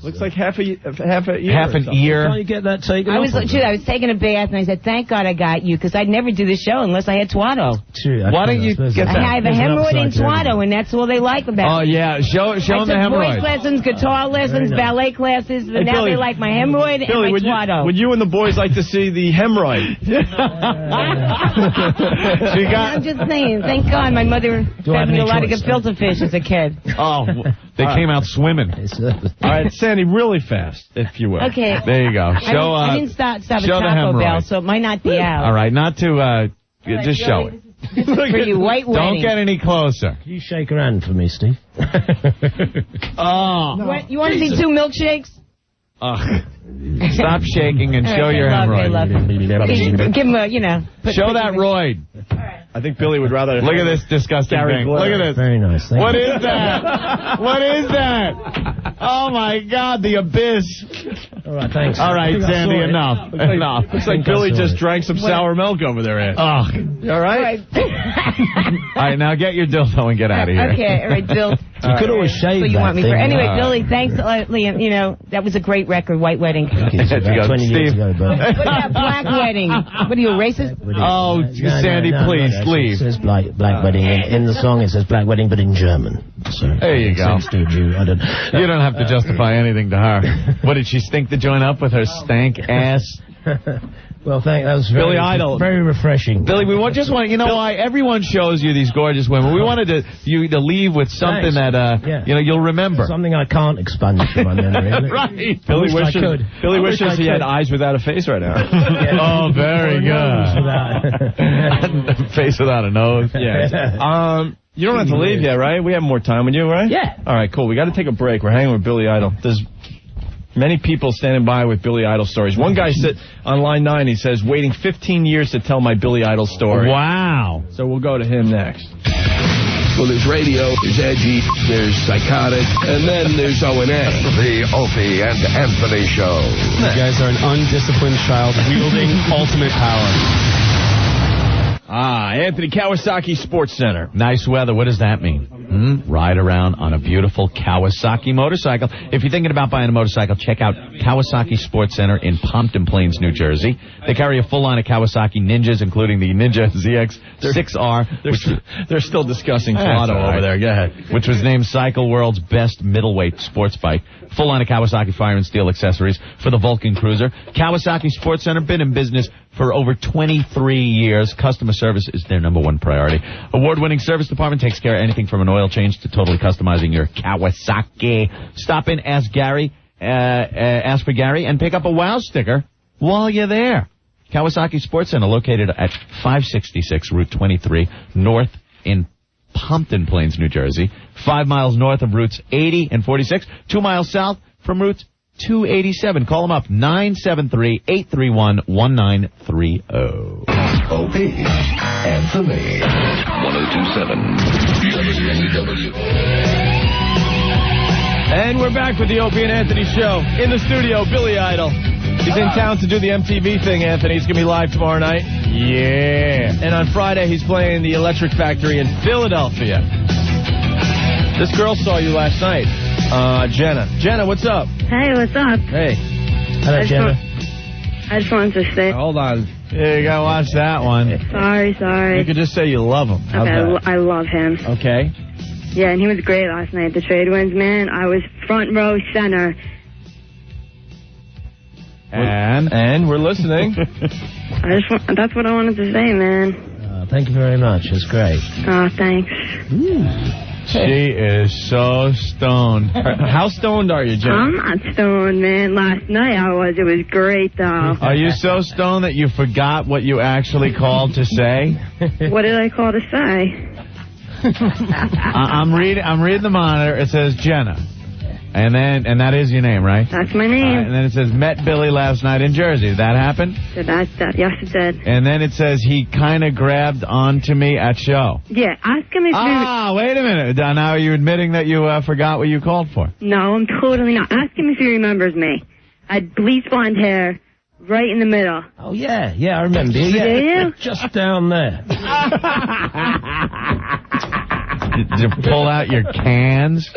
Looks like half an ear. Half an ear. Can't you get that taken I off? was taking a bath and I said, "Thank God I got you," because I'd never do this show unless I had Twatto. True. Why don't you get that? I have a hemorrhoid in Twatto, and that's all they like about Oh me. yeah, show them the I took hemorrhoid. voice lessons, guitar lessons, ballet classes, but now Billy, they like my hemorrhoid Billy, and my Twatto. would you and the boys like to see the hemorrhoid? I'm just saying. Thank God my mother fed me a lot of gefilte fish as a kid. Oh, they came out swimming. All right, Sandy, really fast, if you will. Okay. There you go. Show. I didn't stop a show the Taco Bell, hemorrhoid. so it might not be out. All right, not to. Just show it. For you, white wedding. Don't get any closer. Can you shake her hand for me, Steve? Oh. You want to see 2 milkshakes? Stop shaking and show your hemorrhoid. Give him a, Show that roid. I think Billy would rather... Look at this disgusting thing. Look at this. Very nice. What is that? What is that? Oh, my God, the abyss. All right, thanks. All right, Sandy, enough. Enough. Looks like Billy just drank some sour milk over there, Ed. Oh. You all right? All right, now get your dildo and get out of here. Okay, all right, Bill. You could always shave So you want me thing. for... Anyway, Billy, thanks, Liam. That was a great record, White Wedding. It's about 20 years ago, but... What about Black Wedding? What are you, a racist? Oh, Sandy, please, leave. It says Black Wedding. In the song, it says Black Wedding, but in German. So there you go. You don't have to justify anything to her. What, did she stink the joint up with her stank ass? Well, that was Billy Idol. Very refreshing. Billy, we just want you know why everyone shows you these gorgeous women. We wanted you to leave with something that you'll remember. Something I can't expunge from my memory. Right. Billy wishes he had eyes without a face right now. Oh, very good. Face without a nose. Yeah. You don't have to leave yet, right? We have more time with you, right? Yeah. All right, cool. We got to take a break. We're hanging with Billy Idol. There's many people standing by with Billy Idol stories. One guy said on line 9, he says, waiting 15 years to tell my Billy Idol story. Wow. So we'll go to him next. Well, there's radio, there's edgy, there's psychotic, and then there's O&A. The Opie and Anthony Show. You guys are an undisciplined child wielding ultimate power. Anthony Kawasaki Sports Center. Nice weather. What does that mean? Ride around on a beautiful Kawasaki motorcycle. If you're thinking about buying a motorcycle, check out Kawasaki Sports Center in Pompton Plains, New Jersey. They carry a full line of Kawasaki Ninjas, including the Ninja ZX-6R. They're still discussing Toronto over there. Go ahead. Which was named Cycle World's best middleweight sports bike. Full line of Kawasaki Fire and Steel accessories for the Vulcan Cruiser. Kawasaki Sports Center, been in business for over 23 years. Customer service is their number one priority. Award-winning service department takes care of anything from an oil change to totally customizing your Kawasaki. Stop in, ask for Gary, and pick up a WOW sticker while you're there. Kawasaki Sports Center, located at 566 Route 23 North in Pompton Plains, New Jersey. 5 miles north of routes 80 and 46. 2 miles south from route 287. Call them up, 973-831-1930. Opie, Anthony, 1027 WNEW. And we're back with the Opie and Anthony show. In the studio, Billy Idol. He's in town to do the MTV thing, Anthony. He's going to be live tomorrow night. Yeah. And on Friday, he's playing the Electric Factory in Philadelphia. This girl saw you last night, Jenna. Jenna, what's up? Hey, what's up? Hey. Hello, Jenna. I just wanted to say. Hold on. Yeah, you got to watch that one. Sorry. You could just say you love him. Okay, I love him. Okay. Yeah, and he was great last night at the Trade Winds, man. I was front row center. And we're listening. That's what I wanted to say, man. Thank you very much. It's great. Oh, thanks. She is so stoned. How stoned are you, Jenna? I'm not stoned, man. Last night I was. It was great, though. Are you so stoned that you forgot what you actually called to say? What did I call to say? I'm reading the monitor. It says Jenna. And that is your name, right? That's my name. And then it says, met Billy last night in Jersey. Did that happen? Yes, it did. And then it says, he kind of grabbed onto me at show. Yeah, ask him if wait a minute. Now are you admitting that you forgot what you called for? No, I'm totally not. Ask him if he remembers me. I had bleach blonde hair, right in the middle. Oh, yeah, I remember you. Do you? Just down there. Did you pull out your cans?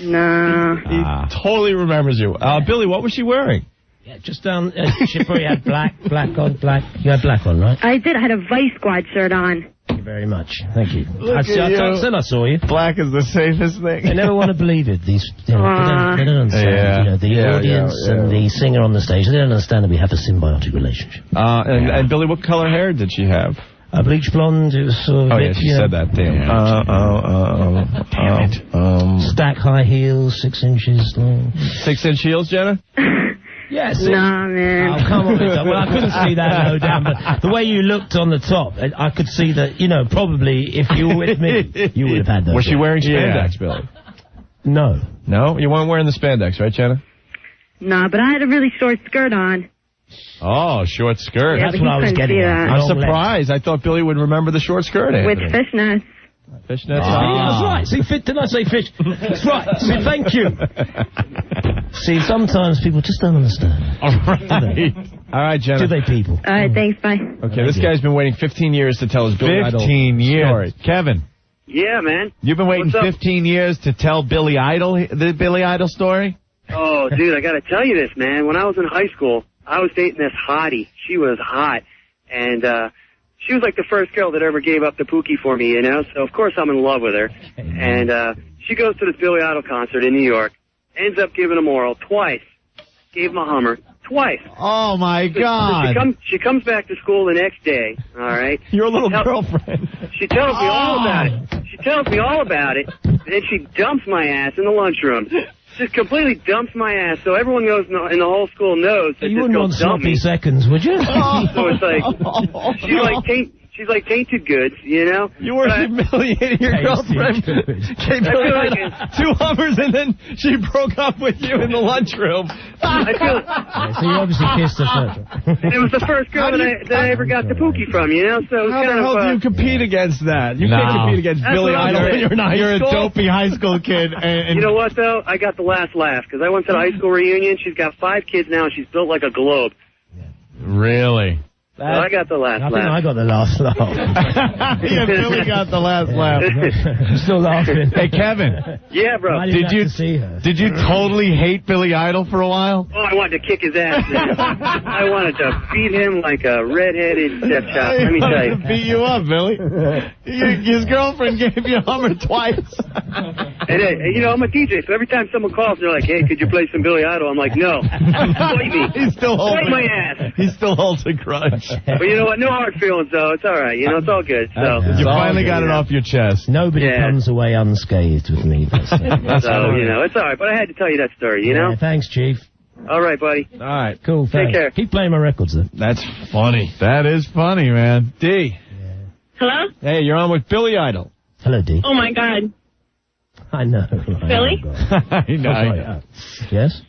No. He totally remembers you. Billy, what was she wearing? Yeah, just down. She probably had black on. You had black on, right? I did. I had a Vice Squad shirt on. Thank you very much. Thank you. I said I saw you. Black is the safest thing. They never want to believe it. These, they don't understand. The audience and the singer on the stage, they don't understand that we have a symbiotic relationship. And Billy, what color hair did she have? Bleach blonde. It was sort of she said that. Damn. Damn it. Stack high heels, 6 inches long. 6-inch heels, Jenna? Yes. Nah, man. Oh, come on. Well, I couldn't see that low down, but the way you looked on the top, I could see that, probably if you were with me, you would have had those. Was she wearing spandex, Billy? No. No? You weren't wearing the spandex, right, Jenna? Nah, but I had a really short skirt on. Oh, short skirt. Yeah, that's what I was getting at. I'm surprised. I thought Billy would remember the short skirt, with Anthony. fishnets. Fishnets. That's right. See, didn't I say fish? That's right. See, thank you. See, sometimes people just don't understand. All right, Jenna. Do they, people? All right, thanks, bye. Okay, this guy's been waiting 15 years to tell his Billy Idol 15 years. story. Kevin. Yeah, man. You've been waiting 15 years to tell Billy Idol the Billy Idol story? Oh, dude, I got to tell you this, man. When I was in high school, I was dating this hottie. She was hot. And she was like the first girl that ever gave up the Pookie for me, So, of course, I'm in love with her. And she goes to this Billy Idol concert in New York, ends up giving him oral twice. Gave him a Hummer twice. Oh, my God. So she comes back to school the next day, all right? Your little girlfriend. She tells me all about it. And then she dumps my ass in the lunchroom. Just completely dumps my ass, so everyone knows in the whole school knows that you this wouldn't girl want dumped me. sloppy seconds, would you? So it's like she's like tainted goods, You were humiliating your girlfriend. Gave Billy Idol 2 Hummers, and then she broke up with you in the lunchroom. I feel so you obviously kissed her first. It was the first girl that I ever got the Pookie from, So how the hell do you compete against that? You can't compete against Billy Idol when you're in high school. You're a dopey high school kid. And you know what, though? I got the last laugh, because I went to the high school reunion. She's got 5 kids now, and she's built like a globe. Really? Well, I got the last laugh. I think I got the last laugh. Yeah, Billy got the last laugh. I'm still laughing. Hey, Kevin. Yeah, bro. Did you totally hate Billy Idol for a while? Oh, I wanted to kick his ass, man. I wanted to beat him like a redheaded stepchild. Let me tell you. To beat you up, Billy. His girlfriend gave you a Hummer twice. And, you know, I'm a DJ, so every time someone calls, they're like, hey, could you play some Billy Idol? I'm like, no. Fight me. He still holds Fight my ass. He still holds a grudge. But you know what? No hard feelings, though. It's all right. You know, it's all good. So You finally got it off your chest. Nobody comes away unscathed with me. So, you know, it's all right. But I had to tell you that story, you know? Yeah, thanks, Chief. All right, buddy. All right. Cool, thanks. Take care. Keep playing my records, though. That's funny. That is funny, man. D. Hello? Hey, you're on with Billy Idol. Hello, D. Oh, my God. I know. Billy? I know. Yes?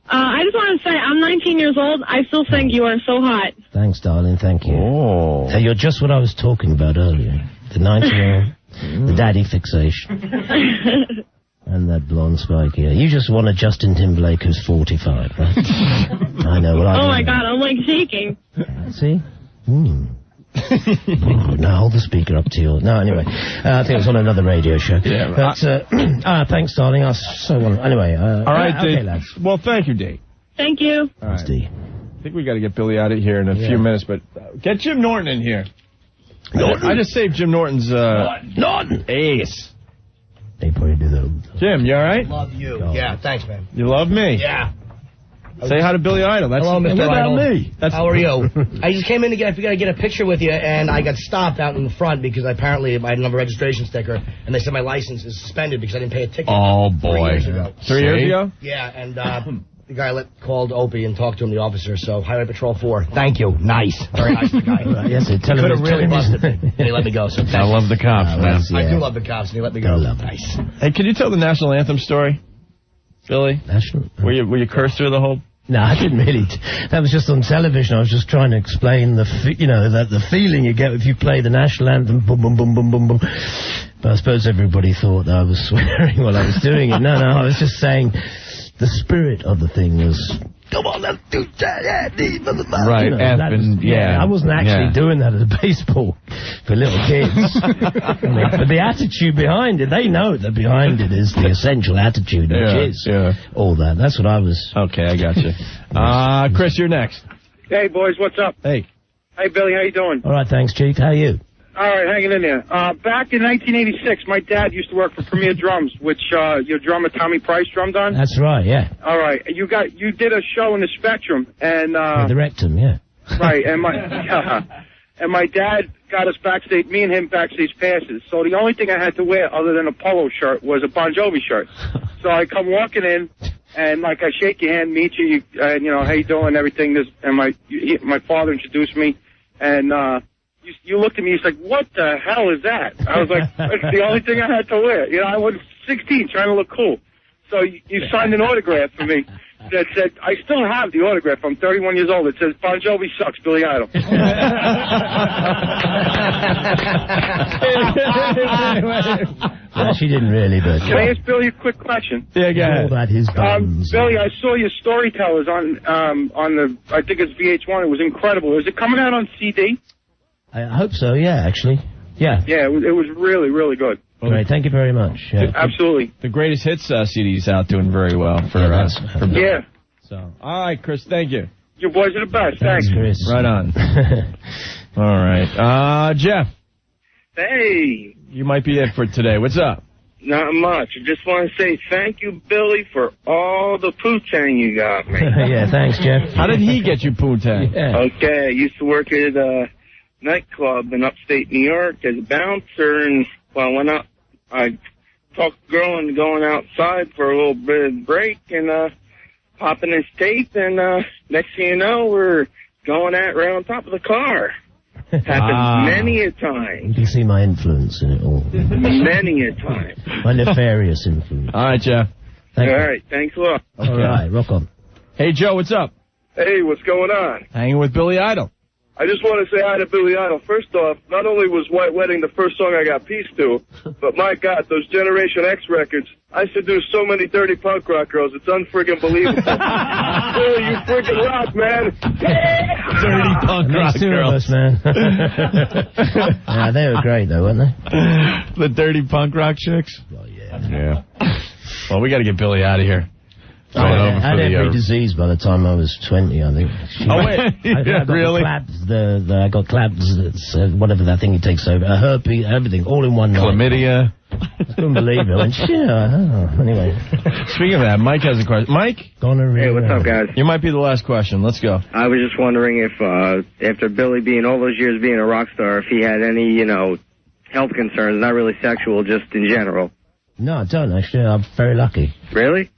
I just want to say, I'm 19 years old. I still think you are so hot. Thanks, darling. Thank you. Oh. Hey, you're just what I was talking about earlier. The 19-year-old, the daddy fixation. And that blonde spike here. You just want a Justin Timberlake who's 45, right? I know. Well, Oh, my God. I'm, like, shaking. See? Now hold the speaker up to your... No, anyway. I think it was on another radio show. Yeah, but, thanks, darling. Anyway. All right, okay, D. lads. Well, thank you, D. Thank you. All right. D. I think we got to get Billy out of here in a few minutes, but get Jim Norton in here. I just saved Jim Norton's Norton ace. They probably do that. Jim, you all right? Love you. Yeah, thanks, man. You love me? Yeah. Say hi to Billy Idol. That's Hello, Mr. Idol. me. How are you? I just came in to get a picture with you, and I got stopped out in the front because apparently I had another registration sticker, and they said my license is suspended because I didn't pay a ticket. Oh, boy. 3 years ago. 3 years ago? Yeah, and the guy called Opie and talked to him, the officer, so Highway Patrol 4. Thank you. Nice. Very nice, the guy. Yes, He could have really busted me, and he let me go, so thank I love the cops, man. I do love the cops, and he let me go. Nice. Hey, can you tell the national anthem story, Billy? National? Were you cursed through the whole... No, I didn't really. That was just on television. I was just trying to explain the feeling you get if you play the national anthem. Boom, boom, boom, boom, boom, boom. But I suppose everybody thought that I was swearing while I was doing it. No, I was just saying the spirit of the thing was... Come on, let's do that. Right, I wasn't actually doing that as a baseball for little kids. But the attitude behind it, they know that behind it is the essential attitude, which is all that. That's what I was... Okay, I got you. Chris, you're next. Hey, boys, what's up? Hey. Hey, Billy, how you doing? All right, thanks, Chief. How are you? All right, hanging in there. Back in 1986, my dad used to work for Premier Drums, which your drummer Tommy Price drummed on. That's right, yeah. All right, you did a show in the Spectrum, and the Rectum, yeah. Right, and my dad got us backstage, me and him backstage passes. So the only thing I had to wear other than a polo shirt was a Bon Jovi shirt. So I come walking in, and like I shake your hand, meet you, and you know how you doing, everything. And my father introduced me, and you looked at me, he's like, what the hell is that? I was like, it's the only thing I had to wear. You know, I was 16 trying to look cool. So you signed an autograph for me that said, I still have the autograph. I'm 31 years old. It says, Bon Jovi sucks, Billy Idol. She didn't really, but... Can I ask Billy a quick question? Yeah, go ahead. All that his buttons. Billy, I saw your Storytellers on the, I think it's VH1. It was incredible. Is it coming out on CD? I hope so, yeah, actually. Yeah. Yeah, it was really, really good. Great, thank you very much. Yeah. Absolutely. The greatest hits CD's out doing very well for yeah. So, all right, Chris, thank you. You boys are the best. Thanks, Chris. Right on. All right. Jeff. Hey. You might be it for today. What's up? Not much. I just want to say thank you, Billy, for all the poo-tang you got me. Yeah, thanks, Jeff. How did he get you poo-tang? Yeah. Okay, I used to work at a nightclub in upstate New York as a bouncer, and well, I talked a girl into going outside for a little bit of break and popping his tape, and next thing you know, we're going at right on top of the car. Happened many a time. You can see my influence in it all. Many a time. My nefarious influence. All right, Jeff. All right, thanks a lot. Okay. All right, rock on. Hey, Joe, what's up? Hey, what's going on? Hanging with Billy Idol. I just want to say hi to Billy Idol. First off, not only was White Wedding the first song I got peace to, but my God, those Generation X records, I seduced so many dirty punk rock girls, it's unfriggin' believable. Billy, you friggin' rock, man. Yeah! dirty punk rock girls. Man. Yeah, they were great, though, weren't they? The dirty punk rock chicks? Oh, yeah. Yeah. Well, we got to get Billy out of here. I had every disease by the time I was 20, I think. Oh, wait. I got really? I got claps, whatever that thing he takes over. Herpes, everything, all in one night. Chlamydia. I couldn't believe it. I went, shit, anyway. Speaking of that, Mike has a question. Mike? Hey, what's up, guys? You might be the last question. Let's go. I was just wondering if, after Billy being all those years being a rock star, if he had any, health concerns, not really sexual, just in general. No, I don't, actually. I'm very lucky. Really?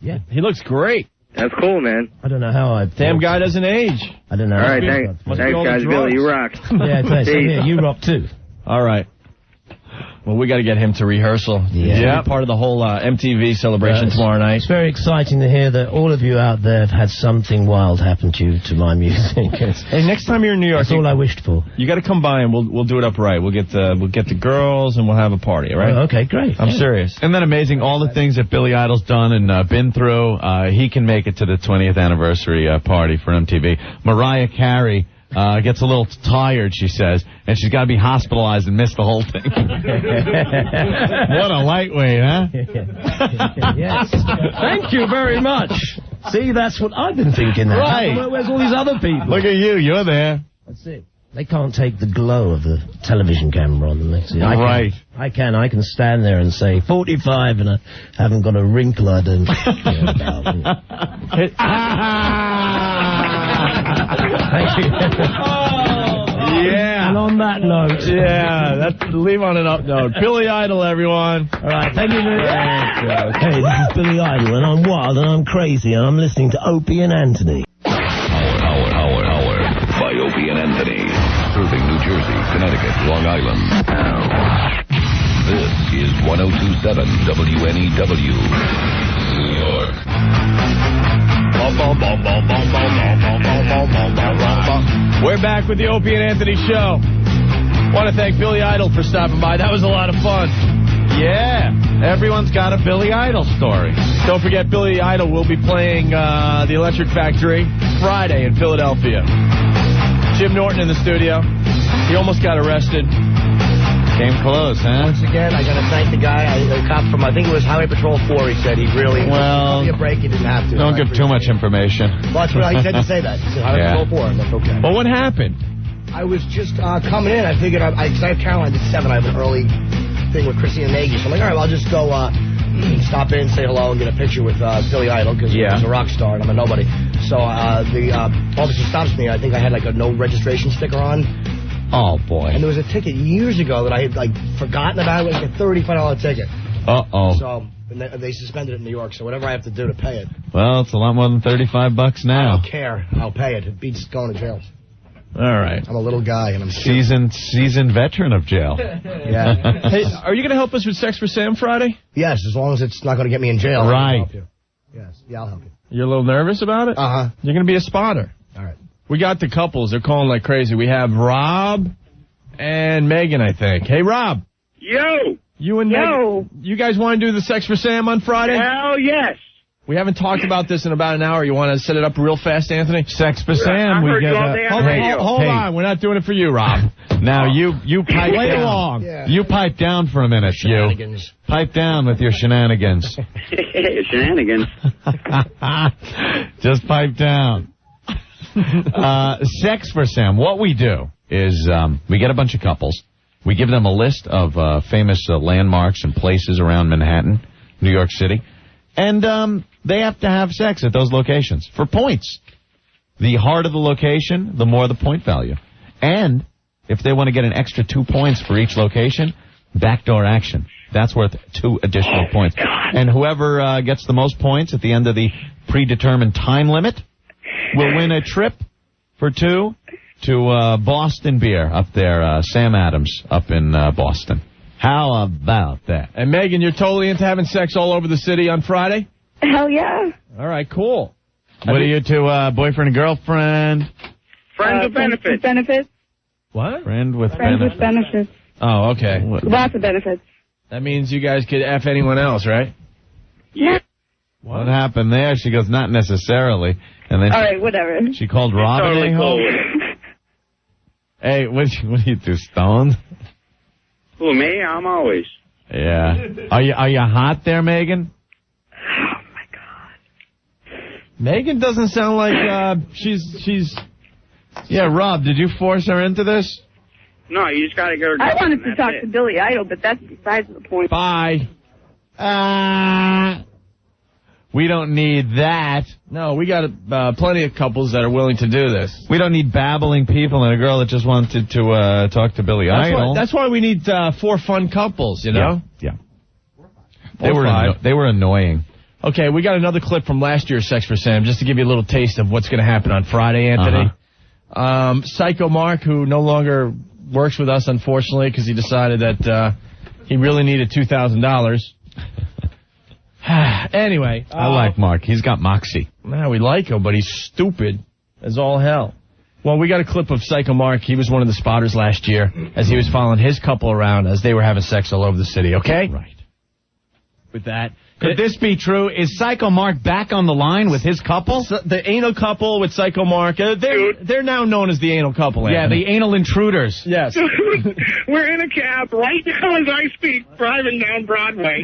Yeah. He looks great. That's cool, man. I don't know how I... Damn guy doesn't age. I don't know. All right, thanks guys. Billy, you rock. Yeah, thanks. You rock, too. All right. Well, we got to get him to rehearsal. Yeah. Part of the whole MTV celebration tomorrow night. It's very exciting to hear that all of you out there have had something wild happen to you to my music. Hey, next time you're in New York, that's all I wished for. You got to come by and we'll do it up right. We'll get the girls and we'll have a party, all right? Oh, okay, great. I'm serious. Isn't that amazing? All the things that Billy Idol's done and been through, he can make it to the 20th anniversary party for MTV. Mariah Carey gets a little tired, she says, and she's got to be hospitalized and miss the whole thing. What a lightweight, huh? Yes. Thank you very much. See, that's what I've been thinking. Right. Where's all these other people? Look at you. You're there. That's it. They can't take the glow of the television camera on them. Right. I can stand there and say 45 and I haven't got a wrinkle I don't care about. Thank you. Yeah. And on that note. Yeah, leave on an up note. Billy Idol, everyone. All right, thank you very much. Hey, this is Billy Idol, and I'm wild and I'm crazy, and I'm listening to Opie and Anthony. Hour by Opie and Anthony. Serving New Jersey, Connecticut, Long Island. This is 102.7 WNEW, New York. We're back with the Opie and Anthony show. Want to thank Billy Idol for stopping by. That was a lot of fun. Yeah. Everyone's got a Billy Idol story. Don't forget, Billy Idol will be playing the Electric Factory Friday in Philadelphia. Jim Norton in the studio. He almost got arrested. Came close, huh? Once again, I got to thank the guy, the cop from, I think it was Highway Patrol 4, he said he really... Well, give me a break, he didn't have to. Don't give too much information. Well, that's what he said to say that. He said Highway Patrol 4, and that's okay. Well, what happened? I was just coming in. I figured, because I have Caroline at 7, I have an early thing with Chrissy and Maggie, so I'm like, all right, well, I'll just go stop in, say hello, and get a picture with Billy Idol, because he's a rock star, and I'm a nobody. So the officer stops me. I think I had, like, a no registration sticker on. Oh, boy. And there was a ticket years ago that I had, like, forgotten about. It was like a $35 ticket. Uh-oh. So they suspended it in New York, so whatever I have to do to pay it. Well, it's a lot more than $35 now. I don't care. I'll pay it. It beats going to jail. All right. I'm a little guy, and I'm seasoned veteran of jail. Yeah. Hey, are you going to help us with Sex for Sam Friday? Yes, as long as it's not going to get me in jail. Right. I'll help you. Yes. Yeah, I'll help you. You're a little nervous about it? Uh-huh. You're going to be a spotter. All right. We got the couples. They're calling like crazy. We have Rob and Megan, I think. Hey, Rob. Yo. You and Megan. You guys want to do the Sex for Sam on Friday? Hell yes. We haven't talked about this in about an hour. You want to set it up real fast, Anthony? Sex for Sam. I heard you all day on the radio. Hold on. We're not doing it for you, Rob. Now, you pipe Play down. along. Yeah. You pipe down for a minute, Shenanigans. Pipe down with your shenanigans. Shenanigans. Just pipe down. Sex for Sam. What we do is we get a bunch of couples. We give them a list of famous landmarks and places around Manhattan, New York City. And they have to have sex at those locations for points. The harder the location, the more the point value. And if they want to get an extra 2 points for each location, backdoor action. That's worth 2 additional points. And whoever gets the most points at the end of the predetermined time limit will win a trip for 2 to Boston Beer up there, Sam Adams up in Boston. How about that? And Megan, you're totally into having sex all over the city on Friday? Hell yeah. All right, cool. What are you two, boyfriend and girlfriend? Friends with benefits. Benefits. What? Friend with Friends benefits. with benefits. Oh, okay. Lots of benefits. That means you guys could F anyone else, right? Yeah. What happened there? She goes, not necessarily. And then All right, whatever. she called Robin Totally a-hole. cool. Hey, what do you do, stoned? Who, me? I'm always. Yeah. Are you hot there, Megan? Megan doesn't sound like she's. Yeah, Rob, did you force her into this? No, you just got to get her. I wanted to talk to Billy Idol, but that's besides the point. Bye. We don't need that. No, we got plenty of couples that are willing to do this. We don't need babbling people and a girl that just wanted to talk to Billy Idol. That's why we need 4 fun couples, you know? Yeah. They were annoying. Okay, we got another clip from last year's Sex for Sam, just to give you a little taste of what's going to happen on Friday, Anthony. Psycho Mark, who no longer works with us, unfortunately, because he decided that he really needed $2,000. Anyway. I like Mark. He's got moxie. No, we like him, but he's stupid as all hell. Well, we got a clip of Psycho Mark. He was one of the spotters last year as he was following his couple around as they were having sex all over the city, okay? Right. With that. Could this be true? Is Psycho Mark back on the line with his couple? The anal couple with Psycho Mark. They're now known as the anal couple. Yeah, Anthony. the anal intruders. Yes. We're in a cab right now as I speak, driving down Broadway.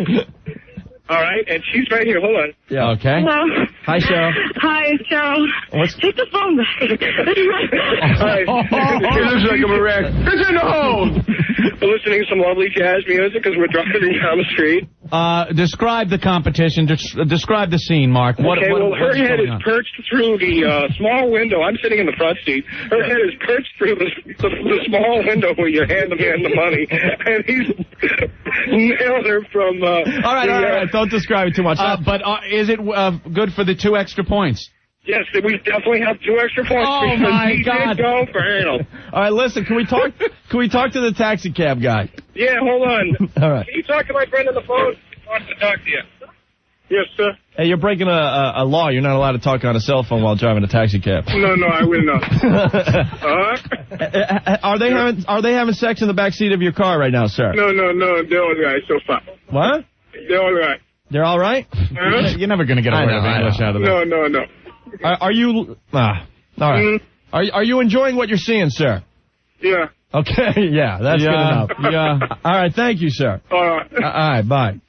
All right, and she's right here. Hold on. Yeah. Okay. Hello. Hi, Cheryl. Hi, it's Cheryl. Take the phone back. It looks like I'm a wreck. It's in the hole. We're listening to some lovely jazz music as we're driving down the street. Describe the competition. Describe the scene, Mark. Well, her head is perched through the small window. I'm sitting in the front seat. Her head is perched through the small window where you hand the man the money. And he's nailed her from... all right. Don't describe it too much. But is it good for the 2 extra points? Yes, we definitely have 2 extra points. Oh, my God. Did go for anal. All right, listen, can we talk to the taxi cab guy? Yeah, hold on. All right. Can you talk to my friend on the phone? He wants to talk to you. Yes, sir. Hey, you're breaking a law. You're not allowed to talk on a cell phone while driving a taxi cab. No, I will not. Are they having sex in the back seat of your car right now, sir? No, they're all right so far. What? They're all right. They're all right? You're never going to get a word of English out of that. No. Are you... all right. Are you enjoying what you're seeing, sir? Yeah. Okay, yeah, that's good enough. Yeah. All right, thank you, sir. All right. All right, bye.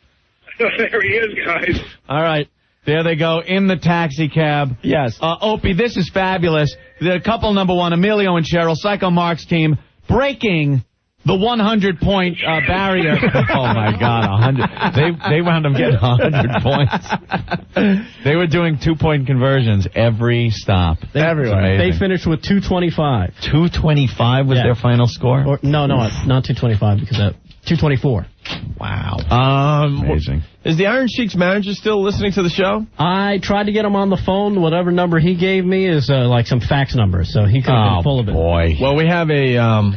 There he is, guys. All right. There they go in the taxi cab. Yes. Opie, this is fabulous. The couple number 1, Emilio and Cheryl, Psycho Mark's team, breaking the 100-point barrier. Oh, my God, 100. They wound up getting 100 points. They were doing 2-point conversions every stop. Everywhere. They finished with 225. 225 was their final score? No, not 225 because 224. Wow. Amazing. Is the Iron Sheik's manager still listening to the show? I tried to get him on the phone. Whatever number he gave me is like some fax number, so he could have been full of it. Boy. Well, we have a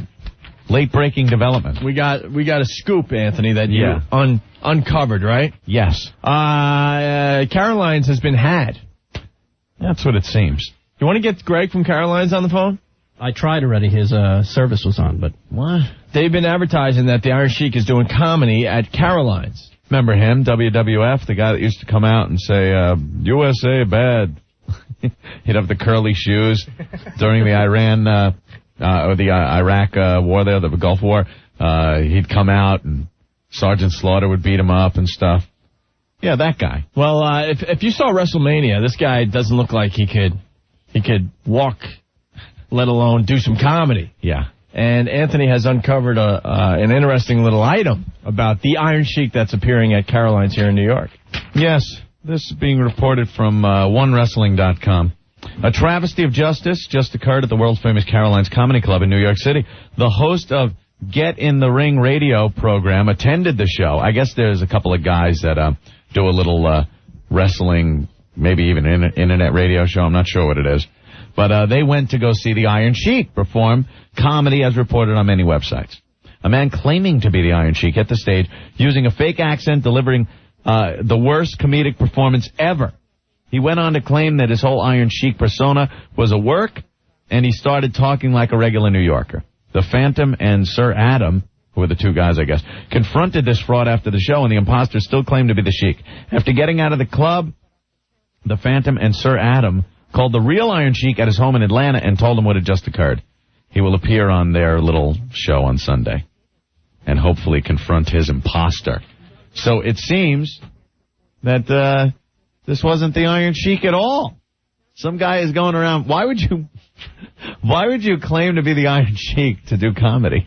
late-breaking development. We got a scoop, Anthony, that you uncovered, right? Yes. Caroline's has been had. That's what it seems. You want to get Greg from Caroline's on the phone? I tried already. His service was on, but... What? They've been advertising that the Iron Sheik is doing comedy at Caroline's. Remember him, WWF, the guy that used to come out and say, USA bad. He'd have the curly shoes during the Iraq war there, the Gulf War. He'd come out and Sergeant Slaughter would beat him up and stuff. Yeah, that guy. Well, if you saw WrestleMania, this guy doesn't look like he could walk, let alone do some comedy. Yeah. And Anthony has uncovered an interesting little item about the Iron Sheik that's appearing at Caroline's here in New York. Yes, this is being reported from OneWrestling.com. A travesty of justice just occurred at the world-famous Caroline's Comedy Club in New York City. The host of Get in the Ring radio program attended the show. I guess there's a couple of guys that do a little wrestling, maybe even an internet radio show. I'm not sure what it is. But they went to go see the Iron Sheik perform comedy as reported on many websites. A man claiming to be the Iron Sheik hit the stage using a fake accent, delivering the worst comedic performance ever. He went on to claim that his whole Iron Sheik persona was a work, and he started talking like a regular New Yorker. The Phantom and Sir Adam, who were the 2 guys, I guess, confronted this fraud after the show, and the imposter still claimed to be the Sheik. After getting out of the club, the Phantom and Sir Adam called the real Iron Sheik at his home in Atlanta and told him what had just occurred. He will appear on their little show on Sunday and hopefully confront his imposter. So it seems that this wasn't the Iron Sheik at all. Some guy is going around. Why would you claim to be the Iron Sheik to do comedy?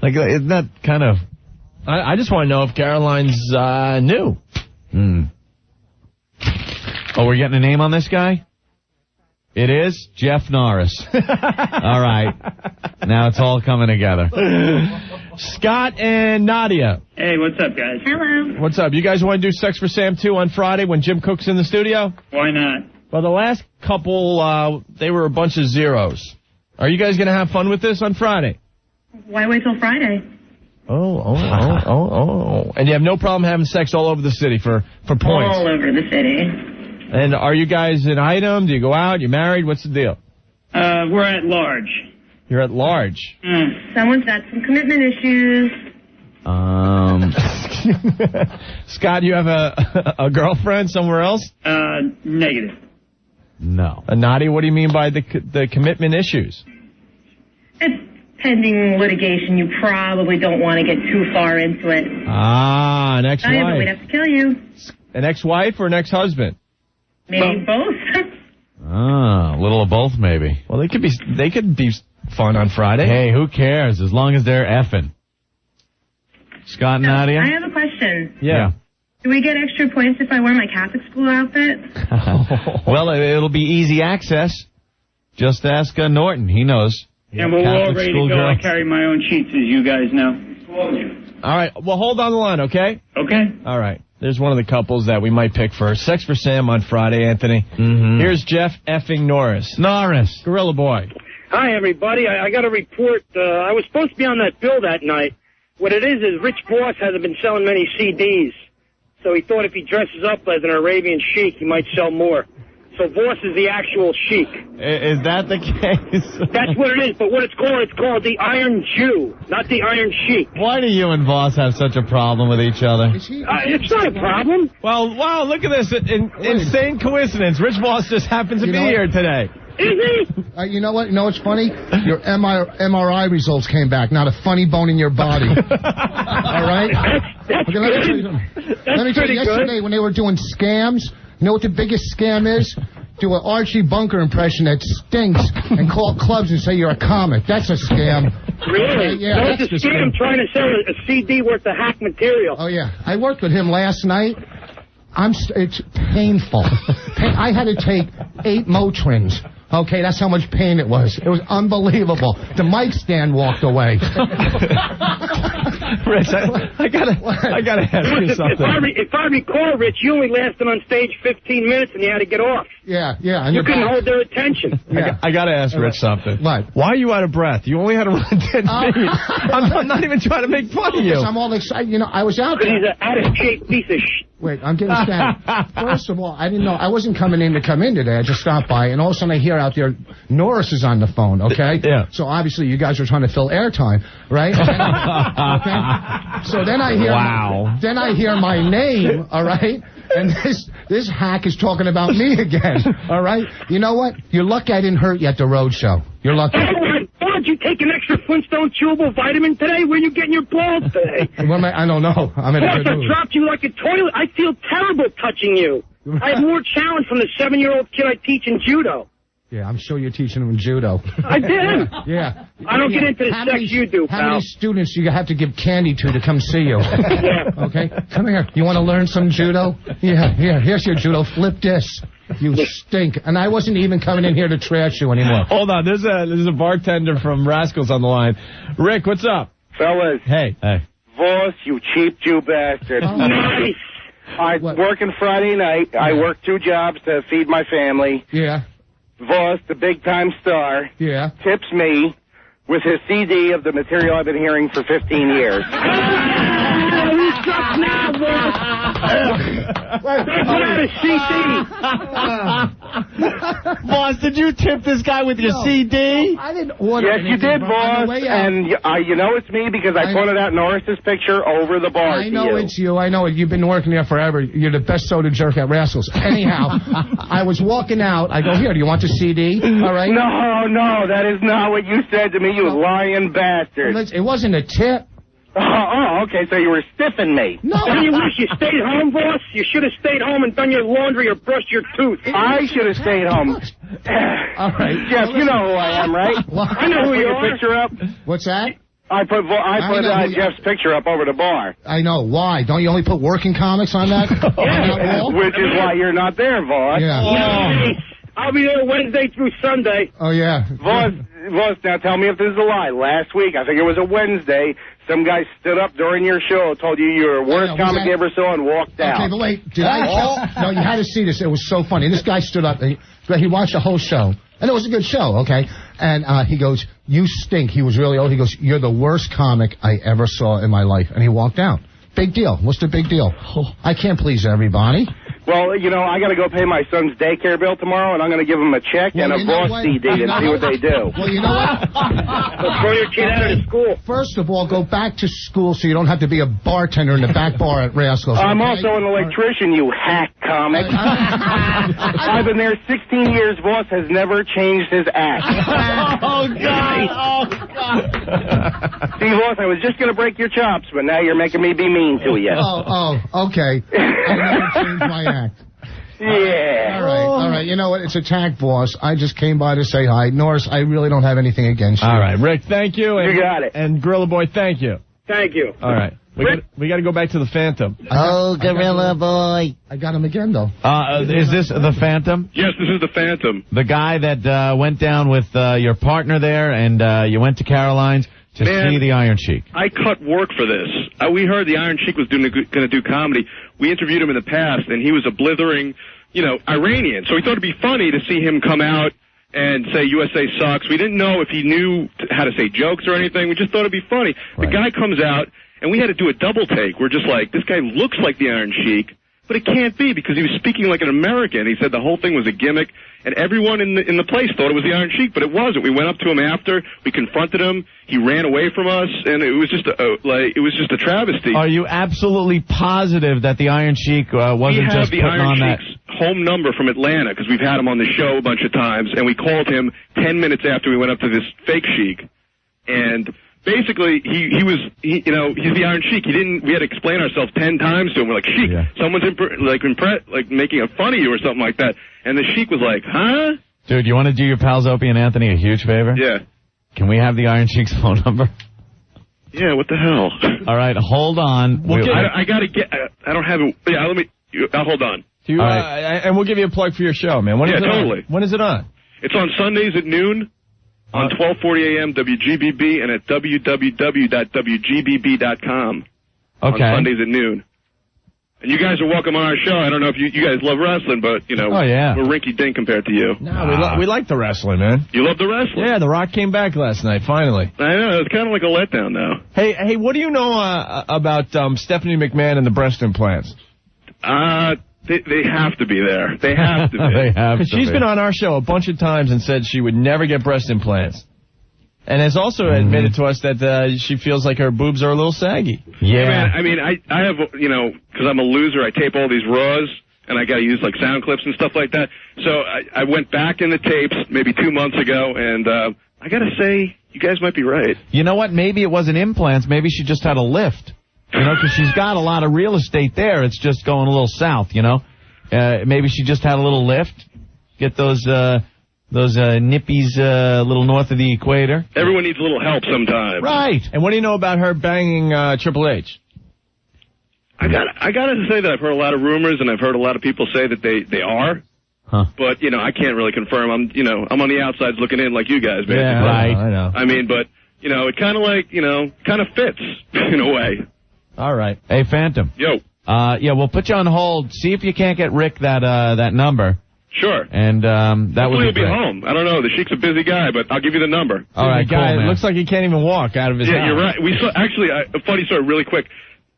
Like, isn't that kind of... I just want to know if Caroline's new. Oh, we're getting a name on this guy? It is Jeff Norris. All right. Now it's all coming together. Scott and Nadia. Hey, what's up, guys? Hello. What's up? You guys want to do Sex for Sam 2 on Friday when Jim Cook's in the studio? Why not? Well, the last couple, they were a bunch of zeros. Are you guys going to have fun with this on Friday? Why wait till Friday? Oh. And you have no problem having sex all over the city for points? All over the city. And are you guys an item? Do you go out? You married? What's the deal? We're at large. You're at large. Someone's got some commitment issues. Scott, you have a girlfriend somewhere else? Negative. No. Nadia, what do you mean by the commitment issues? It's pending litigation. You probably don't want to get too far into it. An ex-wife. I we'd have to kill you. An ex-wife or an ex-husband? Maybe both. A little of both, maybe. Well, they could be fun on Friday. Hey, who cares? As long as they're effing. Scott and Nadia? I have a question. Yeah. Do we get extra points if I wear my Catholic school outfit? Well, it'll be easy access. Just ask Norton. He knows. And we're all ready to go. I carry my own sheets, as you guys know. All right. Well, hold on the line, okay? Okay. All right. There's one of the couples that we might pick for Sex for Sam on Friday, Anthony. Here's Jeff effing Norris. Gorilla Boy. Hi, everybody. I got a report. I was supposed to be on that bill that night. What it is Rich Voss hasn't been selling many CDs. So he thought if he dresses up as an Arabian sheik, he might sell more. So Voss is the actual sheik. Is that the case? That's what it is, but what it's called the Iron Jew, not the Iron Sheik. Why do you and Voss have such a problem with each other? It's not a problem. Well, wow, look at this. Insane coincidence. Rich Voss just happens to be here today. Is he? You know what? You know what's funny? Your MRI results came back. Not a funny bone in your body. All right? That's okay, let me tell you, yesterday when they were doing scams, you know what the biggest scam is? Do an Archie Bunker impression that stinks and call clubs and say you're a comic. That's a scam. Really? Yeah, no, it's a scam trying to sell a CD worth of hack material. Oh, yeah. I worked with him last night. It's painful. I had to take 8 Motrins. Okay, that's how much pain it was. It was unbelievable. The mic stand walked away. Rich, I gotta ask you something. If I recall, Rich, you only lasted on stage 15 minutes and you had to get off. Yeah. You couldn't hold their attention. Yeah. I gotta ask Rich something. What? Why are you out of breath? You only had to run 10 feet. I'm not even trying to make fun of you. I'm all excited. You know, I was out there. He's an out-of-shape piece of shit. Wait, I'm getting stabbed. First of all, I didn't know. I wasn't coming in to come in today. I just stopped by, and all of a sudden I hear out there, Norris is on the phone, okay? Yeah. So obviously you guys are trying to fill airtime, right? Okay? So then I hear then I hear my name, all right? And this hack is talking about me again, all right? You know what? You're lucky I didn't hurt you at the road show. You're lucky. Why did you take an extra Flintstone chewable vitamin today? Where are you getting your balls today? I don't know. I'm in a good mood. I dropped you like a toilet. I feel terrible touching you. I have more challenge from the 7-year-old kid I teach in judo. Yeah, I'm sure you're teaching him judo. I did. Yeah. I don't get into the sex you do, pal. How many students do you have to give candy to come see you? Yeah. Okay? Come here. You want to learn some judo? Yeah, here's your judo. Flip this. You stink. And I wasn't even coming in here to trash you anymore. Hold on. There's a bartender from Rascals on the line. Rick, what's up? Fellas. Hey. Voss, you cheap Jew bastard. Oh. Nice. I'm working Friday night. Yeah. I work 2 jobs to feed my family. Yeah. Voss, the big-time star, tips me with his CD of the material I've been hearing for 15 years. Put out a CD. Boss, did you tip this guy with your CD? I didn't order Yes, you did, boss. And you know it's me because I pointed out Norris's picture over the bar. I know it's you. I know it. You've been working there forever. You're the best soda jerk at Rascals. Anyhow, I was walking out. I go, here, do you want the CD? All right. No, that is not what you said to me, you lying bastard. It wasn't a tip. Oh, okay, so you were stiffing me. No. Don't you wish you stayed home, boss? You should have stayed home and done your laundry or brushed your tooth. I should have stayed home. All right. Jeff, you know who I am, right? I know who you are. Put your picture up. What's that? I put Jeff's picture up over the bar. I know. Why? Don't you only put working comics on that? Which is why you're not there, Voss. Yeah. I'll be there Wednesday through Sunday. Oh, yeah. Voss, now tell me if this is a lie. Last week, I think it was a Wednesday, some guy stood up during your show, told you you were the worst comic you ever saw, and walked out. Okay, but wait. Did I tell? No, you had to see this. It was so funny. This guy stood up. He watched the whole show. And it was a good show, okay? And he goes, you stink. He was really old. He goes, you're the worst comic I ever saw in my life. And he walked out. Big deal. What's the big deal? I can't please everybody. Well, you know, I got to go pay my son's daycare bill tomorrow, and I'm going to give him a check and a Voss CD and see what they do. Well, you know what? Throw your kid out of school. First of all, go back to school so you don't have to be a bartender in the back bar at Rascals. I'm also an electrician, you hack comic. I've been there 16 years. Voss has never changed his act. Oh, God. Oh, God. See, Voss, I was just going to break your chops, but now you're making me be mean to you. Oh, okay. I never changed my act. Yeah. All right. You know what? It's a tack, boss. I just came by to say hi. Norris, I really don't have anything against you. All right, Rick, thank you. And, you got it. And Gorilla Boy, thank you. Thank you. All right. We got to go back to the Phantom. Oh, Gorilla Boy. I got him again, though. Is this the Phantom? Yes, this is the Phantom. The guy that went down with your partner there, and you went to Caroline's to see the Iron Sheik. I cut work for this. We heard the Iron Sheik was going to do comedy. We interviewed him in the past, and he was a blithering, Iranian. So we thought it'd be funny to see him come out and say USA sucks. We didn't know if he knew how to say jokes or anything. We just thought it'd be funny. Right. The guy comes out, and we had to do a double take. We're just like, this guy looks like the Iron Sheik, but it can't be because he was speaking like an American. He said the whole thing was a gimmick, and everyone in the place thought it was the Iron Sheik, but it wasn't. We went up to him after, we confronted him, he ran away from us, and it was just a travesty. Are you absolutely positive that the Iron Sheik wasn't just putting on that? We have the Iron Sheik's home number from Atlanta because we've had him on the show a bunch of times, and we called him 10 minutes after we went up to this fake Sheik, and basically, he's the Iron Sheik. We had to explain ourselves 10 times to him. We're like, Sheik, someone's making fun of you or something like that. And the Sheik was like, huh? Dude, you want to do your pals Opie and Anthony a huge favor? Yeah. Can we have the Iron Sheik's phone number? Yeah, what the hell? All right, hold on. I got to get, I don't have it. Yeah, I'll hold on. And we'll give you a plug for your show, man. When is it totally. On? When is it on? It's on Sundays at noon. On 1240 AM WGBB and at www.wgbb.com. Okay. On Sundays at noon. And you guys are welcome on our show. I don't know if you guys love wrestling, but, we're rinky-dink compared to you. No, we like the wrestling, man. You love the wrestling? Yeah, The Rock came back last night, finally. I know. It's kind of like a letdown now. Hey, what do you know about Stephanie McMahon and the breast implants? They have to be there. They have to be. They have to be. She's been on our show a bunch of times and said she would never get breast implants. And has also admitted to us that she feels like her boobs are a little saggy. Yeah. Man, I mean, I have, because I'm a loser, I tape all these Raws, and I got to use, sound clips and stuff like that. So I went back in the tapes maybe 2 months ago, and I got to say, you guys might be right. You know what? Maybe it wasn't implants. Maybe she just had a lift. Because she's got a lot of real estate there. It's just going a little south, Maybe she just had a little lift. Get those nippies a little north of the equator. Everyone needs a little help sometimes. Right. And what do you know about her banging Triple H? I got to say that I've heard a lot of rumors, and I've heard a lot of people say that they are. Huh. But, I can't really confirm. I'm on the outsides looking in like you guys, basically. Yeah, right. I know. I mean, but, it kind of kind of fits in a way. All right. Hey, Phantom. Yo. Yeah, we'll put you on hold. See if you can't get Rick that number. Sure. And that would be home. I don't know. The Sheik's a busy guy, but I'll give you the number. All right, guy, cool, man. It looks like he can't even walk out of his house. Yeah, you're right. We saw, actually, a funny story really quick.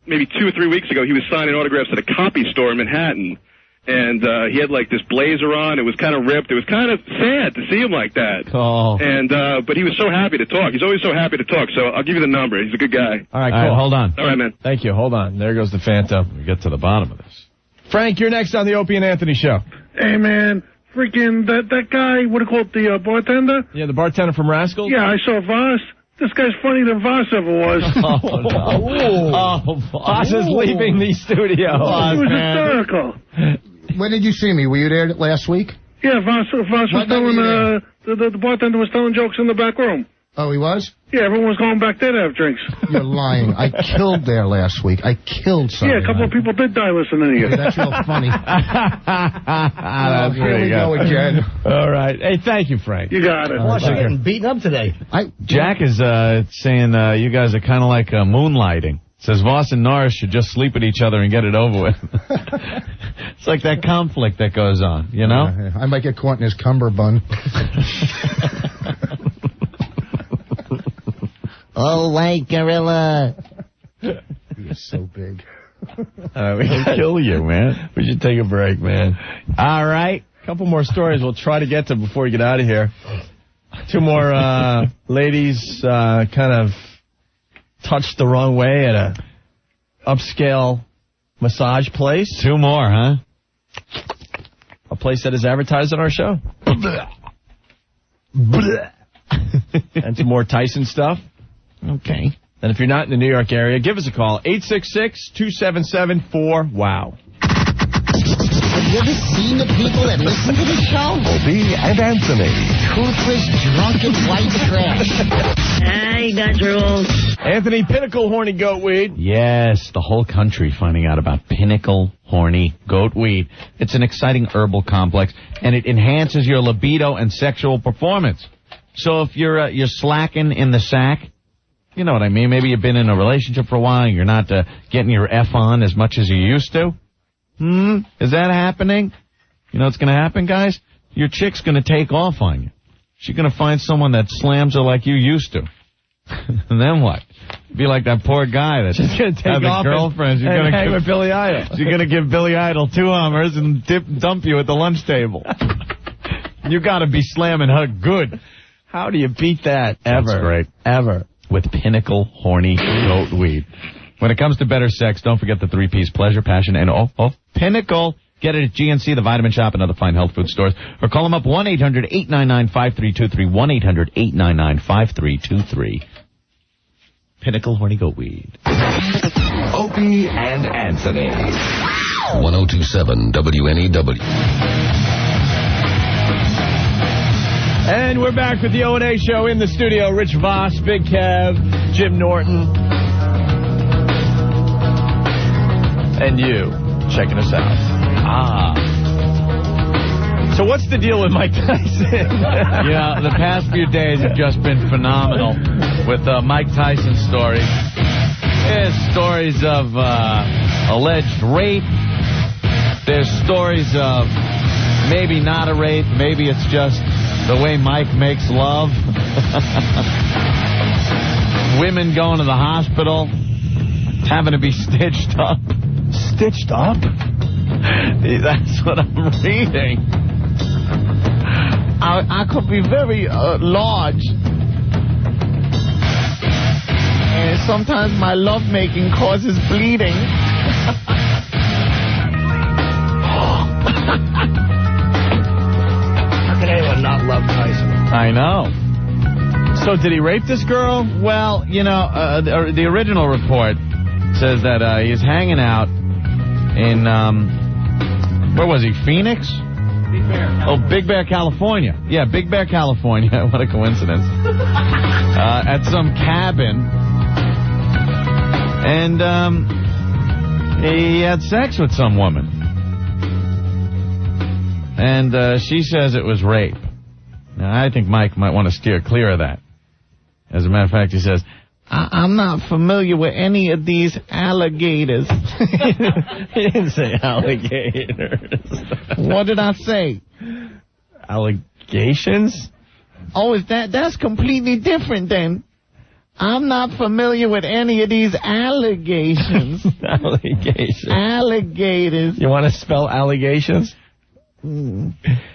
maybe 2 or 3 weeks ago, he was signing autographs at a copy store in Manhattan. And he had like this blazer on. It was kind of ripped. It was kind of sad to see him like that. Oh. And but he was so happy to talk. He's always so happy to talk. So I'll give you the number. He's a good guy. All right, cool. All right, hold on. All right, man. Thank you. Hold on. There goes the Phantom. We get to the bottom of this. Frank, you're next on the Opie and Anthony show. Hey, man. Freaking that guy, what do you call it, the bartender? Yeah, the bartender from Rascals? Yeah, I saw Voss. This guy's funnier than Voss ever was. Oh, no. Voss is leaving the studio. He was hysterical. When did you see me? Were you there last week? Yeah, Voss was telling, the bartender was telling jokes in the back room. Oh, he was? Yeah, everyone was going back there to have drinks. You're lying. I killed there last week. I killed somebody. Yeah, a couple of people did die listening to you. Yeah, that's real funny. That's Here we go again. All right. Hey, thank you, Frank. You got it. Boss, you're getting beaten up today. Jack is saying you guys are kind of like moonlighting. Says Voss and Norris should just sleep with each other and get it over with. It's like that conflict that goes on, you know? Yeah, I might get caught in his cummerbund. Oh, white gorilla. You're so big. We can kill you, man. We should take a break, man. All right. A couple more stories we'll try to get to before we get out of here. 2 more ladies kind of touched the wrong way at a upscale massage place. 2 more, huh? A place that is advertised on our show. And some more Tyson stuff. Okay. And if you're not in the New York area, give us a call. 866-277-4WOW. Have you ever seen the people that listen to the show? Opie and Anthony. Toothless, drunken white trash. Hey, got rules. Anthony, Pinnacle horny goat weed. Yes, the whole country finding out about Pinnacle horny goat weed. It's an exciting herbal complex, and it enhances your libido and sexual performance. So if you're slacking in the sack, you know what I mean? Maybe you've been in a relationship for a while and you're not getting your F on as much as you used to. Is that happening? You know what's going to happen, guys? Your chick's going to take off on you. She's going to find someone that slams her like you used to. And then what? Be like that poor guy that's She's going to take off girlfriend. She's and going to hang with Billy Idol. She's going to give Billy Idol 2 Hummers and dump you at the lunch table. You got to be slamming her good. How do you beat that? Ever. That's great. Ever. With Pinnacle horny goat weed. When it comes to better sex, don't forget the 3-piece pleasure, passion, and Pinnacle. Get it at GNC, the Vitamin Shop, and other fine health food stores. Or call them up 1-800-899-5323, 1-800-899-5323. Pinnacle horny goat weed. Opie and Anthony. 1027 WNEW. And we're back with the O&A show in the studio. Rich Voss, Big Kev, Jim Norton, and you checking us out. So what's the deal with Mike Tyson? Yeah, the past few days have just been phenomenal with Mike Tyson's stories. There's stories of alleged rape. There's stories of maybe not a rape. Maybe it's just the way Mike makes love. Women going to the hospital, having to be stitched up. Stitched up? That's what I'm reading. I could be very large. And sometimes my lovemaking causes bleeding. How can anyone not love Tyson? I know. So did he rape this girl? Well, you know, the original report says that he's hanging out in, where was he, Phoenix? Big Bear. Oh, Big Bear, California. Yeah, Big Bear, California. What a coincidence. At some cabin. And he had sex with some woman. And she says it was rape. Now, I think Mike might want to steer clear of that. As a matter of fact, he says, I'm not familiar with any of these alligators. He didn't say alligators. What did I say? Allegations? Oh, is that's completely different then. I'm not familiar with any of these allegations. Allegations. Alligators. You want to spell allegations? QHPM.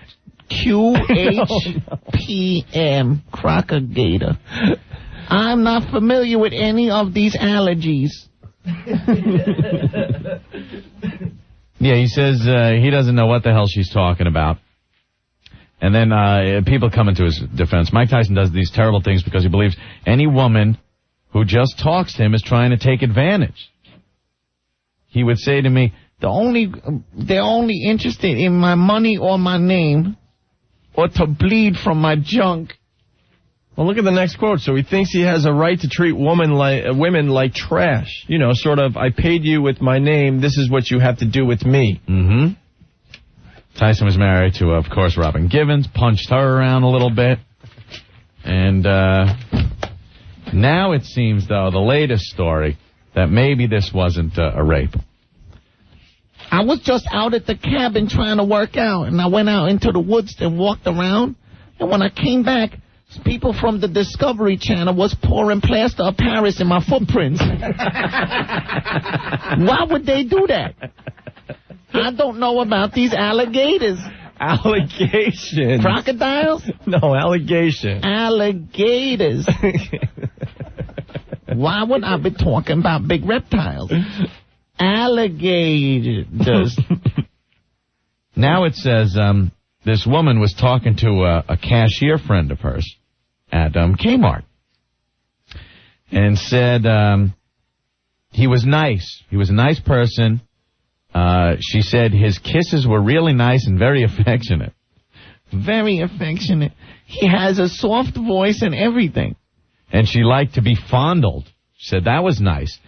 Crocagator. I'm not familiar with any of these allergies. Yeah, he says he doesn't know what the hell she's talking about. And then people come into his defense. Mike Tyson does these terrible things because he believes any woman who just talks to him is trying to take advantage. He would say to me, they're only interested in my money or my name or to bleed from my junk. Well, look at the next quote. So he thinks he has a right to treat women like trash. You know, sort of, I paid you with my name. This is what you have to do with me. Mm-hmm. Tyson was married to, of course, Robin Givens, punched her around a little bit. And now it seems, though, the latest story, that maybe this wasn't a rape. I was just out at the cabin trying to work out, and I went out into the woods and walked around. And when I came back, people from the Discovery Channel was pouring plaster of Paris in my footprints. Why would they do that? I don't know about these alligators. Allegations. Crocodiles? No, allegation. Alligators. Why would I be talking about big reptiles? Alligators. Now it says this woman was talking to a cashier friend of hers at Kmart and said he was nice. He was a nice person. She said his kisses were really nice and very affectionate. Very affectionate. He has a soft voice and everything. And she liked to be fondled. She said that was nice.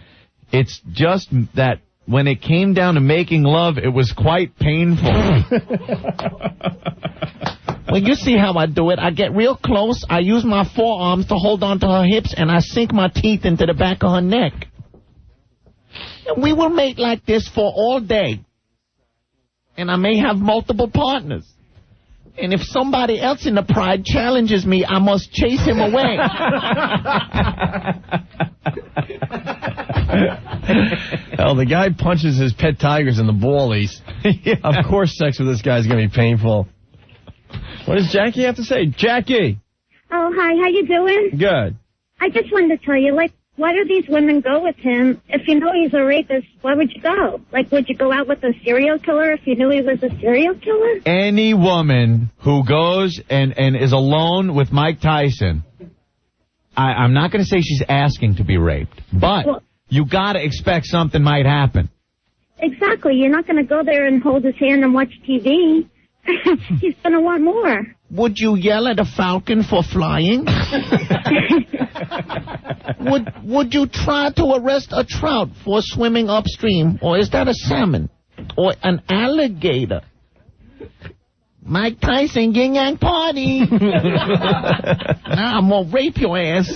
It's just that when it came down to making love, it was quite painful. Well, you see how I do it. I get real close. I use my forearms to hold on to her hips, and I sink my teeth into the back of her neck. And we will mate like this for all day. And I may have multiple partners. And if somebody else in the pride challenges me, I must chase him away. Hell, the guy punches his pet tigers in the ballies. Yeah. Of course sex with this guy is going to be painful. What does Jackie have to say? Jackie! Oh, hi. How you doing? Good. I just wanted to tell you, why do these women go with him? If you know he's a rapist, why would you go? Would you go out with a serial killer if you knew he was a serial killer? Any woman who goes and is alone with Mike Tyson, I'm not going to say she's asking to be raped, but you got to expect something might happen. Exactly. You're not going to go there and hold his hand and watch TV. He's going to want more. Would you yell at a falcon for flying? Would you try to arrest a trout for swimming upstream? Or is that a salmon? Or an alligator? Mike Tyson, yin yang party. Now I'm going to rape your ass.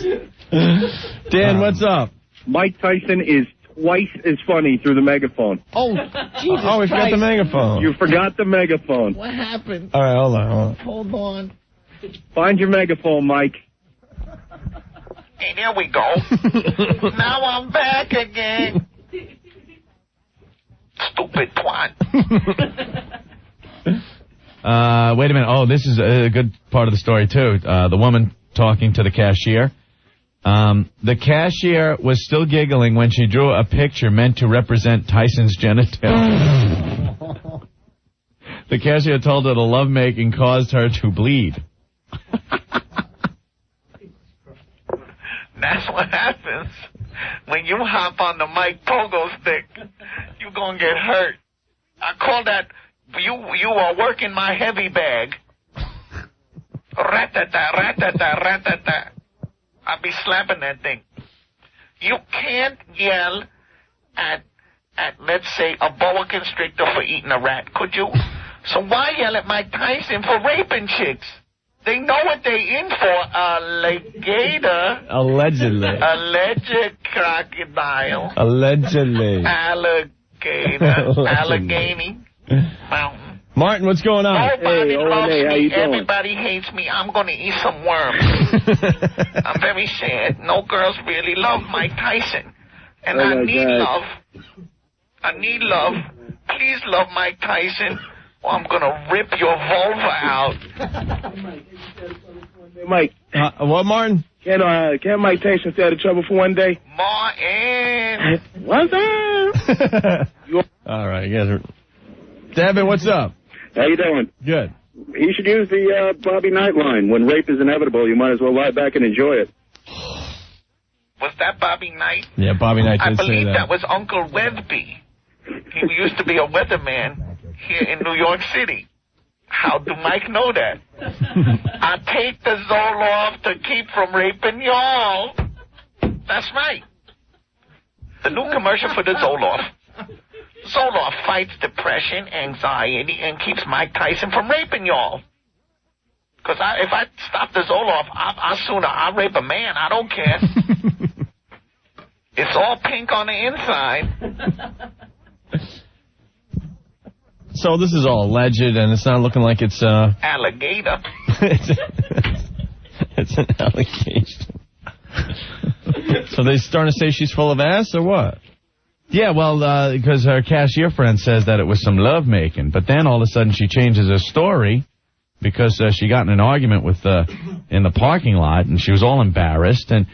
Dan, what's up? Mike Tyson is twice as funny through the megaphone. Oh, Jesus Oh, we forgot the megaphone. You forgot the megaphone. What happened? All right, hold on. Hold on. Find your megaphone, Mike. Hey, there we go. Now I'm back again. Stupid twat. Wait a minute. Oh, this is a good part of the story, too. The woman talking to the cashier. The cashier was still giggling when she drew a picture meant to represent Tyson's genitalia. The cashier told her the lovemaking caused her to bleed. That's what happens when you hop on the Mike Pogo stick. You're going to get hurt. I call that, you are working my heavy bag. Rat-ta-ta, rat-ta-ta, rat-ta-ta. I'll be slapping that thing. You can't yell at let's say, a boa constrictor for eating a rat, could you? So why yell at Mike Tyson for raping chicks? They know what they in for. Alligator. Allegedly. Alleged crocodile. Allegedly. Alligator. Allegheny. Mountain. Martin, what's going on? Nobody loves how me. you doing? Everybody hates me. I'm going to eat some worms. I'm very sad. No girls really love Mike Tyson. And I need love. I need love. Please love Mike Tyson, or I'm going to rip your vulva out. Hey, Mike. What, Martin? Can Mike Tyson stay out of trouble for one day? Martin. One time. All right, you guys are... Devin, what's up? How you doing? Good. You should use the Bobby Knight line. When rape is inevitable, you might as well lie back and enjoy it. Was that Bobby Knight? Yeah, Bobby Knight did I believe say that was Uncle Wesby. He used to be a weatherman here in New York City. How do Mike know that? I take the Zoloft to keep from raping y'all. That's right. The new commercial for the Zoloft. Zoloft fights depression, anxiety, and keeps Mike Tyson from raping y'all. Because if I stop the Zoloft, I'll rape a man. I don't care. It's all pink on the inside. So this is all alleged, and it's not looking like it's... Alligator. It's an allegation. So they starting to say she's full of ass, or what? Yeah, well, because her cashier friend says that it was some lovemaking, but then all of a sudden she changes her story because she got in an argument with in the parking lot, and she was all embarrassed, and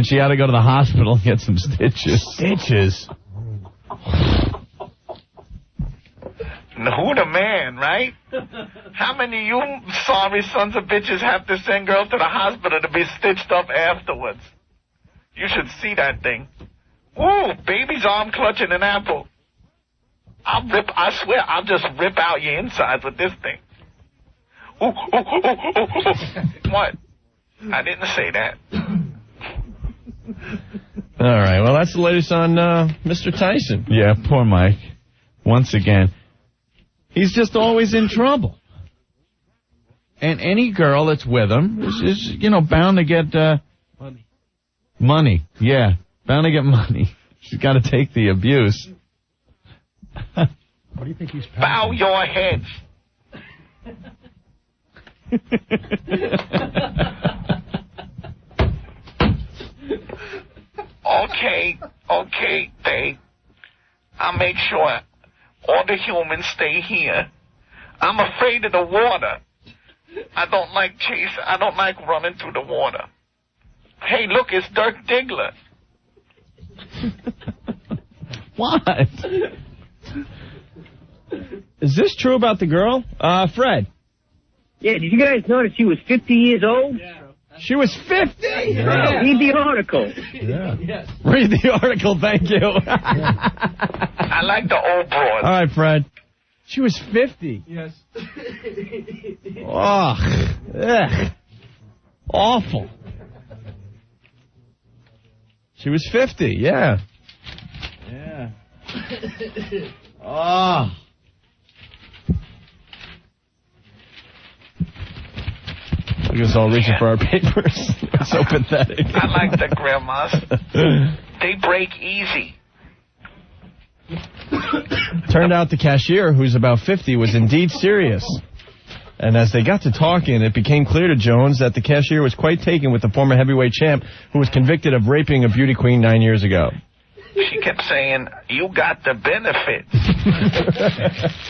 she had to go to the hospital and get some stitches. Stitches? Who the man, right? How many of you sorry sons of bitches have to send girls to the hospital to be stitched up afterwards? You should see that thing. Ooh, baby's arm clutching an apple. I swear, I'll just rip out your insides with this thing. Ooh, ooh, ooh, ooh, ooh, ooh. What? I didn't say that. All right, well, that's the latest on Mr. Tyson. Yeah, poor Mike. Once again, he's just always in trouble. And any girl that's with him is bound to get... Money, yeah. Bound to get money. She's got to take the abuse. What do you think he's passing? Bow your heads. Okay, Dave. I'll make sure all the humans stay here. I'm afraid of the water. I don't like running through the water. Hey, look, it's Dirk Diggler. What? Is this true about the girl? Fred. Yeah, did you guys notice she was 50 years old? Yeah. She was 50? Yeah. Read the article. Yeah. Yes. Read the article, thank you. I like the old broad. All right, Fred. She was 50. Yes. Ugh. Awful. She was 50, yeah. Yeah. Oh. Look at us all reaching for our papers. It's so pathetic. I like the grandmas. They break easy. Turned out the cashier, who's about 50, was indeed serious. And as they got to talking, it became clear to Jones that the cashier was quite taken with the former heavyweight champ who was convicted of raping a beauty queen 9 years ago. She kept saying, you got the benefits.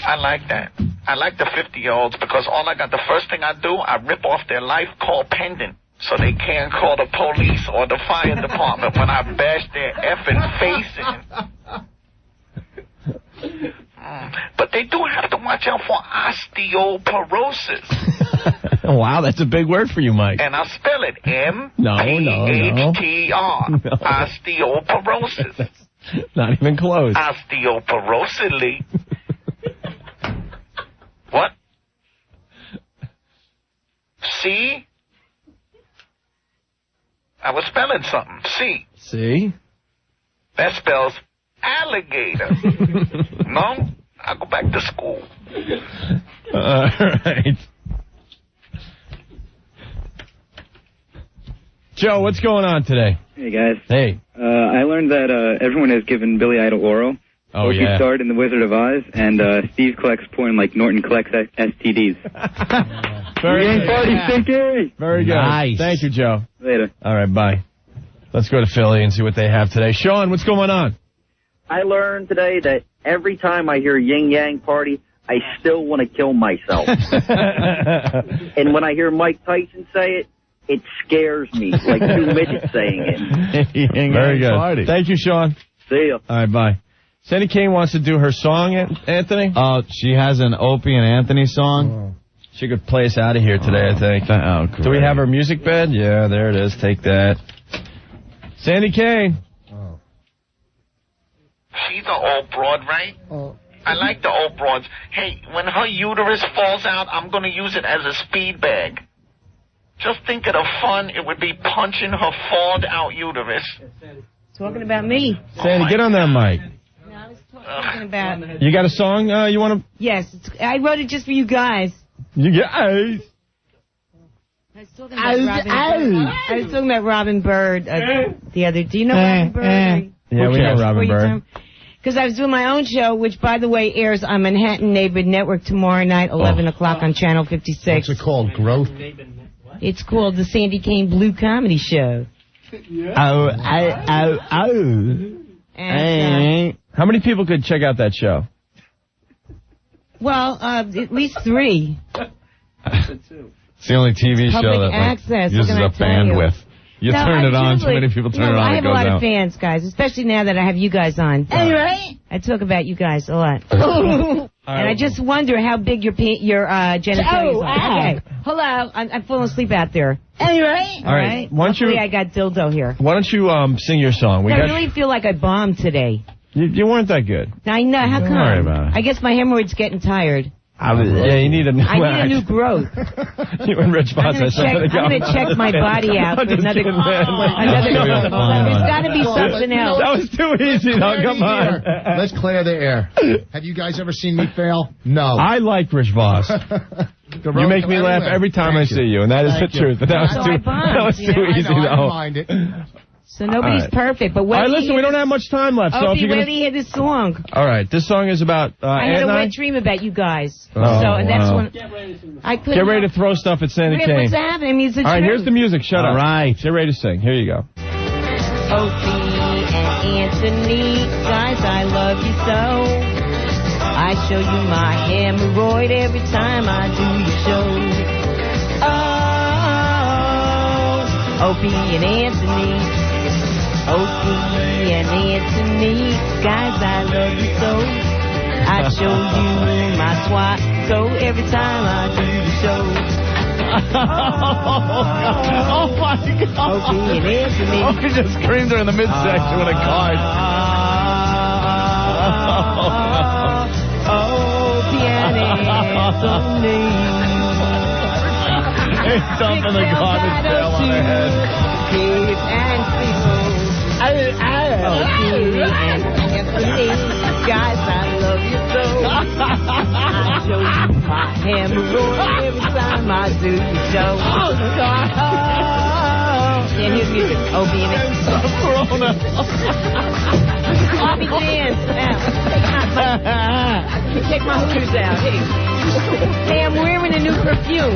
I like that. I like the 50-year-olds because the first thing I do, I rip off their life call pendant so they can't call the police or the fire department when I bash their effing face in. But they do have to watch out for osteoporosis. Wow, that's a big word for you, Mike. And I'll spell it M-P-H-T-R. No. Osteoporosis. Not even close. Osteoporosity. What? C? I was spelling something. C. See? That spells alligator. No? I'll go back to school. All right. Joe, what's going on today? Hey, guys. Hey. I learned that everyone has given Billy Idol oral, Oh, Opie yeah. starred in The Wizard of Oz, and Steve collects porn like Norton collects STDs. Very Gang good. party, Stinky! Very good. Nice. Thank you, Joe. Later. All right, bye. Let's go to Philly and see what they have today. Sean, what's going on? I learned today that every time I hear Yin Yang Party, I still want to kill myself. And when I hear Mike Tyson say it, it scares me, like two midgets saying it. Very good. Party. Thank you, Sean. See ya. All right, bye. Sandy Kane wants to do her song, Anthony? She has an Opie and Anthony song. She could play us out of here today, I think. Great. Do we have her music bed? Yeah, there it is. Take that. Sandy Kane. She's an old broad, right? I like the old broads. Hey, when her uterus falls out, I'm going to use it as a speed bag. Just think of the fun it would be punching her falled out uterus. Talking about me. Sandy, get on that mic. Talking about. You got a song you want to... Yes, I wrote it just for you guys. You guys. I was talking about Robin Bird the other. Do you know Robin Bird? Yeah, we know Robin Bird. Because I was doing my own show, which, by the way, airs on Manhattan Neighborhood Network tomorrow night, 11 o'clock on Channel 56. What's it called? Growth? It's called the Sandy Kane Blue Comedy Show. Oh. And, how many people could check out that show? Well, at least 3. It's the only TV show Public that access, uses what a can I tell you? bandwidth. You No, turn it on, too usually- many people turn it on, I it have a goes lot out. of fans, guys, especially now that I have you guys on. Right? I talk about you guys a lot. And I just wonder how big your genitalia are. Okay. Hello. I'm falling asleep out there. Right? All right. Why don't Hopefully I got dildo here. Why don't you sing your song? I really feel like I bombed today. You weren't that good. I know. How Don't come? worry about it. I guess my hemorrhoid's getting tired. Yeah, you need a new I need a new growth. You and Rich Voss. I'm going to check my body out for another. There's got to be something else. That was too easy, though. Come on. Let's clear the air. Have you guys ever seen me fail? No. I like Rich Voss. You make me laugh every time I see you, and that is the truth. But that was too easy, I though. don't mind it. So nobody's perfect, but All right, listen, we don't have much time left. So if Opie, you're where gonna... do you hear this song? All right, this song is about I had Ant a and wet dream about you guys. Oh, and that's wow. when I couldn't. Get ready to throw stuff at Sandy Kane. What's happening? I mean, it's the All right, truth. here's the music. Shut up. All right. Get ready to sing. Here you go. Opie and Anthony, guys, I love you so. I show you my hemorrhoid every time I do your show. Oh, Opie and Anthony. Opie and Anthony, guys, I love you so. I show you my swat so every time I do the show. Oh my God! Opie and Anthony. Opie just screamed her in the midsection with a card. Opie and Anthony. It's dumping the garbage pail on her head. Kid and people. Opie and Anthony, guys, I love you so. I show you my hemorrhoid every time I do the show. And here's music. Opie and Anthony. Opie dance. Take my hooters out. Hey, I'm wearing a new perfume.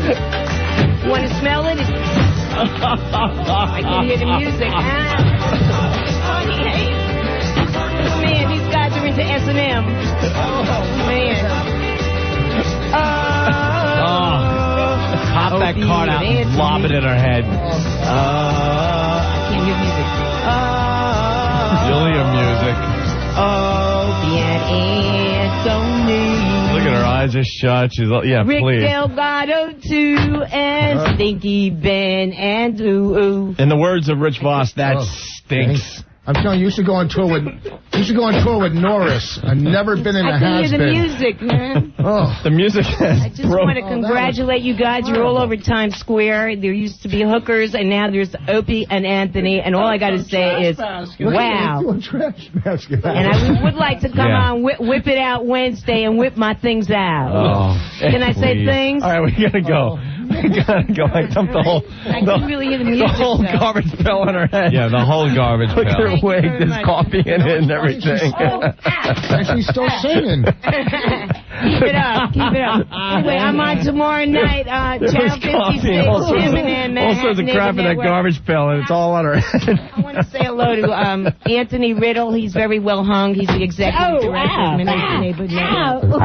You want to smell it? I can hear the music. Man, these guys are into S&M. Man. Pop that card out and lob it in her head. I can't hear music. Julia music. Opie and Anthony. Look at her eyes are shut. She's Rick please. Delgado too, and Stinky Ben and ooh. In the words of Rich Voss, that stinks. I'm telling you, you should go on tour with Norris. I've never been in a I can hear the has-been. music, man. The music has I just want to congratulate you guys. You're all over Times Square. There used to be hookers, and now there's Opie and Anthony. And all I got to say is, wow. And I would like to come on, whip it out Wednesday and whip my things out. Oh, Can I say please. things? All right, we got to go. gotta go. I dumped the whole, I couldn't really hear the music, whole though. garbage pail on her head. Yeah, the whole garbage Look at pail. her wig. There's coffee in it and everything. And she's still singing. Keep it up. Keep it up. Anyway, I'm on tomorrow night. Channel 56. All sorts of crap in that garbage pail, and it's all on her head. I want to say hello to Anthony Riddle. He's very well hung. He's the executive director of Manhattan Neighborhood Network.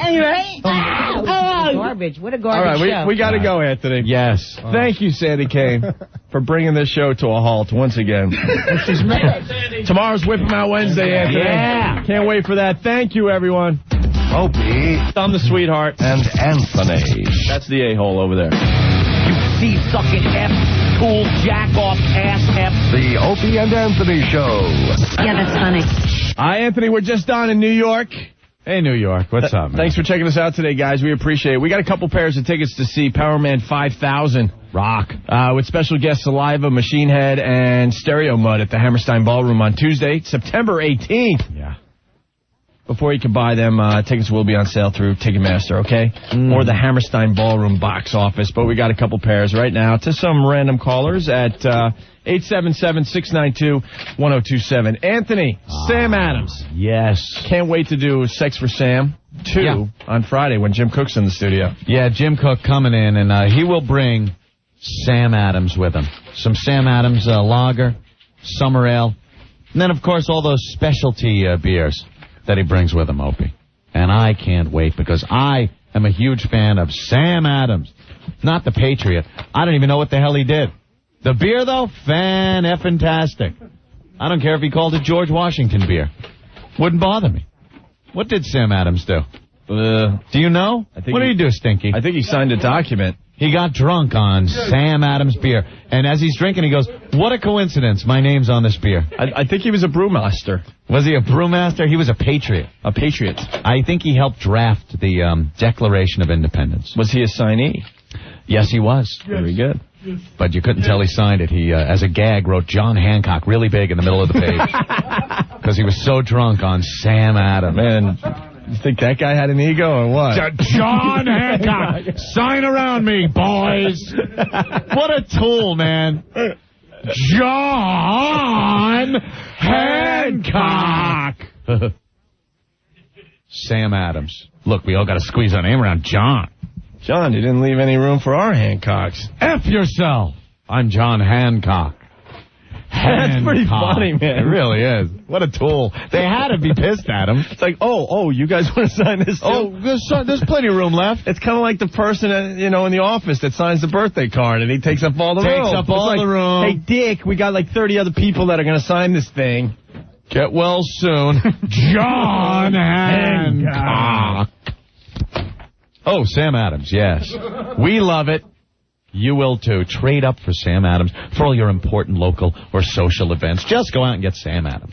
Anyway, garbage. What a garbage all right, show. we got to go, Anthony. Yes. Thank you, Sandy Kane, for bringing this show to a halt once again. Tomorrow's Whip 'em Out Wednesday, Anthony. Yeah. Can't wait for that. Thank you, everyone. Opie I'm the sweetheart. and Anthony. That's the a-hole over there. You C-sucking F, cool jack-off ass F. The Opie and Anthony Show. Yeah, that's funny. Hi, Anthony. We're just on in New York. Hey, New York. What's up, man? Thanks for checking us out today, guys. We appreciate it. We got a couple pairs of tickets to see Power Man 5000. Rock. With special guests Saliva, Machine Head, and Stereo Mud at the Hammerstein Ballroom on Tuesday, September 18th. Yeah. Before you can buy them, tickets will be on sale through Ticketmaster, okay? Or the Hammerstein Ballroom box office. But we got a couple pairs right now to some random callers at 877-692-1027. Anthony, Sam Adams. Yes. Can't wait to do Sex for Sam 2 on Friday when Jim Cook's in the studio. Yeah, Jim Cook coming in, and he will bring Sam Adams with him. Some Sam Adams lager, summer ale, and then, of course, all those specialty beers that he brings with him, Opie. And I can't wait because I am a huge fan of Sam Adams, not the Patriot. I don't even know what the hell he did. The beer, though, fan-effing-tastic. I don't care if he called it George Washington beer. Wouldn't bother me. What did Sam Adams do? Do you know? What did he do, Stinky? I think he signed a document. He got drunk on Sam Adams beer. And as he's drinking, he goes, what a coincidence. My name's on this beer. I think he was a brewmaster. Was he a brewmaster? He was a patriot. A patriot. I think he helped draft the Declaration of Independence. Was he a signee? Yes, he was. Very good. But you couldn't tell he signed it. He, as a gag, wrote John Hancock really big in the middle of the page. Because he was so drunk on Sam Adams. Man, you think that guy had an ego or what? John Hancock! Sign around me, boys! What a tool, man. John Hancock! Sam Adams. Look, we all got to squeeze our name around John. John, you didn't leave any room for our Hancocks. F yourself! I'm John Hancock. That's pretty funny, man. It really is. What a tool. They had to be pissed at him. It's like, oh, you guys want to sign this too? Oh, there's plenty of room left. It's kind of like the person, in the office that signs the birthday card, and he takes up all the room. Takes up all the room. Hey, Dick, we got like 30 other people that are going to sign this thing. Get well soon. John Hancock. Oh, Sam Adams, yes. We love it. You will, too. Trade up for Sam Adams for all your important local or social events. Just go out and get Sam Adams.